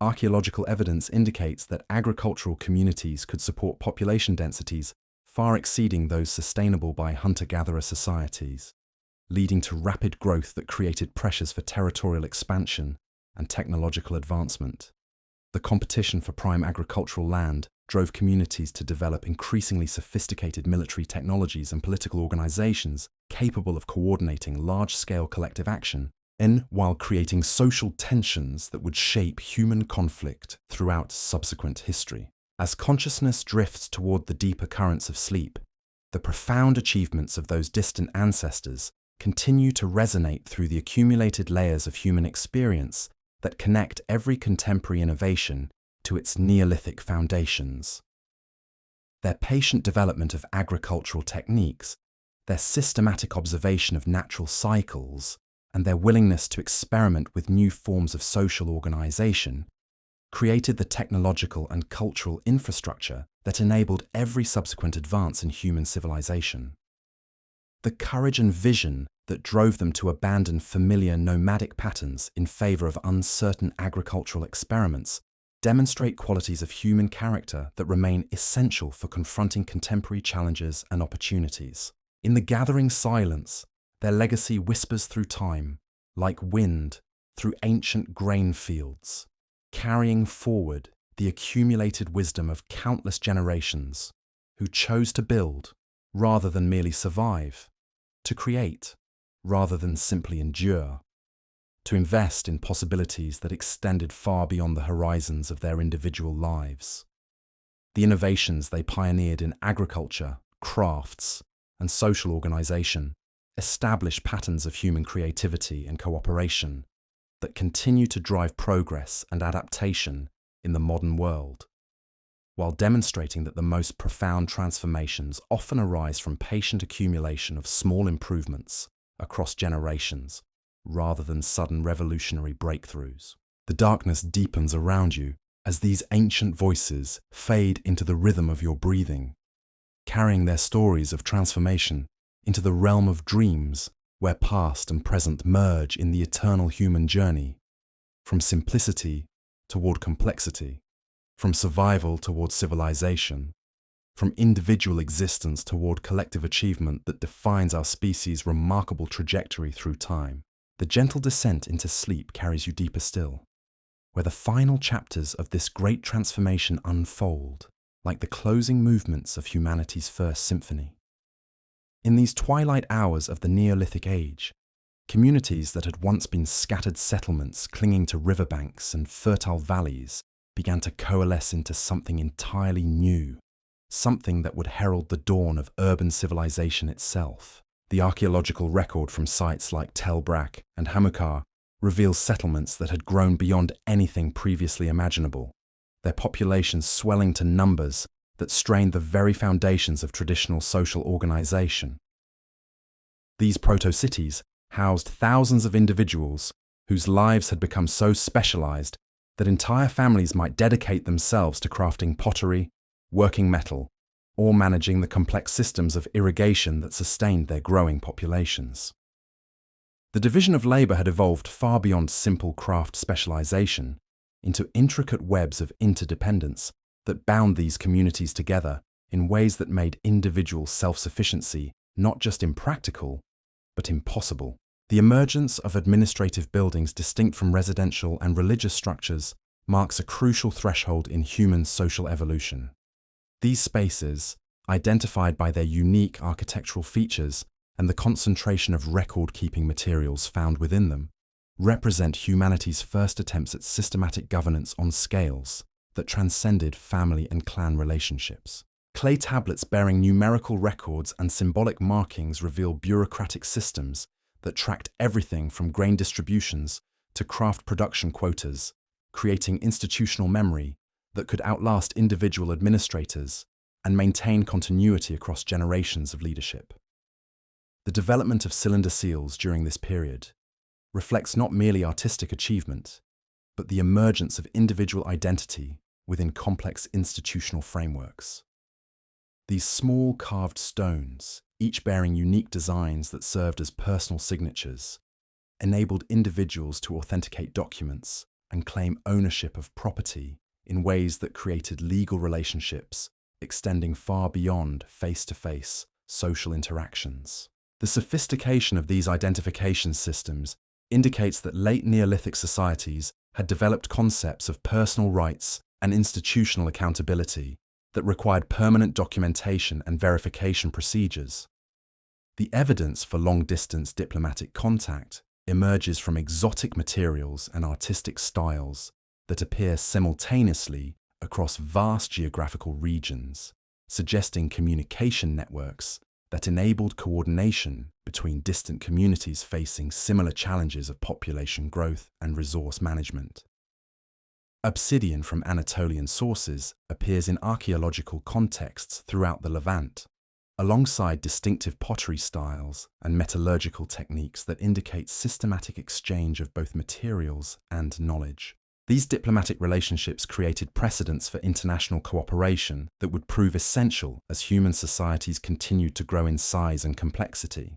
Archaeological evidence indicates that agricultural communities could support population densities far exceeding those sustainable by hunter-gatherer societies, leading to rapid growth that created pressures for territorial expansion and technological advancement. The competition for prime agricultural land drove communities to develop increasingly sophisticated military technologies and political organizations capable of coordinating large-scale collective action, while creating social tensions that would shape human conflict throughout subsequent history. As consciousness drifts toward the deeper currents of sleep, the profound achievements of those distant ancestors continue to resonate through the accumulated layers of human experience that connect every contemporary innovation to its Neolithic foundations. Their patient development of agricultural techniques, their systematic observation of natural cycles, and their willingness to experiment with new forms of social organization created the technological and cultural infrastructure that enabled every subsequent advance in human civilization. The courage and vision that drove them to abandon familiar nomadic patterns in favor of uncertain agricultural experiments demonstrate qualities of human character that remain essential for confronting contemporary challenges and opportunities. In the gathering silence, their legacy whispers through time, like wind through ancient grain fields, carrying forward the accumulated wisdom of countless generations who chose to build rather than merely survive, to create rather than simply endure, to invest in possibilities that extended far beyond the horizons of their individual lives. The innovations they pioneered in agriculture, crafts, and social organization establish patterns of human creativity and cooperation that continue to drive progress and adaptation in the modern world, while demonstrating that the most profound transformations often arise from patient accumulation of small improvements across generations, rather than sudden revolutionary breakthroughs. The darkness deepens around you as these ancient voices fade into the rhythm of your breathing, carrying their stories of transformation into the realm of dreams where past and present merge in the eternal human journey, from simplicity toward complexity, from survival toward civilization, from individual existence toward collective achievement that defines our species' remarkable trajectory through time. The gentle descent into sleep carries you deeper still, where the final chapters of this great transformation unfold, like the closing movements of humanity's first symphony. In these twilight hours of the Neolithic Age, communities that had once been scattered settlements clinging to riverbanks and fertile valleys began to coalesce into something entirely new, something that would herald the dawn of urban civilization itself. The archaeological record from sites like Tel Brak and Hamukar reveals settlements that had grown beyond anything previously imaginable, their populations swelling to numbers that strained the very foundations of traditional social organization. These proto-cities housed thousands of individuals whose lives had become so specialized that entire families might dedicate themselves to crafting pottery, working metal, or managing the complex systems of irrigation that sustained their growing populations. The division of labor had evolved far beyond simple craft specialization into intricate webs of interdependence that bound these communities together in ways that made individual self-sufficiency not just impractical, but impossible. The emergence of administrative buildings distinct from residential and religious structures marks a crucial threshold in human social evolution. These spaces, identified by their unique architectural features and the concentration of record-keeping materials found within them, represent humanity's first attempts at systematic governance on scales that transcended family and clan relationships. Clay tablets bearing numerical records and symbolic markings reveal bureaucratic systems that tracked everything from grain distributions to craft production quotas, creating institutional memory that could outlast individual administrators and maintain continuity across generations of leadership. The development of cylinder seals during this period reflects not merely artistic achievement, but the emergence of individual identity within complex institutional frameworks. These small carved stones, each bearing unique designs that served as personal signatures, enabled individuals to authenticate documents and claim ownership of property in ways that created legal relationships extending far beyond face-to-face social interactions. The sophistication of these identification systems indicates that late Neolithic societies had developed concepts of personal rights and institutional accountability that required permanent documentation and verification procedures. The evidence for long-distance diplomatic contact emerges from exotic materials and artistic styles that appear simultaneously across vast geographical regions, suggesting communication networks that enabled coordination between distant communities facing similar challenges of population growth and resource management. Obsidian from Anatolian sources appears in archaeological contexts throughout the Levant, alongside distinctive pottery styles and metallurgical techniques that indicate systematic exchange of both materials and knowledge. These diplomatic relationships created precedents for international cooperation that would prove essential as human societies continued to grow in size and complexity.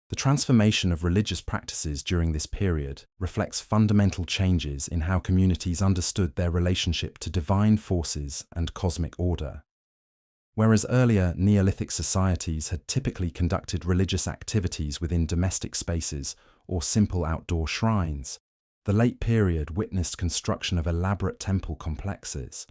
The transformation of religious practices during this period reflects fundamental changes in how communities understood their relationship to divine forces and cosmic order. Whereas earlier Neolithic societies had typically conducted religious activities within domestic spaces or simple outdoor shrines, the late period witnessed construction of elaborate temple complexes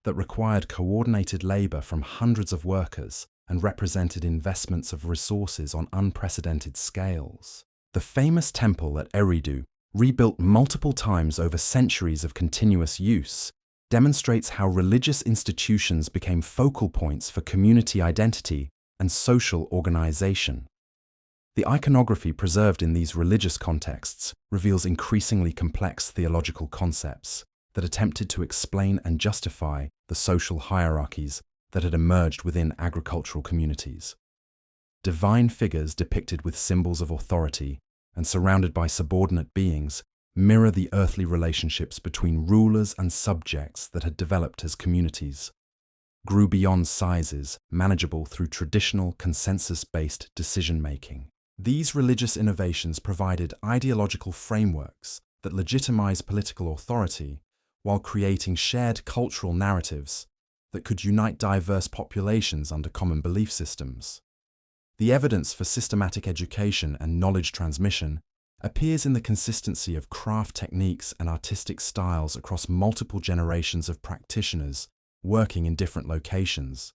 that required coordinated labor from hundreds of workers and represented investments of resources on unprecedented scales. The famous temple at Eridu, rebuilt multiple times over centuries of continuous use, demonstrates how religious institutions became focal points for community identity and social organization. The iconography preserved in these religious contexts reveals increasingly complex theological concepts that attempted to explain and justify the social hierarchies that had emerged within agricultural communities. Divine figures depicted with symbols of authority and surrounded by subordinate beings mirror the earthly relationships between rulers and subjects that had developed as communities, grew beyond sizes manageable through traditional consensus-based decision-making. These religious innovations provided ideological frameworks that legitimized political authority while creating shared cultural narratives that could unite diverse populations under common belief systems. The evidence for systematic education and knowledge transmission appears in the consistency of craft techniques and artistic styles across multiple generations of practitioners working in different locations.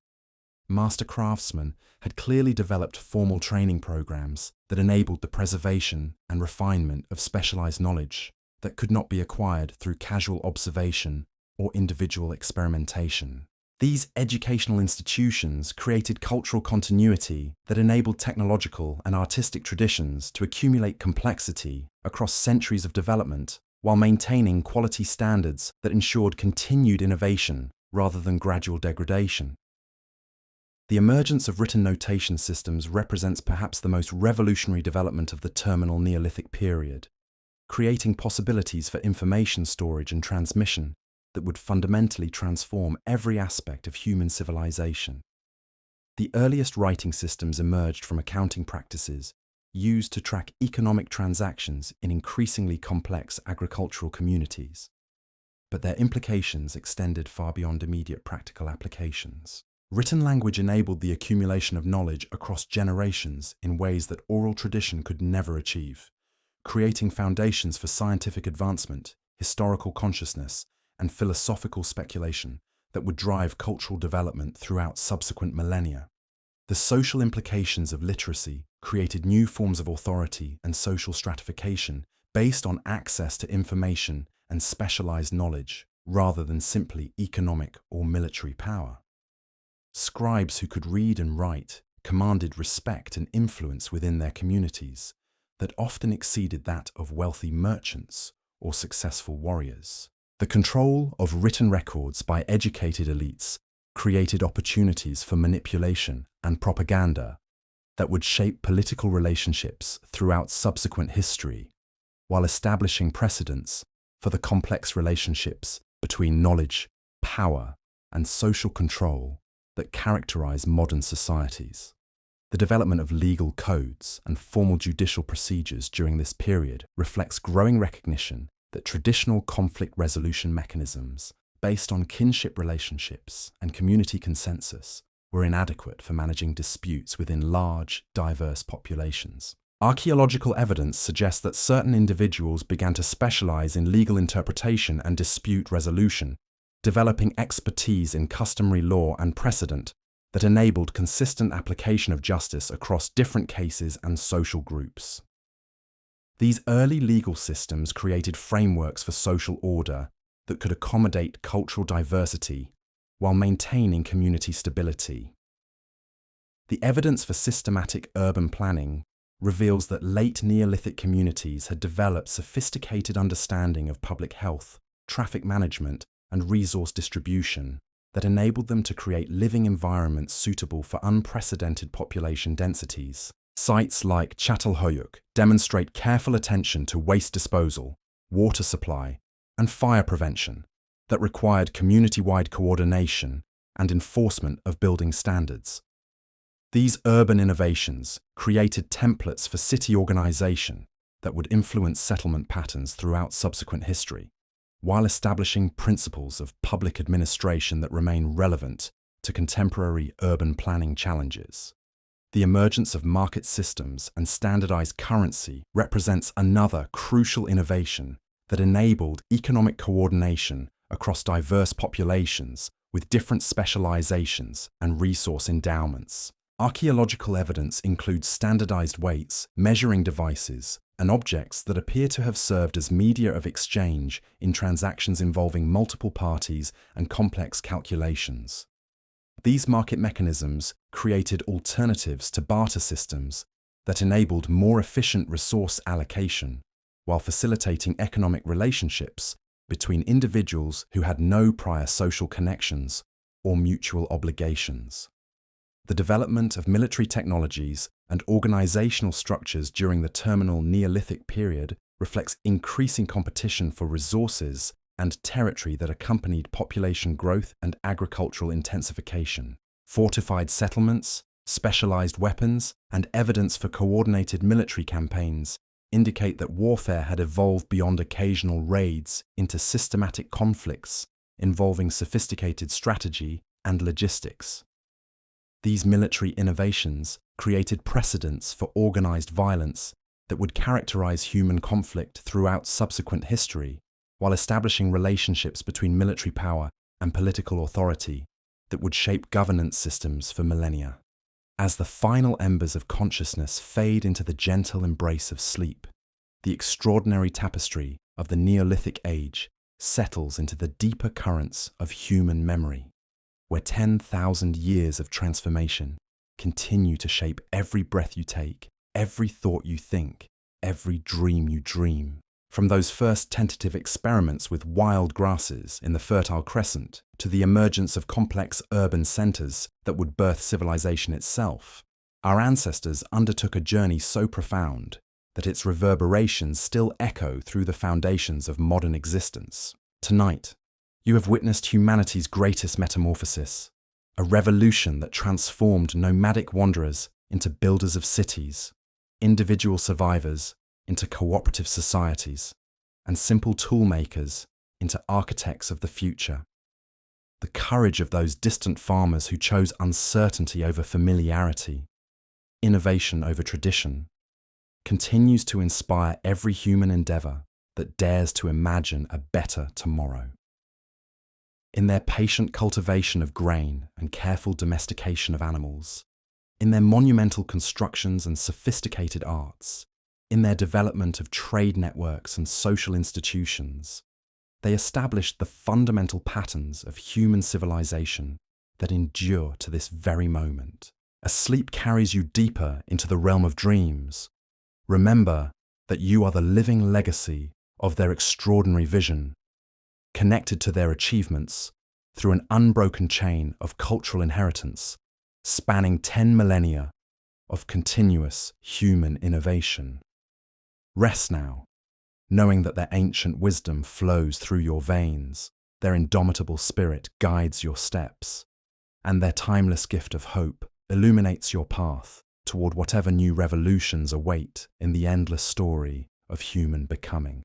Master craftsmen had clearly developed formal training programs that enabled the preservation and refinement of specialized knowledge that could not be acquired through casual observation or individual experimentation. These educational institutions created cultural continuity that enabled technological and artistic traditions to accumulate complexity across centuries of development while maintaining quality standards that ensured continued innovation rather than gradual degradation. The emergence of written notation systems represents perhaps the most revolutionary development of the terminal Neolithic period, creating possibilities for information storage and transmission that would fundamentally transform every aspect of human civilization. The earliest writing systems emerged from accounting practices used to track economic transactions in increasingly complex agricultural communities, but their implications extended far beyond immediate practical applications. Written language enabled the accumulation of knowledge across generations in ways that oral tradition could never achieve, creating foundations for scientific advancement, historical consciousness, and philosophical speculation that would drive cultural development throughout subsequent millennia. The social implications of literacy created new forms of authority and social stratification based on access to information and specialized knowledge, rather than simply economic or military power. Scribes who could read and write commanded respect and influence within their communities that often exceeded that of wealthy merchants or successful warriors. The control of written records by educated elites created opportunities for manipulation and propaganda that would shape political relationships throughout subsequent history, while establishing precedents for the complex relationships between knowledge, power, and social control that characterize modern societies. The development of legal codes and formal judicial procedures during this period reflects growing recognition that traditional conflict resolution mechanisms based on kinship relationships and community consensus were inadequate for managing disputes within large, diverse populations. Archaeological evidence suggests that certain individuals began to specialize in legal interpretation and dispute resolution, developing expertise in customary law and precedent that enabled consistent application of justice across different cases and social groups. These early legal systems created frameworks for social order that could accommodate cultural diversity while maintaining community stability. The evidence for systematic urban planning reveals that late Neolithic communities had developed sophisticated understanding of public health, traffic management, and resource distribution that enabled them to create living environments suitable for unprecedented population densities. Sites like Çatalhöyük demonstrate careful attention to waste disposal, water supply, and fire prevention that required community-wide coordination and enforcement of building standards. These urban innovations created templates for city organization that would influence settlement patterns throughout subsequent history, while establishing principles of public administration that remain relevant to contemporary urban planning challenges. The emergence of market systems and standardized currency represents another crucial innovation that enabled economic coordination across diverse populations with different specializations and resource endowments. Archaeological evidence includes standardized weights, measuring devices, and objects that appear to have served as media of exchange in transactions involving multiple parties and complex calculations. These market mechanisms created alternatives to barter systems that enabled more efficient resource allocation, while facilitating economic relationships between individuals who had no prior social connections or mutual obligations. The development of military technologies and organizational structures during the terminal Neolithic period reflects increasing competition for resources and territory that accompanied population growth and agricultural intensification. Fortified settlements, specialized weapons, and evidence for coordinated military campaigns indicate that warfare had evolved beyond occasional raids into systematic conflicts involving sophisticated strategy and logistics. These military innovations created precedents for organized violence that would characterize human conflict throughout subsequent history, while establishing relationships between military power and political authority that would shape governance systems for millennia. As the final embers of consciousness fade into the gentle embrace of sleep, the extraordinary tapestry of the Neolithic Age settles into the deeper currents of human memory, where 10,000 years of transformation continue to shape every breath you take, every thought you think, every dream you dream. From those first tentative experiments with wild grasses in the Fertile Crescent to the emergence of complex urban centers that would birth civilization itself, our ancestors undertook a journey so profound that its reverberations still echo through the foundations of modern existence. Tonight, you have witnessed humanity's greatest metamorphosis, a revolution that transformed nomadic wanderers into builders of cities, individual survivors into cooperative societies, and simple tool makers into architects of the future. the courage of those distant farmers who chose uncertainty over familiarity, innovation over tradition, continues to inspire every human endeavour that dares to imagine a better tomorrow. In their patient cultivation of grain and careful domestication of animals, in their monumental constructions and sophisticated arts, in their development of trade networks and social institutions, they established the fundamental patterns of human civilization that endure to this very moment. As sleep carries you deeper into the realm of dreams, remember that you are the living legacy of their extraordinary vision, connected to their achievements through an unbroken chain of cultural inheritance spanning 10 millennia of continuous human innovation. Rest now, knowing that their ancient wisdom flows through your veins, their indomitable spirit guides your steps, and their timeless gift of hope illuminates your path toward whatever new revolutions await in the endless story of human becoming.